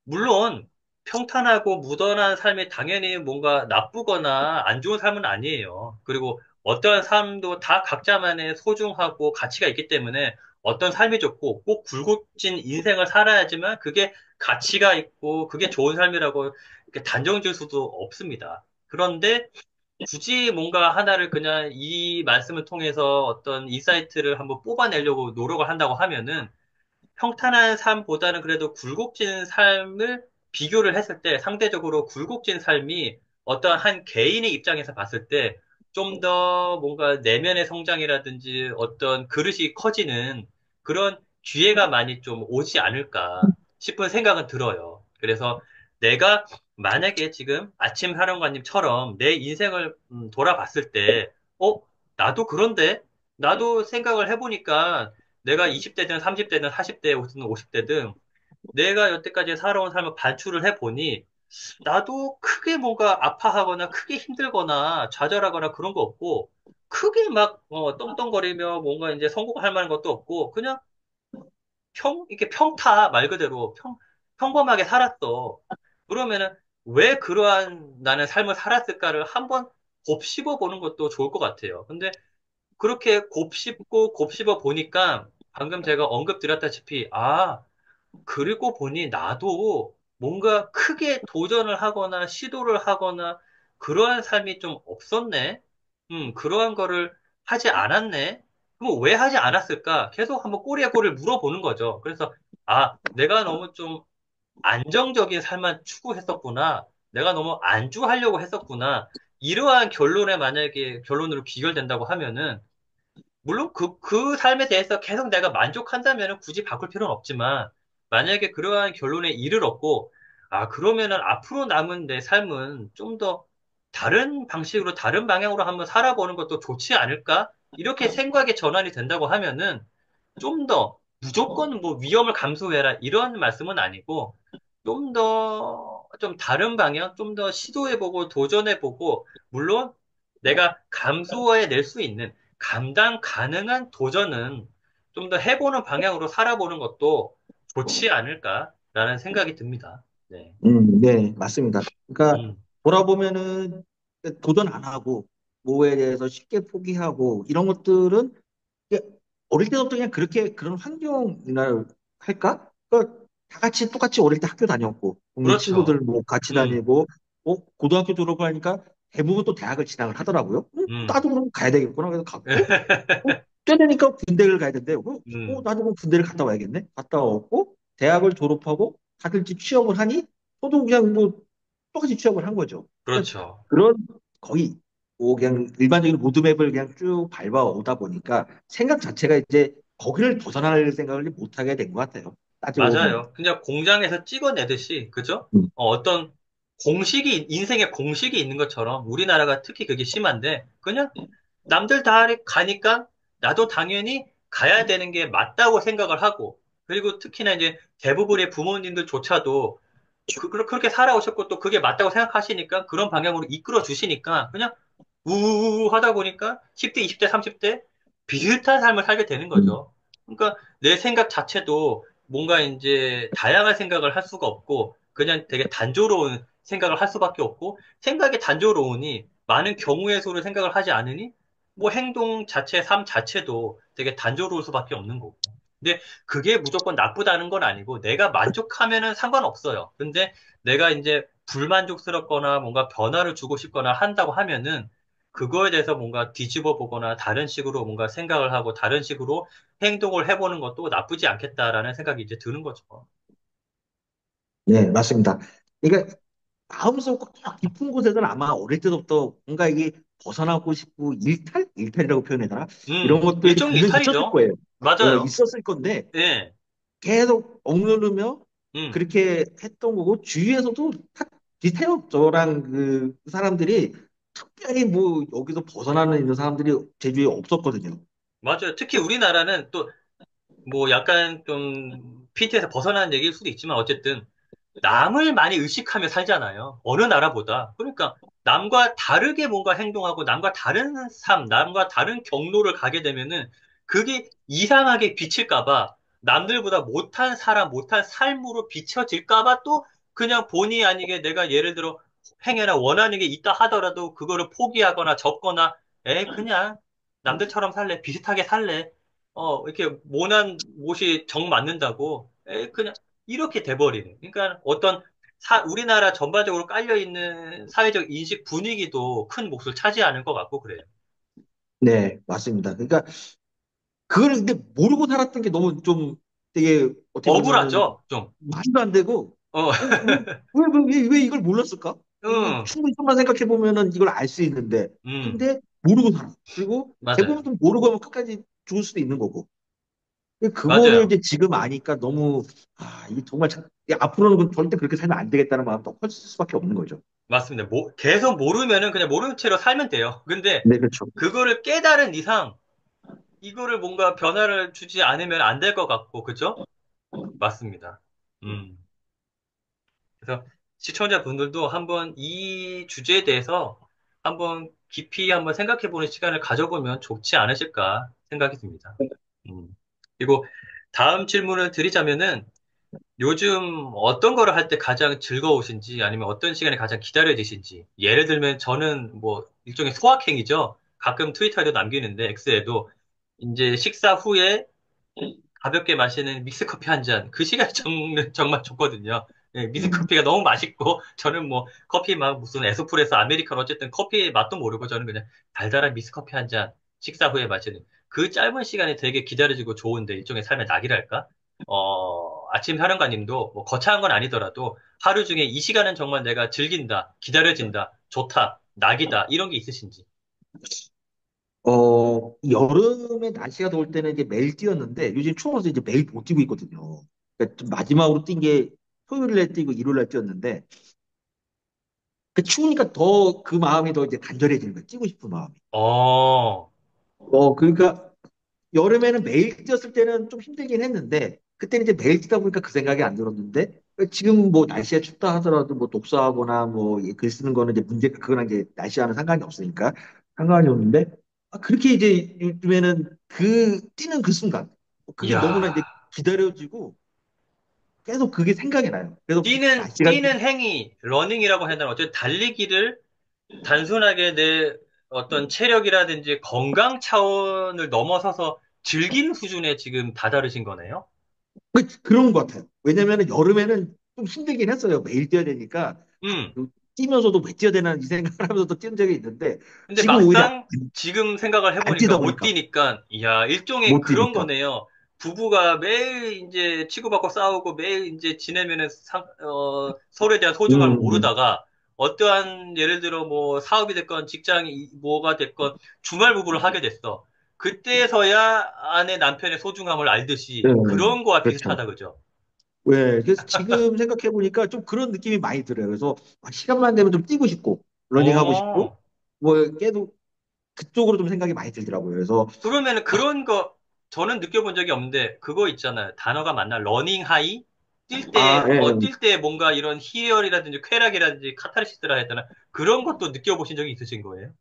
[SPEAKER 1] 물론 평탄하고 무던한 삶이 당연히 뭔가 나쁘거나 안 좋은 삶은 아니에요. 그리고 어떠한 삶도 다 각자만의 소중하고 가치가 있기 때문에 어떤 삶이 좋고 꼭 굴곡진 인생을 살아야지만 그게 가치가 있고 그게 좋은 삶이라고 이렇게 단정 지을 수도 없습니다. 그런데 굳이 뭔가 하나를 그냥 이 말씀을 통해서 어떤 인사이트를 한번 뽑아내려고 노력을 한다고 하면은 평탄한 삶보다는 그래도 굴곡진 삶을 비교를 했을 때 상대적으로 굴곡진 삶이 어떤 한 개인의 입장에서 봤을 때 좀 더 뭔가 내면의 성장이라든지 어떤 그릇이 커지는 그런 기회가 많이 좀 오지 않을까 싶은 생각은 들어요. 그래서 내가 만약에 지금 아침 사령관님처럼 내 인생을 돌아봤을 때, 어, 나도 그런데? 나도 생각을 해보니까 내가 20대든 30대든 40대든 50대든 내가 여태까지 살아온 삶을 반추를 해보니 나도 크게 뭔가 아파하거나 크게 힘들거나 좌절하거나 그런 거 없고 크게 막 떵떵거리며 뭔가 이제 성공할 만한 것도 없고 그냥 이게 평타 말 그대로 평범하게 살았어. 그러면은 왜 그러한 나는 삶을 살았을까를 한번 곱씹어 보는 것도 좋을 것 같아요. 근데 그렇게 곱씹고 곱씹어 보니까 방금 제가 언급드렸다시피, 그리고 보니 나도 뭔가 크게 도전을 하거나 시도를 하거나 그러한 삶이 좀 없었네? 그러한 거를 하지 않았네? 그럼 왜 하지 않았을까? 계속 한번 꼬리에 꼬리를 물어보는 거죠. 그래서, 내가 너무 좀 안정적인 삶만 추구했었구나. 내가 너무 안주하려고 했었구나. 이러한 결론에 만약에 결론으로 귀결된다고 하면은 물론 그 삶에 대해서 계속 내가 만족한다면 굳이 바꿀 필요는 없지만, 만약에 그러한 결론에 이르렀고, 그러면은 앞으로 남은 내 삶은 좀 더 다른 방식으로, 다른 방향으로 한번 살아보는 것도 좋지 않을까? 이렇게 생각의 전환이 된다고 하면은, 좀 더 무조건 뭐 위험을 감수해라 이런 말씀은 아니고 좀 더 좀 다른 방향, 좀 더 시도해보고 도전해보고 물론 내가 감수해낼 수 있는 감당 가능한 도전은 좀 더 해보는 방향으로 살아보는 것도 좋지 않을까라는 생각이 듭니다. 네.
[SPEAKER 2] 네, 맞습니다. 그러니까
[SPEAKER 1] 음,
[SPEAKER 2] 돌아보면은 도전 안 하고 뭐에 대해서 쉽게 포기하고 이런 것들은 이게 어릴 때부터 그냥 그렇게 그런 환경이나 할까? 그러니까 다 같이 똑같이 어릴 때 학교 다녔고 동네 친구들
[SPEAKER 1] 그렇죠.
[SPEAKER 2] 뭐 같이
[SPEAKER 1] 음,
[SPEAKER 2] 다니고 고등학교 졸업을 하니까 대부분 또 대학을 진학을 하더라고요.
[SPEAKER 1] 음.
[SPEAKER 2] 나도 그럼 가야 되겠구나. 그래서 갔고 되니까 군대를 가야 된대.
[SPEAKER 1] 음,
[SPEAKER 2] 나도 그럼 군대를 갔다 와야겠네. 갔다 왔고 대학을 졸업하고 다들 집 취업을 하니 저도 그냥 뭐 똑같이 취업을 한 거죠. 그러니까
[SPEAKER 1] 그렇죠.
[SPEAKER 2] 그런 거의 뭐 그냥 일반적인 로드맵을 그냥 쭉 밟아오다 보니까 생각 자체가 이제 거기를 벗어날 생각을 못 하게 된 것 같아요. 따지고 보면.
[SPEAKER 1] 맞아요. 그냥 공장에서 찍어내듯이, 그죠?
[SPEAKER 2] 음,
[SPEAKER 1] 어떤 인생의 공식이 있는 것처럼 우리나라가 특히 그게 심한데, 그냥 남들 다 가니까 나도 당연히 가야 되는 게 맞다고 생각을 하고, 그리고 특히나 이제 대부분의 부모님들조차도 그렇게 살아오셨고 또 그게 맞다고 생각하시니까 그런 방향으로 이끌어 주시니까 그냥 우우우 하다 보니까 10대, 20대, 30대 비슷한 삶을 살게 되는
[SPEAKER 2] 음,
[SPEAKER 1] 거죠. 그러니까 내 생각 자체도 뭔가 이제 다양한 생각을 할 수가 없고 그냥 되게 단조로운 생각을 할 수밖에 없고 생각이 단조로우니 많은 경우의 수를 생각을 하지 않으니 뭐 행동 자체, 삶 자체도 되게 단조로울 수밖에 없는 거고. 근데 그게 무조건 나쁘다는 건 아니고 내가 만족하면은 상관없어요. 근데 내가 이제 불만족스럽거나 뭔가 변화를 주고 싶거나 한다고 하면은 그거에 대해서 뭔가 뒤집어 보거나 다른 식으로 뭔가 생각을 하고 다른 식으로 행동을 해보는 것도 나쁘지 않겠다라는 생각이 이제 드는 거죠.
[SPEAKER 2] 네, 맞습니다. 그러니까 마음속 꼭 깊은 곳에서는 아마 어릴 때부터 뭔가 이게 벗어나고 싶고 일탈이라고 표현해야 되나? 이런 것들이
[SPEAKER 1] 일종의
[SPEAKER 2] 분명히 있었을
[SPEAKER 1] 일탈이죠.
[SPEAKER 2] 거예요.
[SPEAKER 1] 맞아요.
[SPEAKER 2] 있었을 건데
[SPEAKER 1] 예.
[SPEAKER 2] 계속 억누르며
[SPEAKER 1] 음.
[SPEAKER 2] 그렇게 했던 거고 주위에서도 다 비슷해요. 저랑 그 사람들이 특별히 뭐 여기서 벗어나는 이런 사람들이 제 주위에 없었거든요.
[SPEAKER 1] 맞아요. 특히 우리나라는 또 뭐 약간 좀 핀트에서 벗어나는 얘기일 수도 있지만 어쨌든 남을 많이 의식하며 살잖아요. 어느 나라보다. 그러니까 남과 다르게 뭔가 행동하고 남과 다른 삶, 남과 다른 경로를 가게 되면은 그게 이상하게 비칠까 봐 남들보다 못한 사람, 못한 삶으로 비춰질까 봐 또 그냥 본의 아니게 내가 예를 들어 행여나 원하는 게 있다 하더라도 그거를 포기하거나 접거나 그냥 남들처럼 살래, 비슷하게 살래. 이렇게 모난 못이 정 맞는다고 그냥 이렇게 돼버리는. 그러니까 어떤 우리나라 전반적으로 깔려있는 사회적 인식 분위기도 큰 몫을 차지하는 것 같고 그래요.
[SPEAKER 2] 네, 맞습니다. 그러니까 그걸 근데 모르고 살았던 게 너무 좀 되게 어떻게 보면은
[SPEAKER 1] 억울하죠, 좀.
[SPEAKER 2] 말도 안 되고
[SPEAKER 1] 어,
[SPEAKER 2] 왜 이걸 몰랐을까? 이거
[SPEAKER 1] 응,
[SPEAKER 2] 충분히 좀만 생각해 보면은 이걸 알 수 있는데
[SPEAKER 1] 음,
[SPEAKER 2] 근데 모르고 살아. 그리고 대부분
[SPEAKER 1] 맞아요.
[SPEAKER 2] 좀 모르고 하면 끝까지 죽을 수도 있는 거고. 그거를
[SPEAKER 1] 맞아요.
[SPEAKER 2] 이제 지금 아니까 너무 이게 정말 앞으로는 절대 그렇게 살면 안 되겠다는 마음이 더 커질 수밖에 없는 거죠.
[SPEAKER 1] 맞습니다. 계속 모르면은 그냥 모르는 채로 살면 돼요. 근데
[SPEAKER 2] 네, 그렇죠.
[SPEAKER 1] 그거를 깨달은 이상 이거를 뭔가 변화를 주지 않으면 안 될 것 같고, 그죠? 맞습니다. 음. 그래서 시청자분들도 한번 이 주제에 대해서 한번 깊이 한번 생각해보는 시간을 가져보면 좋지 않으실까 생각이 듭니다. 음. 그리고 다음 질문을 드리자면은 요즘 어떤 거를 할 때 가장 즐거우신지 아니면 어떤 시간이 가장 기다려지신지 예를 들면 저는 뭐 일종의 소확행이죠. 가끔 트위터에도 남기는데 X에도 이제 식사 후에 가볍게 마시는 믹스커피 한 잔. 그 시간이 정말 좋거든요. 예, 믹스커피가 너무 맛있고, 저는 뭐, 커피 막 무슨 에스프레소, 아메리카노, 어쨌든 커피의 맛도 모르고, 저는 그냥 달달한 믹스커피 한 잔, 식사 후에 마시는. 그 짧은 시간이 되게 기다려지고 좋은데, 일종의 삶의 낙이랄까? 아침 사령관님도 뭐 거창한 건 아니더라도, 하루 중에 이 시간은 정말 내가 즐긴다, 기다려진다, 좋다, 낙이다, 이런 게 있으신지.
[SPEAKER 2] 여름에 날씨가 더울 때는 이제 매일 뛰었는데 요즘 추워서 이제 매일 못 뛰고 있거든요. 그러니까 좀 마지막으로 뛴 게 토요일 날 뛰고 일요일 날 뛰었는데 추우니까 더 그 마음이 더 이제 간절해지는 거예요. 뛰고 싶은 마음이.
[SPEAKER 1] 어,
[SPEAKER 2] 그러니까 여름에는 매일 뛰었을 때는 좀 힘들긴 했는데 그때는 이제 매일 뛰다 보니까 그 생각이 안 들었는데 지금 뭐 날씨가 춥다 하더라도 뭐 독서하거나 뭐 글 쓰는 거는 이제 그거랑 이제 날씨와는 상관이 없으니까 상관이 없는데 그렇게 이제 요즘에는 그 뛰는 그 순간 그게 너무나 이제
[SPEAKER 1] 이야.
[SPEAKER 2] 기다려지고 계속 그게 생각이 나요. 그래서 날씨가
[SPEAKER 1] 뛰는 행위, 러닝이라고 해야 되나, 어쨌든 달리기를 단순하게 내 어떤 체력이라든지 건강 차원을 넘어서서 즐기는 수준에 지금 다다르신 거네요?
[SPEAKER 2] 그런 것 같아요. 왜냐면은 여름에는 좀 힘들긴 했어요. 매일 뛰어야 되니까
[SPEAKER 1] 음.
[SPEAKER 2] 뛰면서도 왜 뛰어야 되나 이 생각을 하면서도 뛴 적이 있는데
[SPEAKER 1] 근데
[SPEAKER 2] 지금 오히려
[SPEAKER 1] 막상 지금 생각을
[SPEAKER 2] 안
[SPEAKER 1] 해보니까
[SPEAKER 2] 뛰다
[SPEAKER 1] 못
[SPEAKER 2] 보니까
[SPEAKER 1] 뛰니까, 이야, 일종의
[SPEAKER 2] 못
[SPEAKER 1] 그런
[SPEAKER 2] 뛰니까.
[SPEAKER 1] 거네요. 부부가 매일 이제 치고받고 싸우고 매일 이제 지내면은 서로에 대한 소중함을
[SPEAKER 2] 음,
[SPEAKER 1] 모르다가 어떠한 예를 들어 뭐 사업이 됐건 직장이 뭐가 됐건 주말 부부를 하게 됐어. 그때서야 아내 남편의 소중함을
[SPEAKER 2] 네,
[SPEAKER 1] 알듯이 그런 거와
[SPEAKER 2] 그렇죠.
[SPEAKER 1] 비슷하다 그죠?
[SPEAKER 2] 네, 그래서 지금 생각해 보니까 좀 그런 느낌이 많이 들어요. 그래서 시간만 되면 좀 뛰고 싶고 러닝하고 싶고
[SPEAKER 1] 어.
[SPEAKER 2] 뭐 계속 그쪽으로 좀 생각이 많이 들더라고요. 그래서
[SPEAKER 1] 그러면은
[SPEAKER 2] 아,
[SPEAKER 1] 그런 거 저는 느껴본 적이 없는데 그거 있잖아요. 단어가 맞나? 러닝 하이?
[SPEAKER 2] 예.
[SPEAKER 1] 뛸 때 뭔가 이런 희열이라든지 쾌락이라든지 카타르시스라 해야 되나? 그런 것도 느껴보신 적이 있으신 거예요?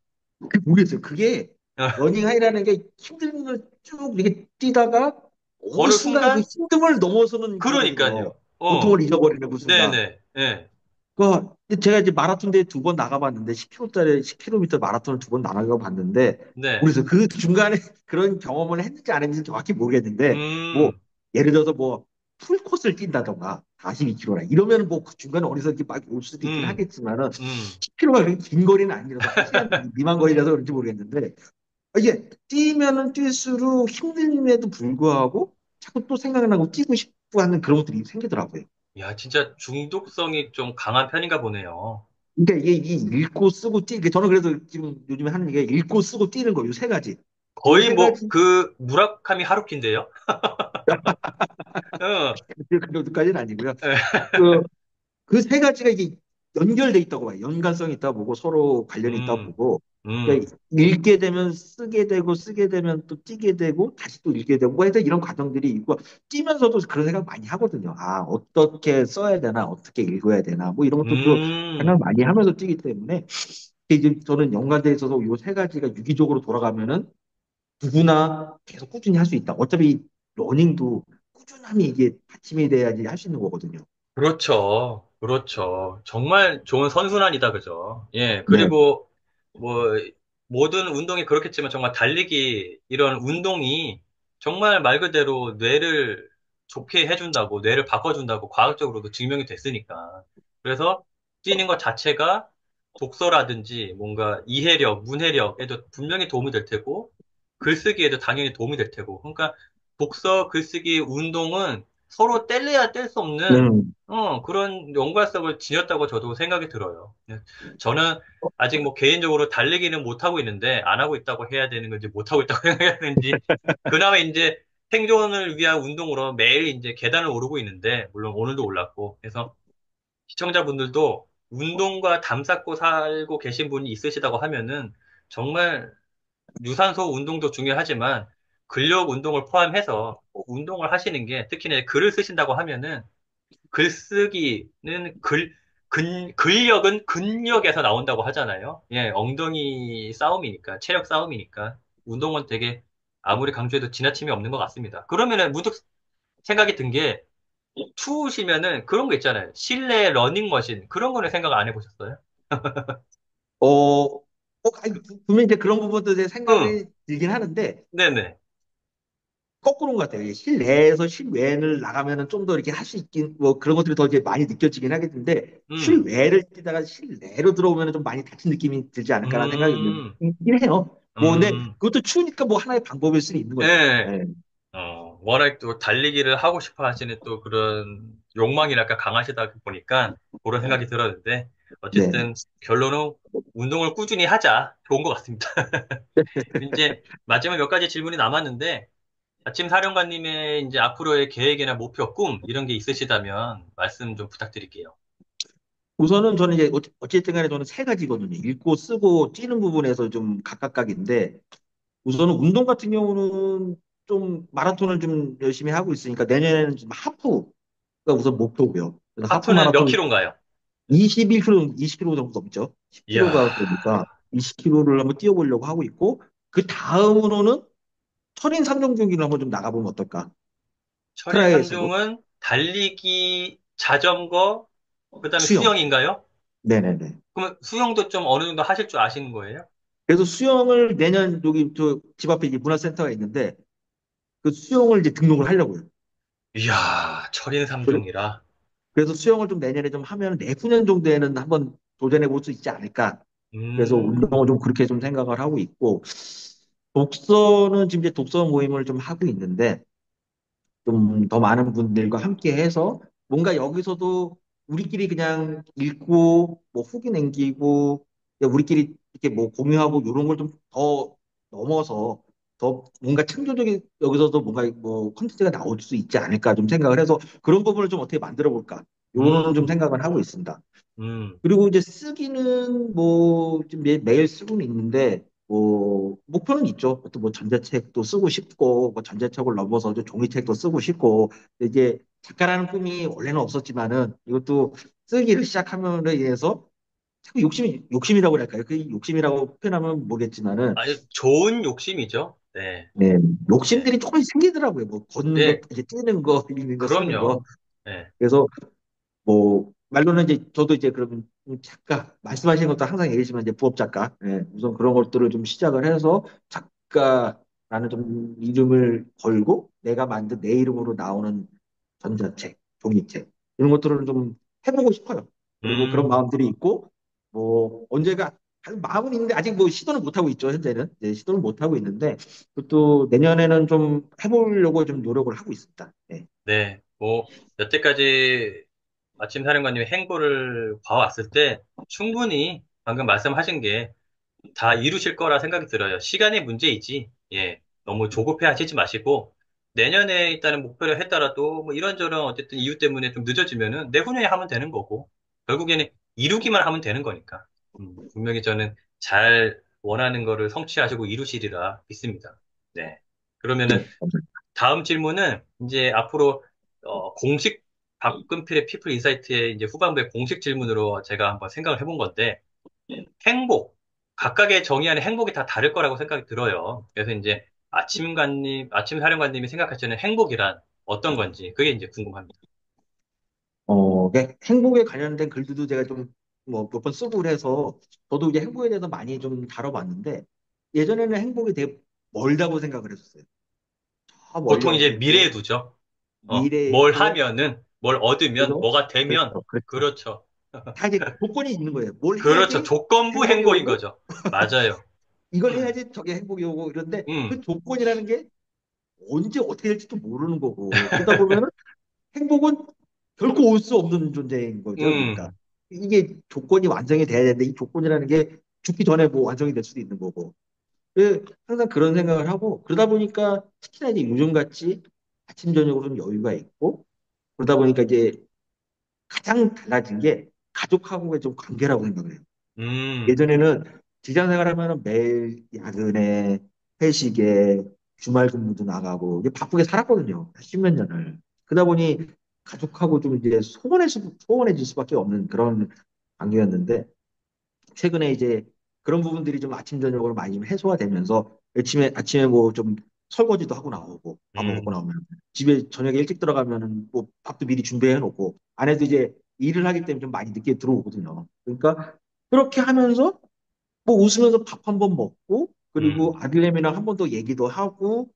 [SPEAKER 2] 모르겠어요. 그게 러닝 하이라는 게 힘든 걸 쭉 이렇게 뛰다가 어느
[SPEAKER 1] 어느
[SPEAKER 2] 순간 그
[SPEAKER 1] 순간?
[SPEAKER 2] 힘듦을 넘어서는 그거거든요.
[SPEAKER 1] 그러니까요.
[SPEAKER 2] 고통을 잊어버리는 그 순간.
[SPEAKER 1] 네네. 예.
[SPEAKER 2] 제가 이제 마라톤 대회 두 번 나가봤는데 10km짜리 10km 마라톤을 두 번 나가고 봤는데
[SPEAKER 1] 네.
[SPEAKER 2] 모르겠어요. 그 중간에 그런 경험을 했는지 안 했는지 정확히 모르겠는데 뭐
[SPEAKER 1] 음.
[SPEAKER 2] 예를 들어서 뭐 풀코스를 뛴다던가 42km라 이러면 뭐 그 중간에 어디서 이렇게 막 올 수도 있긴
[SPEAKER 1] 음,
[SPEAKER 2] 하겠지만은
[SPEAKER 1] 음,
[SPEAKER 2] 10km가 그렇게 긴 거리는 아니라서 1시간 미만 거리라서 그런지 모르겠는데 이게 뛰면은 뛸수록 힘듦에도 불구하고 자꾸 또 생각나고 뛰고 싶고 하는 그런 것들이 생기더라고요.
[SPEAKER 1] 야, 진짜 중독성이 좀 강한 편인가 보네요.
[SPEAKER 2] 그러니까 이게 이 읽고 쓰고 뛰기 저는 그래서 지금 요즘에 하는 게 읽고 쓰고 뛰는 거 요 세 가지. 요
[SPEAKER 1] 거의
[SPEAKER 2] 세
[SPEAKER 1] 뭐,
[SPEAKER 2] 가지
[SPEAKER 1] 그, 무라카미 하루키인데요? 어,
[SPEAKER 2] 그 정도까지는 아니고요. 그 그 세 가지가 이게 연결돼 있다고 봐요. 연관성이 있다고 보고 서로 관련이 있다고
[SPEAKER 1] 음,
[SPEAKER 2] 보고.
[SPEAKER 1] 음,
[SPEAKER 2] 그러니까 읽게 되면 쓰게 되고 쓰게 되면 또 뛰게 되고 다시 또 읽게 되고 뭐 해서 이런 과정들이 있고 뛰면서도 그런 생각 많이 하거든요. 아, 어떻게 써야 되나, 어떻게 읽어야 되나 뭐 이런 것도 또 생각
[SPEAKER 1] 음.
[SPEAKER 2] 많이 하면서 뛰기 때문에 이제 저는 연관돼 있어서 요 세 가지가 유기적으로 돌아가면은 누구나 계속 꾸준히 할 수 있다. 어차피 러닝도 꾸준함이 이게 받침이 돼야지 할 수 있는 거거든요.
[SPEAKER 1] 그렇죠. 그렇죠. 정말 좋은 선순환이다, 그죠? 예,
[SPEAKER 2] 네.
[SPEAKER 1] 그리고, 뭐, 모든 운동이 그렇겠지만 정말 달리기, 이런 운동이 정말 말 그대로 뇌를 좋게 해준다고, 뇌를 바꿔준다고 과학적으로도 증명이 됐으니까. 그래서 뛰는 것 자체가 독서라든지 뭔가 이해력, 문해력에도 분명히 도움이 될 테고, 글쓰기에도 당연히 도움이 될 테고. 그러니까 독서, 글쓰기, 운동은 서로 뗄래야 뗄 수 없는
[SPEAKER 2] 음.
[SPEAKER 1] 그런 연관성을 지녔다고 저도 생각이 들어요. 저는 아직 뭐 개인적으로 달리기는 못하고 있는데, 안 하고 있다고 해야 되는 건지, 못하고 있다고 해야 되는지, 그나마 이제 생존을 위한 운동으로 매일 이제 계단을 오르고 있는데, 물론 오늘도 올랐고, 그래서 시청자분들도 운동과 담쌓고 살고 계신 분이 있으시다고 하면은, 정말 유산소 운동도 중요하지만, 근력 운동을 포함해서 꼭 운동을 하시는 게, 특히나 글을 쓰신다고 하면은, 글쓰기는 근력은 근력에서 나온다고 하잖아요. 예, 엉덩이 싸움이니까, 체력 싸움이니까, 운동은 되게 아무리 강조해도 지나침이 없는 것 같습니다. 그러면은 문득 생각이 든 게, 추우시면은 그런 거 있잖아요. 실내 러닝머신. 그런 거는 생각 안 해보셨어요?
[SPEAKER 2] 아니, 분명히 이제 그런 부분들에
[SPEAKER 1] 응,
[SPEAKER 2] 생각이 들긴 하는데,
[SPEAKER 1] 네네.
[SPEAKER 2] 거꾸로인 것 같아요. 이게 실내에서 실외를 나가면은 좀 더 이렇게 할 수 있긴, 뭐 그런 것들이 더 이제 많이 느껴지긴 하겠는데,
[SPEAKER 1] 음,
[SPEAKER 2] 실외를 뛰다가 실내로 들어오면은 좀 많이 다친 느낌이 들지 않을까라는 생각이
[SPEAKER 1] 음,
[SPEAKER 2] 있긴 해요. 뭐, 근데
[SPEAKER 1] 음.
[SPEAKER 2] 그것도 추우니까 뭐 하나의 방법일 수는 있는 거죠.
[SPEAKER 1] 예,
[SPEAKER 2] 예,
[SPEAKER 1] 워낙 또 달리기를 하고 싶어 하시는 또 그런 욕망이랄까 강하시다 보니까 그런 생각이 들었는데,
[SPEAKER 2] 네.
[SPEAKER 1] 어쨌든 결론은 운동을 꾸준히 하자. 좋은 것 같습니다. 이제 마지막 몇 가지 질문이 남았는데, 아침 사령관님의 이제 앞으로의 계획이나 목표, 꿈, 이런 게 있으시다면 말씀 좀 부탁드릴게요.
[SPEAKER 2] 우선은 저는 이제 어쨌든 간에 저는 세 가지거든요. 읽고 쓰고 뛰는 부분에서 좀 각각각인데, 우선은 운동 같은 경우는 좀 마라톤을 좀 열심히 하고 있으니까 내년에는 좀 하프가 우선 목표고요. 그래서 하프
[SPEAKER 1] 하프는 몇
[SPEAKER 2] 마라톤
[SPEAKER 1] 킬로인가요?
[SPEAKER 2] 21km, 20km 정도 넘죠.
[SPEAKER 1] 이야,
[SPEAKER 2] 10km가 그러니까 20km를 한번 뛰어보려고 하고 있고 그 다음으로는 철인 3종 경기를 한번 좀 나가보면 어떨까?
[SPEAKER 1] 철인
[SPEAKER 2] 트라이애슬로,
[SPEAKER 1] 3종은 달리기, 자전거, 그다음에
[SPEAKER 2] 수영.
[SPEAKER 1] 수영인가요?
[SPEAKER 2] 네네네.
[SPEAKER 1] 그러면 수영도 좀 어느 정도 하실 줄 아시는 거예요?
[SPEAKER 2] 그래서 수영을 내년 여기 저 집 앞에 이제 문화센터가 있는데 그 수영을 이제 등록을 하려고요.
[SPEAKER 1] 이야, 철인
[SPEAKER 2] 그래-
[SPEAKER 1] 3종이라.
[SPEAKER 2] 그래서 수영을 좀 내년에 좀 하면 내후년 정도에는 한번 도전해 볼 수 있지 않을까. 그래서
[SPEAKER 1] 음,
[SPEAKER 2] 운동을 좀 그렇게 좀 생각을 하고 있고, 독서는 지금 이제 독서 모임을 좀 하고 있는데, 좀 더 많은 분들과 함께 해서 뭔가 여기서도 우리끼리 그냥 읽고, 뭐 후기 남기고, 그냥 우리끼리 이렇게 뭐 공유하고 이런 걸 좀 더 넘어서 더 뭔가 창조적인 여기서도 뭔가 뭐 콘텐츠가 나올 수 있지 않을까 좀 생각을 해서 그런 부분을 좀 어떻게 만들어 볼까. 요거는 좀
[SPEAKER 1] 음,
[SPEAKER 2] 생각을 하고 있습니다.
[SPEAKER 1] 음.
[SPEAKER 2] 그리고 이제 쓰기는 뭐 좀 매일 쓰고는 있는데 뭐 목표는 있죠. 또 뭐 전자책도 쓰고 싶고 뭐 전자책을 넘어서 좀 종이책도 쓰고 싶고 이제 작가라는 꿈이 원래는 없었지만은 이것도 쓰기를 시작함으로 인해서 자꾸 욕심이라고 할까요? 그 욕심이라고 표현하면 모르겠지만은
[SPEAKER 1] 아니, 좋은 욕심이죠. 네,
[SPEAKER 2] 네,
[SPEAKER 1] 네,
[SPEAKER 2] 욕심들이 조금씩 생기더라고요. 뭐 걷는 거,
[SPEAKER 1] 네,
[SPEAKER 2] 이제 뛰는 거, 읽는 거, 쓰는 거.
[SPEAKER 1] 그럼요. 네,
[SPEAKER 2] 그래서 뭐 말로는 이제 저도 이제 그러면 작가 말씀하신 것도 항상 얘기지만 이제 부업 작가 우선 그런 것들을 좀 시작을 해서 작가라는 좀 이름을 걸고 내가 만든 내 이름으로 나오는 전자책, 종이책 이런 것들을 좀 해보고 싶어요. 그리고 그런
[SPEAKER 1] 음,
[SPEAKER 2] 마음들이 있고 뭐 언제가 마음은 있는데 아직 뭐 시도는 못 하고 있죠. 현재는 이제 시도는 못 하고 있는데 또 내년에는 좀 해보려고 좀 노력을 하고 있습니다. 네.
[SPEAKER 1] 네. 뭐, 여태까지 아침 사령관님이 행보를 봐왔을 때 충분히 방금 말씀하신 게 다 이루실 거라 생각이 들어요. 시간의 문제이지, 예. 너무 조급해 하시지 마시고, 내년에 있다는 목표를 했더라도, 뭐 이런저런 어쨌든 이유 때문에 좀 늦어지면은 내후년에 하면 되는 거고, 결국에는 이루기만 하면 되는 거니까. 분명히 저는 잘 원하는 거를 성취하시고 이루시리라 믿습니다. 네. 그러면은 다음 질문은 이제 앞으로 공식 박근필의 피플 인사이트의 이제 후반부의 공식 질문으로 제가 한번 생각을 해본 건데, 행복. 각각의 정의하는 행복이 다 다를 거라고 생각이 들어요. 그래서 이제 아침 사령관님이 생각하시는 행복이란 어떤 건지, 그게 이제 궁금합니다.
[SPEAKER 2] 행복에 관련된 글들도 제가 좀 뭐 몇 번 쓰고 그래서 저도 이제 행복에 대해서 많이 좀 다뤄봤는데 예전에는 행복이 되게 멀다고 생각을 했었어요. 저
[SPEAKER 1] 보통 이제
[SPEAKER 2] 멀리
[SPEAKER 1] 미래에
[SPEAKER 2] 있고
[SPEAKER 1] 두죠. 뭘
[SPEAKER 2] 미래에
[SPEAKER 1] 하면은, 뭘 얻으면,
[SPEAKER 2] 그래서
[SPEAKER 1] 뭐가 되면,
[SPEAKER 2] 그렇죠, 그렇죠.
[SPEAKER 1] 그렇죠.
[SPEAKER 2] 다 이제 조건이 있는 거예요. 뭘
[SPEAKER 1] 그렇죠.
[SPEAKER 2] 해야지
[SPEAKER 1] 조건부
[SPEAKER 2] 행복이
[SPEAKER 1] 행복인
[SPEAKER 2] 오고
[SPEAKER 1] 거죠. 맞아요.
[SPEAKER 2] 이걸 해야지 저게 행복이 오고 이런데 그
[SPEAKER 1] 음,
[SPEAKER 2] 조건이라는 게 언제 어떻게 될지도 모르는 거고 그러다 보면은 행복은 결코 올 수 없는 존재인 거죠. 그러니까
[SPEAKER 1] 음,
[SPEAKER 2] 이게 조건이 완성이 돼야 되는데 이 조건이라는 게 죽기 전에 뭐 완성이 될 수도 있는 거고. 항상 그런 생각을 하고 그러다 보니까 특히나 이제 요즘 같이 아침 저녁으로 좀 여유가 있고 그러다 보니까 이제 가장 달라진 게 가족하고의 좀 관계라고 생각을 해요.
[SPEAKER 1] 음,
[SPEAKER 2] 예전에는 직장 생활하면 매일 야근에 회식에 주말 근무도 나가고 이제 바쁘게 살았거든요. 십몇 년을. 그러다 보니 가족하고 좀 이제 소원해질 수밖에 없는 그런 관계였는데 최근에 이제 그런 부분들이 좀 아침 저녁으로 많이 좀 해소가 되면서 아침에 뭐 좀 설거지도 하고 나오고 밥 먹고
[SPEAKER 1] 음,
[SPEAKER 2] 나오면 집에 저녁에 일찍 들어가면은 뭐 밥도 미리 준비해 놓고 아내도 이제 일을 하기 때문에 좀 많이 늦게 들어오거든요. 그러니까 그렇게 하면서 뭐 웃으면서 밥 한 번 먹고 그리고
[SPEAKER 1] 음,
[SPEAKER 2] 아들내미랑 한 번 더 얘기도 하고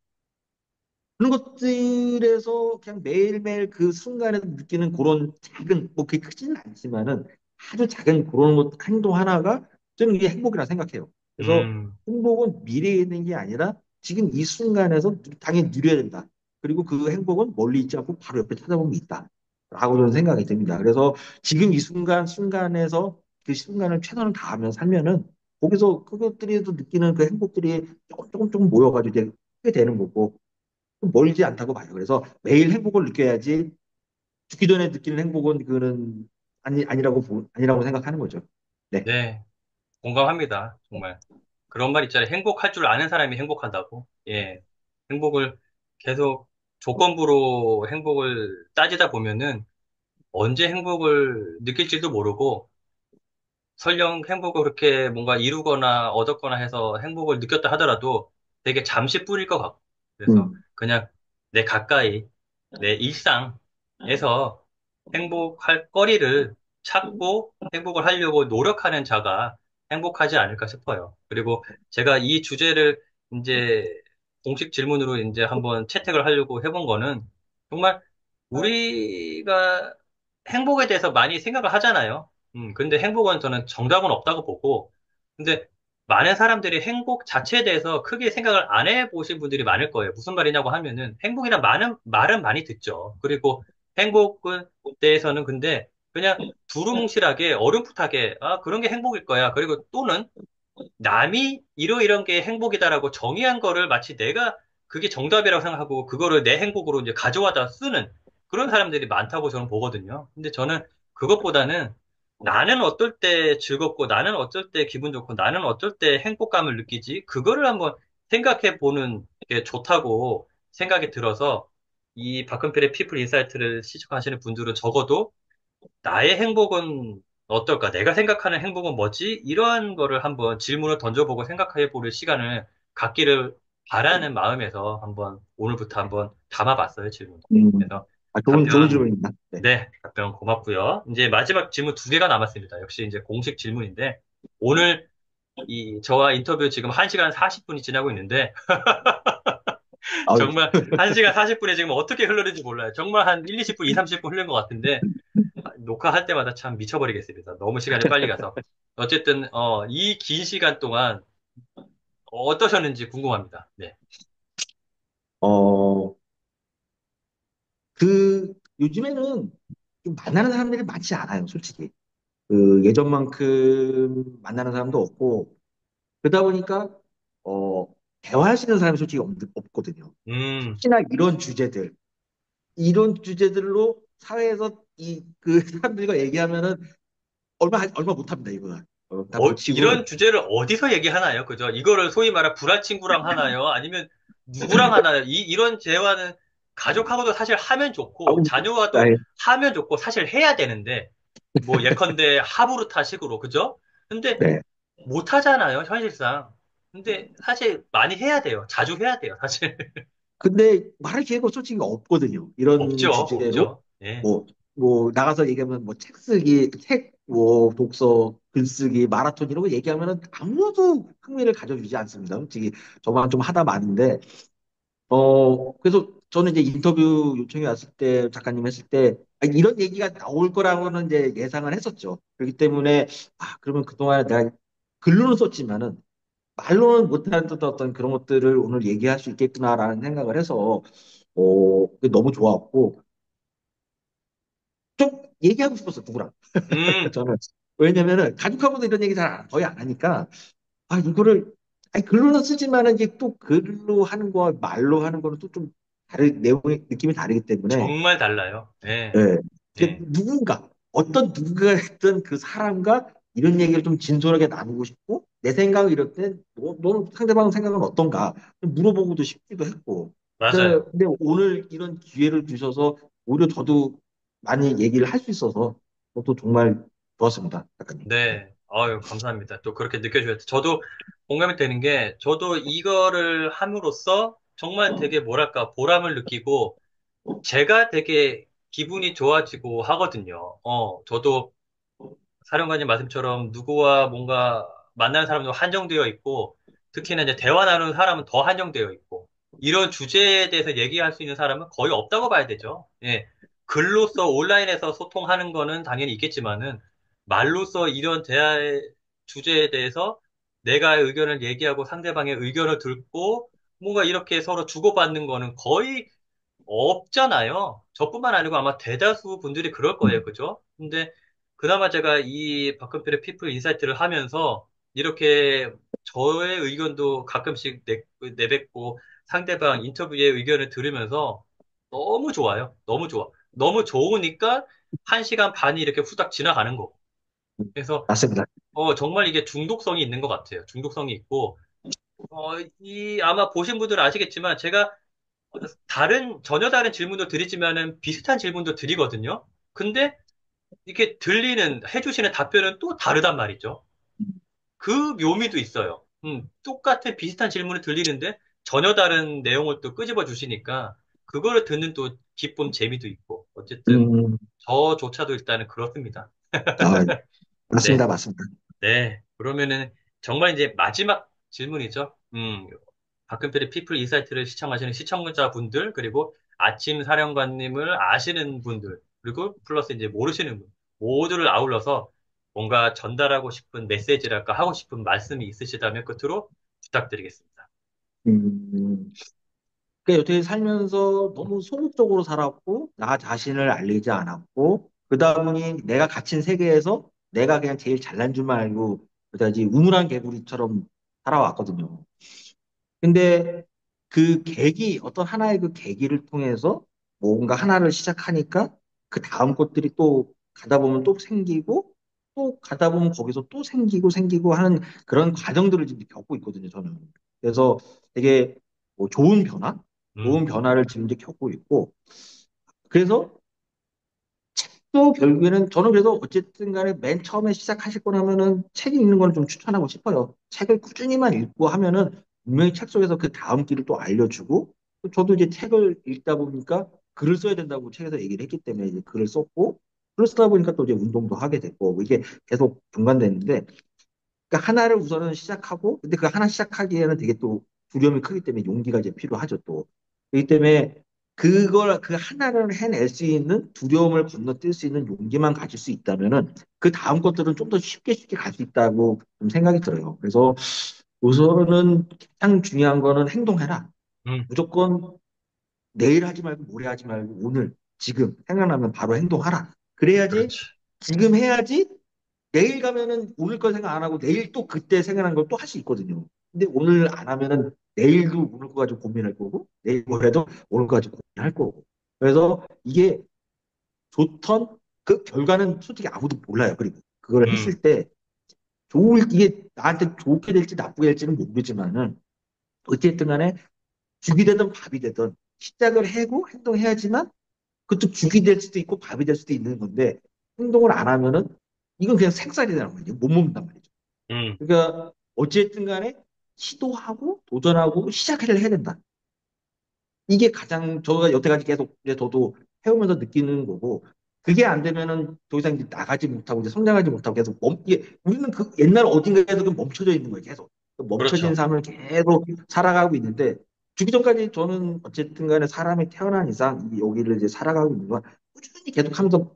[SPEAKER 2] 그런 것들에서 그냥 매일매일 그 순간에 느끼는 그런 작은 뭐 그게 크지는 않지만은 아주 작은 그런 것 행동 하나가 저는 이게 행복이라 생각해요. 그래서
[SPEAKER 1] 음,
[SPEAKER 2] 행복은 미래에 있는 게 아니라 지금 이 순간에서 당연히 누려야 된다. 그리고 그 행복은 멀리 있지 않고 바로 옆에 찾아보면 있다. 라고 저는 생각이 듭니다. 그래서 지금 이 순간에서 그 순간을 최선을 다하며 살면은 거기서 그것들이 또 느끼는 그 행복들이 조금 모여가지고 이제 크게 되는 거고 멀지 않다고 봐요. 그래서 매일 행복을 느껴야지 죽기 전에 느끼는 행복은 그거는 아니라고 생각하는 거죠. 네.
[SPEAKER 1] 네, 공감합니다. 정말. 그런 말 있잖아요. 행복할 줄 아는 사람이 행복한다고. 예. 행복을 계속 조건부로 행복을 따지다 보면은 언제 행복을 느낄지도 모르고 설령 행복을 그렇게 뭔가 이루거나 얻었거나 해서 행복을 느꼈다 하더라도 되게 잠시뿐일 것 같고. 그래서
[SPEAKER 2] 음,
[SPEAKER 1] 그냥 내 가까이, 내 일상에서 행복할 거리를 찾고 행복을 하려고 노력하는 자가 행복하지 않을까 싶어요. 그리고 제가 이 주제를 이제 공식 질문으로 이제 한번 채택을 하려고 해본 거는 정말 우리가 행복에 대해서 많이 생각을 하잖아요. 근데 행복은 저는 정답은 없다고 보고, 근데 많은 사람들이 행복 자체에 대해서 크게 생각을 안 해보신 분들이 많을 거예요. 무슨 말이냐고 하면은 행복이란 말은 많이 듣죠. 그리고 행복에 대해서는 근데 그냥 두루뭉실하게 어렴풋하게 아, 그런 게 행복일 거야. 그리고 또는 남이 이런 게 행복이다라고 정의한 거를 마치 내가 그게 정답이라고 생각하고 그거를 내 행복으로 이제 가져와다 쓰는 그런 사람들이 많다고 저는 보거든요. 근데 저는 그것보다는 나는 어떨 때 즐겁고 나는 어떨 때 기분 좋고 나는 어떨 때 행복감을 느끼지 그거를 한번 생각해 보는 게 좋다고 생각이 들어서 이 박근필의 피플 인사이트를 시청하시는 분들은 적어도 나의 행복은 어떨까? 내가 생각하는 행복은 뭐지? 이러한 거를 한번 질문을 던져보고 생각해 보는 시간을 갖기를 바라는 마음에서 한번 오늘부터 한번 담아봤어요, 질문.
[SPEAKER 2] 음,
[SPEAKER 1] 그래서
[SPEAKER 2] 좋은
[SPEAKER 1] 답변,
[SPEAKER 2] 질문입니다. 네.
[SPEAKER 1] 네, 답변 고맙고요. 이제 마지막 질문 두 개가 남았습니다. 역시 이제 공식 질문인데 오늘 이 저와 인터뷰 지금 1시간 40분이 지나고 있는데
[SPEAKER 2] 아유,
[SPEAKER 1] 정말 1시간 40분에 지금 어떻게 흘렀는지 몰라요. 정말 한 1, 20분, 2, 30분 흐른 것 같은데, 녹화할 때마다 참 미쳐버리겠습니다. 너무 시간이 빨리 가서. 어쨌든, 이 긴 시간 동안 어떠셨는지 궁금합니다. 네.
[SPEAKER 2] 어, 요즘에는 좀 만나는 사람들이 많지 않아요, 솔직히. 예전만큼 만나는 사람도 없고, 그러다 보니까, 어, 대화할 수 있는 사람이 솔직히 없거든요.
[SPEAKER 1] 음,
[SPEAKER 2] 특히나 이런 주제들로 사회에서 사람들과 얘기하면은 얼마 못합니다, 이거는. 다 놓치고.
[SPEAKER 1] 이런 주제를 어디서 얘기하나요? 그죠? 이거를 소위 말해 불알 친구랑 하나요? 아니면 누구랑 하나요? 이런 대화는 가족하고도 사실 하면 좋고,
[SPEAKER 2] 아우,
[SPEAKER 1] 자녀와도
[SPEAKER 2] 아이,
[SPEAKER 1] 하면 좋고, 사실 해야 되는데, 뭐 예컨대 하부르타식으로, 그죠? 근데
[SPEAKER 2] 네.
[SPEAKER 1] 못 하잖아요, 현실상. 근데 사실 많이 해야 돼요. 자주 해야 돼요, 사실.
[SPEAKER 2] 근데 말할 기회가 솔직히 없거든요. 이런
[SPEAKER 1] 없죠,
[SPEAKER 2] 주제로.
[SPEAKER 1] 없죠. 예.
[SPEAKER 2] 뭐, 나가서 얘기하면 뭐 뭐 독서, 글쓰기, 마라톤 이런 거 얘기하면은 아무도 흥미를 가져주지 않습니다. 솔직히 저만 좀 하다 마는데, 그래서 저는 이제 인터뷰 요청이 왔을 때, 작가님 했을 때, 이런 얘기가 나올 거라고는 이제 예상을 했었죠. 그렇기 때문에, 그러면 그동안 내가 글로는 썼지만은, 말로는 못한 어떤 그런 것들을 오늘 얘기할 수 있겠구나라는 생각을 해서, 그게 너무 좋았고, 좀 얘기하고 싶었어, 누구랑.
[SPEAKER 1] 음,
[SPEAKER 2] 저는. 왜냐면은, 가족하고도 이런 얘기 거의 안 하니까, 이거를, 글로는 쓰지만은 이제 또 글로 하는 거와 말로 하는 거는 또 좀 내용의 느낌이 다르기 때문에,
[SPEAKER 1] 정말 달라요. 예,
[SPEAKER 2] 예.
[SPEAKER 1] 예,
[SPEAKER 2] 어떤 누군가 했던 그 사람과 이런 얘기를 좀 진솔하게 나누고 싶고, 내 생각을 이럴 때, 너는 상대방 생각은 어떤가? 물어보고도 싶기도 했고.
[SPEAKER 1] 맞아요.
[SPEAKER 2] 근데 오늘 이런 기회를 주셔서, 오히려 저도 많이 얘기를 할 수 있어서, 또 정말 좋았습니다, 작가님.
[SPEAKER 1] 네. 아유, 감사합니다. 또 그렇게 느껴주셨어요. 저도 공감이 되는 게, 저도 이거를 함으로써 정말 되게 뭐랄까, 보람을 느끼고, 제가 되게 기분이 좋아지고 하거든요. 저도 사령관님 말씀처럼 누구와 뭔가 만나는 사람도 한정되어 있고, 특히나 이제 대화 나누는 사람은 더 한정되어 있고, 이런 주제에 대해서 얘기할 수 있는 사람은 거의 없다고 봐야 되죠. 예. 글로써 온라인에서 소통하는 거는 당연히 있겠지만은, 말로써 이런 대화의 주제에 대해서 내가 의견을 얘기하고 상대방의 의견을 듣고, 뭔가 이렇게 서로 주고받는 거는 거의 없잖아요. 저뿐만 아니고 아마 대다수 분들이 그럴 거예요. 그죠? 근데 그나마 제가 이 박근필의 피플 인사이트를 하면서 이렇게 저의 의견도 가끔씩 내뱉고 상대방 인터뷰의 의견을 들으면서 너무 좋아요. 너무 좋아. 너무 좋으니까 1시간 반이 이렇게 후딱 지나가는 거고. 그래서
[SPEAKER 2] 맞습니다.
[SPEAKER 1] 정말 이게 중독성이 있는 것 같아요. 중독성이 있고 아마 보신 분들은 아시겠지만 제가 전혀 다른 질문도 드리지만은 비슷한 질문도 드리거든요. 근데 이렇게 해주시는 답변은 또 다르단 말이죠. 그 묘미도 있어요. 똑같은 비슷한 질문을 들리는데 전혀 다른 내용을 또 끄집어 주시니까 그거를 듣는 또 기쁨, 재미도 있고. 어쨌든
[SPEAKER 2] 음,
[SPEAKER 1] 저조차도 일단은 그렇습니다.
[SPEAKER 2] 아, 맞습니다,
[SPEAKER 1] 네.
[SPEAKER 2] 맞습니다.
[SPEAKER 1] 네. 그러면은 정말 이제 마지막 질문이죠. 박근필의 피플 인사이트를 시청하시는 시청자분들, 그리고 아침 사령관님을 아시는 분들, 그리고 플러스 이제 모르시는 분, 모두를 아울러서 뭔가 전달하고 싶은 메시지랄까 하고 싶은 말씀이 있으시다면 끝으로 부탁드리겠습니다.
[SPEAKER 2] 음, 여태 살면서 너무 소극적으로 살았고, 나 자신을 알리지 않았고, 그러다 보니 내가 갇힌 세계에서 내가 그냥 제일 잘난 줄만 알고, 그다지 우물안 개구리처럼 살아왔거든요. 근데 어떤 하나의 그 계기를 통해서 뭔가 하나를 시작하니까 그 다음 것들이 또 가다 보면 또 생기고 또 가다 보면 거기서 또 생기고 하는 그런 과정들을 지금 겪고 있거든요, 저는. 그래서 되게 뭐 좋은
[SPEAKER 1] 음,
[SPEAKER 2] 변화를 지금 이제 겪고 있고 그래서 또 결국에는 저는 그래도 어쨌든 간에 맨 처음에 시작하실 거라면은 책 읽는 걸 좀 추천하고 싶어요. 책을 꾸준히만 읽고 하면은 분명히 책 속에서 그 다음 길을 또 알려주고 또 저도 이제 책을 읽다 보니까 글을 써야 된다고 책에서 얘기를 했기 때문에 이제 글을 썼고 글을 쓰다 보니까 또 이제 운동도 하게 됐고 뭐 이게 계속 연관되는데 그러니까 하나를 우선은 시작하고 근데 그 하나 시작하기에는 되게 또 두려움이 크기 때문에 용기가 이제 필요하죠, 또. 그렇기 때문에 그 하나를 해낼 수 있는 두려움을 건너뛸 수 있는 용기만 가질 수 있다면은 그 다음 것들은 좀 더 쉽게 쉽게 갈 수 있다고 좀 생각이 들어요. 그래서 우선은 가장 중요한 거는 행동해라.
[SPEAKER 1] 음,
[SPEAKER 2] 무조건 내일 하지 말고 모레 하지 말고 오늘, 지금 생각나면 바로 행동하라. 그래야지
[SPEAKER 1] 그렇지.
[SPEAKER 2] 지금 해야지 내일 가면은 오늘 걸 생각 안 하고 내일 또 그때 생각난 걸 또 할 수 있거든요. 근데 오늘 안 하면은 내일도 오늘 거 가지고 고민할 거고 내일 모레도 오늘 거 가지고 고민할 거고. 그래서 이게 좋던 그 결과는 솔직히 아무도 몰라요. 그리고 그걸 했을
[SPEAKER 1] 음,
[SPEAKER 2] 때 이게 나한테 좋게 될지 나쁘게 될지는 모르지만은 어쨌든 간에 죽이 되든 밥이 되든 시작을 하고 행동해야지만 그것도 죽이 될 수도 있고 밥이 될 수도 있는 건데 행동을 안 하면은 이건 그냥 생살이라는 거죠. 못 먹는단 말이죠.
[SPEAKER 1] 음,
[SPEAKER 2] 그러니까 어쨌든 간에 시도하고 도전하고 시작을 해야 된다. 이게 가장 저가 여태까지 계속 이제 저도 해오면서 느끼는 거고 그게 안 되면은 더 이상 이제 나가지 못하고 이제 성장하지 못하고 계속 이게 우리는 그 옛날 어딘가에서 그 멈춰져 있는 거예요. 계속 그 멈춰진
[SPEAKER 1] 그렇죠.
[SPEAKER 2] 삶을 계속 살아가고 있는데 죽기 전까지 저는 어쨌든 간에 사람이 태어난 이상 여기를 이제 살아가고 있는 건 꾸준히 계속하면서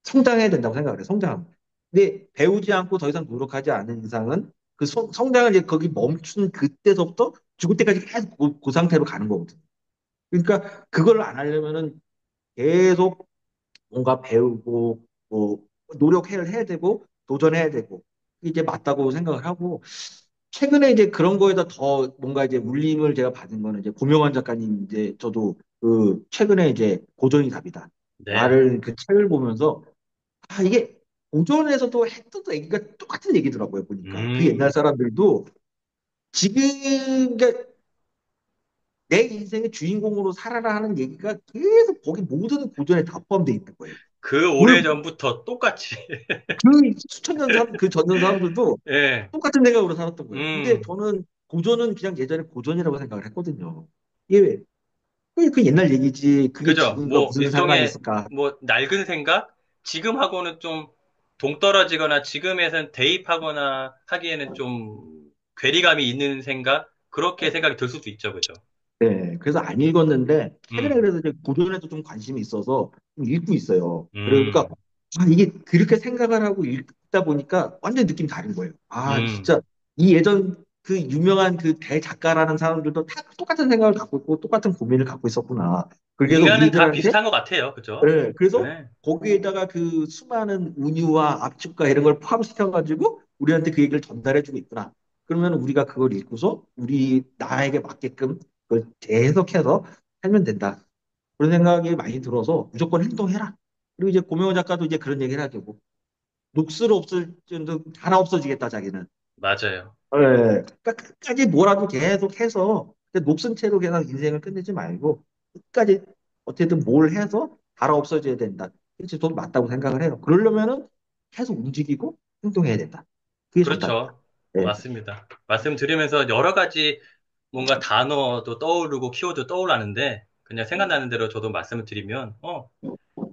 [SPEAKER 2] 성장해야 된다고 생각을 해요. 성장. 근데 배우지 않고 더 이상 노력하지 않은 이상은 그 성장을 이제 거기 멈춘 그때서부터 죽을 때까지 계속 그 상태로 가는 거거든요. 그러니까 그걸 안 하려면은 계속 뭔가 배우고 뭐 노력해야 되고 도전해야 되고 이제 맞다고 생각을 하고 최근에 이제 그런 거에다 더 뭔가 이제 울림을 제가 받은 거는 이제 고명환 작가님 이제 저도 그 최근에 이제 고전이 답이다.
[SPEAKER 1] 네.
[SPEAKER 2] 라를 그 책을 보면서 이게 고전에서도 했던 얘기가 똑같은 얘기더라고요 보니까 그 옛날
[SPEAKER 1] 음,
[SPEAKER 2] 사람들도 지금 그러니까 내 인생의 주인공으로 살아라 하는 얘기가 계속 거기 모든 고전에 다 포함되어 있는 거예요.
[SPEAKER 1] 그
[SPEAKER 2] 그,
[SPEAKER 1] 오래전부터 똑같이.
[SPEAKER 2] 그 수천 년 그 전년 사람들도
[SPEAKER 1] 예,
[SPEAKER 2] 똑같은 생각으로 살았던 거예요. 근데
[SPEAKER 1] 음,
[SPEAKER 2] 저는 고전은 그냥 예전에 고전이라고 생각을 했거든요. 이게 왜? 그 옛날 얘기지. 그게
[SPEAKER 1] 그죠.
[SPEAKER 2] 지금과
[SPEAKER 1] 뭐,
[SPEAKER 2] 무슨 상관이
[SPEAKER 1] 일종의,
[SPEAKER 2] 있을까?
[SPEAKER 1] 뭐, 낡은 생각? 지금하고는 좀 동떨어지거나 지금에선 대입하거나 하기에는 좀 괴리감이 있는 생각? 그렇게 생각이 들 수도 있죠. 그죠.
[SPEAKER 2] 네, 그래서 안 읽었는데 최근에
[SPEAKER 1] 음,
[SPEAKER 2] 그래서 이제 고전에도 좀 관심이 있어서 좀 읽고 있어요. 그러니까
[SPEAKER 1] 음,
[SPEAKER 2] 이게 그렇게 생각을 하고 읽다 보니까 완전 느낌 다른 거예요.
[SPEAKER 1] 음.
[SPEAKER 2] 진짜 이 예전 그 유명한 그 대작가라는 사람들도 다 똑같은 생각을 갖고 있고 똑같은 고민을 갖고 있었구나. 그래서
[SPEAKER 1] 인간은 다
[SPEAKER 2] 우리들한테
[SPEAKER 1] 비슷한 것 같아요. 그죠?
[SPEAKER 2] 네, 그래서
[SPEAKER 1] 네.
[SPEAKER 2] 거기에다가 그 수많은 운유와 압축과 이런 걸 포함시켜가지고 우리한테 그 얘기를 전달해주고 있구나. 그러면 우리가 그걸 읽고서 우리 나에게 맞게끔 그걸 재해석해서 살면 된다. 그런 생각이 많이 들어서 무조건 행동해라. 그리고 이제 고명호 작가도 이제 그런 얘기를 하죠. 뭐, 녹슬 없을지도 하나 없어지겠다 자기는.
[SPEAKER 1] 맞아요.
[SPEAKER 2] 예, 그러니까 끝까지 뭐라도 계속 해서 녹슨 채로 그냥 인생을 끝내지 말고 끝까지 어떻게든 뭘 해서 달아 없어져야 된다. 그렇지, 저도 맞다고 생각을 해요. 그러려면은 계속 움직이고 행동해야 된다. 그게 정답이다.
[SPEAKER 1] 그렇죠.
[SPEAKER 2] 네.
[SPEAKER 1] 맞습니다. 말씀 드리면서 여러 가지 뭔가 단어도 떠오르고 키워드 떠올랐는데 그냥 생각나는 대로 저도 말씀을 드리면,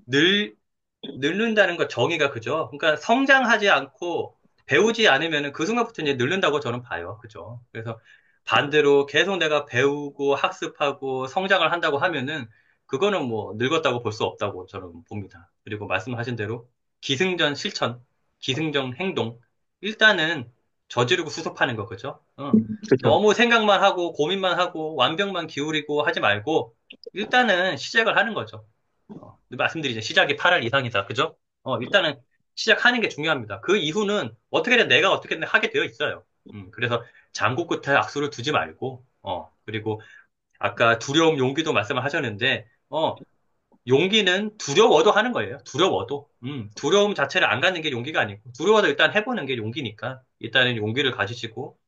[SPEAKER 1] 늘 늙는다는 거 정의가 그죠? 그러니까 성장하지 않고 배우지 않으면 그 순간부터 이제 늙는다고 저는 봐요. 그죠? 그래서 반대로 계속 내가 배우고 학습하고 성장을 한다고 하면은 그거는 뭐 늙었다고 볼 수 없다고 저는 봅니다. 그리고 말씀하신 대로 기승전 실천, 기승전 행동. 일단은 저지르고 수습하는 거, 그죠?
[SPEAKER 2] 그렇죠.
[SPEAKER 1] 너무 생각만 하고 고민만 하고 완벽만 기울이고 하지 말고 일단은 시작을 하는 거죠. 말씀드리죠. 시작이 8할 이상이다. 그죠? 일단은 시작하는 게 중요합니다. 그 이후는 어떻게든 내가 어떻게든 하게 되어 있어요. 그래서 장구 끝에 악수를 두지 말고, 그리고 아까 두려움, 용기도 말씀을 하셨는데, 용기는 두려워도 하는 거예요. 두려워도. 두려움 자체를 안 갖는 게 용기가 아니고, 두려워도 일단 해보는 게 용기니까, 일단은 용기를 가지시고,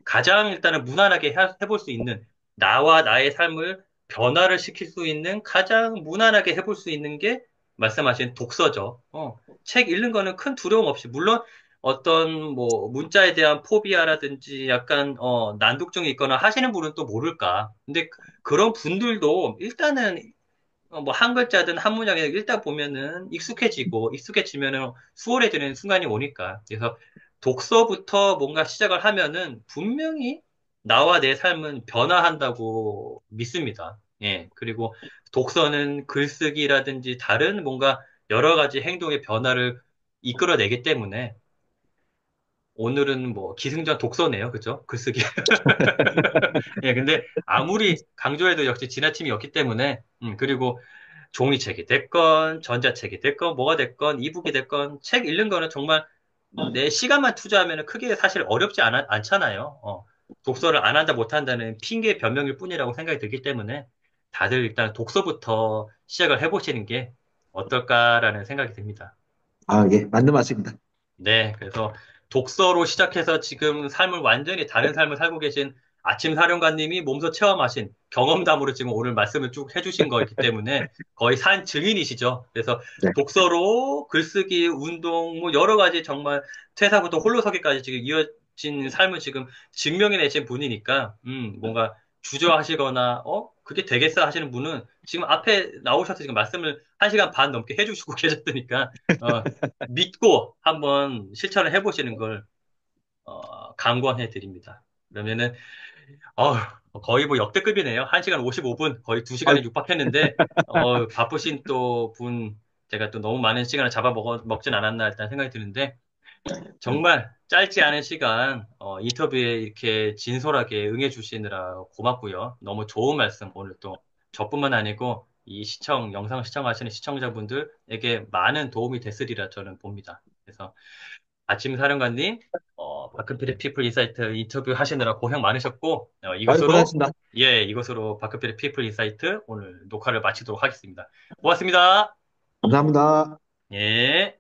[SPEAKER 1] 가장 일단은 무난하게 해볼 수 있는 나와 나의 삶을 변화를 시킬 수 있는 가장 무난하게 해볼 수 있는 게 말씀하신 독서죠. 책 읽는 거는 큰 두려움 없이 물론 어떤 뭐 문자에 대한 포비아라든지 약간 난독증이 있거나 하시는 분은 또 모를까. 근데 그런 분들도 일단은 뭐 한 글자든 한 문장이든 읽다 보면은 익숙해지고 익숙해지면은 수월해지는 순간이 오니까. 그래서 독서부터 뭔가 시작을 하면은 분명히 나와 내 삶은 변화한다고 믿습니다. 예, 그리고 독서는 글쓰기라든지 다른 뭔가 여러 가지 행동의 변화를 이끌어내기 때문에 오늘은 뭐 기승전 독서네요. 그죠? 글쓰기. 예, 근데 아무리 강조해도 역시 지나침이 없기 때문에, 그리고 종이책이 됐건, 전자책이 됐건, 뭐가 됐건, 이북이 됐건, 책 읽는 거는 정말 내 시간만 투자하면 크게 사실 어렵지 않잖아요. 독서를 안 한다, 못 한다는 핑계 변명일 뿐이라고 생각이 들기 때문에 다들 일단 독서부터 시작을 해보시는 게 어떨까라는 생각이 듭니다.
[SPEAKER 2] 아, 예, 맞는 말씀입니다.
[SPEAKER 1] 네, 그래서 독서로 시작해서 지금 삶을 완전히 다른 삶을 살고 계신 아침 사령관님이 몸소 체험하신 경험담으로 지금 오늘 말씀을 쭉 해주신 거이기 때문에 거의 산 증인이시죠. 그래서
[SPEAKER 2] 네.
[SPEAKER 1] 독서로 글쓰기, 운동, 뭐 여러 가지 정말 퇴사부터 홀로서기까지 지금 이어진 삶을 지금 증명해내신 분이니까, 뭔가 주저하시거나, 그게 되겠어 하시는 분은 지금 앞에 나오셔서 지금 말씀을 1시간 반 넘게 해주시고 계셨으니까, 어, 믿고 한번 실천을 해보시는 걸 강권해 드립니다. 그러면은 어, 거의 뭐 역대급이네요. 1시간 55분, 거의
[SPEAKER 2] 아,
[SPEAKER 1] 2시간에 육박했는데 바쁘신 또 분 제가 또 너무 많은 시간을 잡아먹진 않았나 일단 생각이 드는데 정말 짧지 않은 시간 인터뷰에 이렇게 진솔하게 응해주시느라 고맙고요. 너무 좋은 말씀 오늘 또 저뿐만 아니고 이 영상 시청하시는 시청자분들에게 많은 도움이 됐으리라 저는 봅니다. 그래서 아침 사령관님, 바크필의 피플 인사이트 인터뷰 하시느라 고생 많으셨고,
[SPEAKER 2] 아유, 고생하셨습니다.
[SPEAKER 1] 이것으로 바크필의 피플 인사이트 오늘 녹화를 마치도록 하겠습니다. 고맙습니다.
[SPEAKER 2] 감사합니다.
[SPEAKER 1] 예.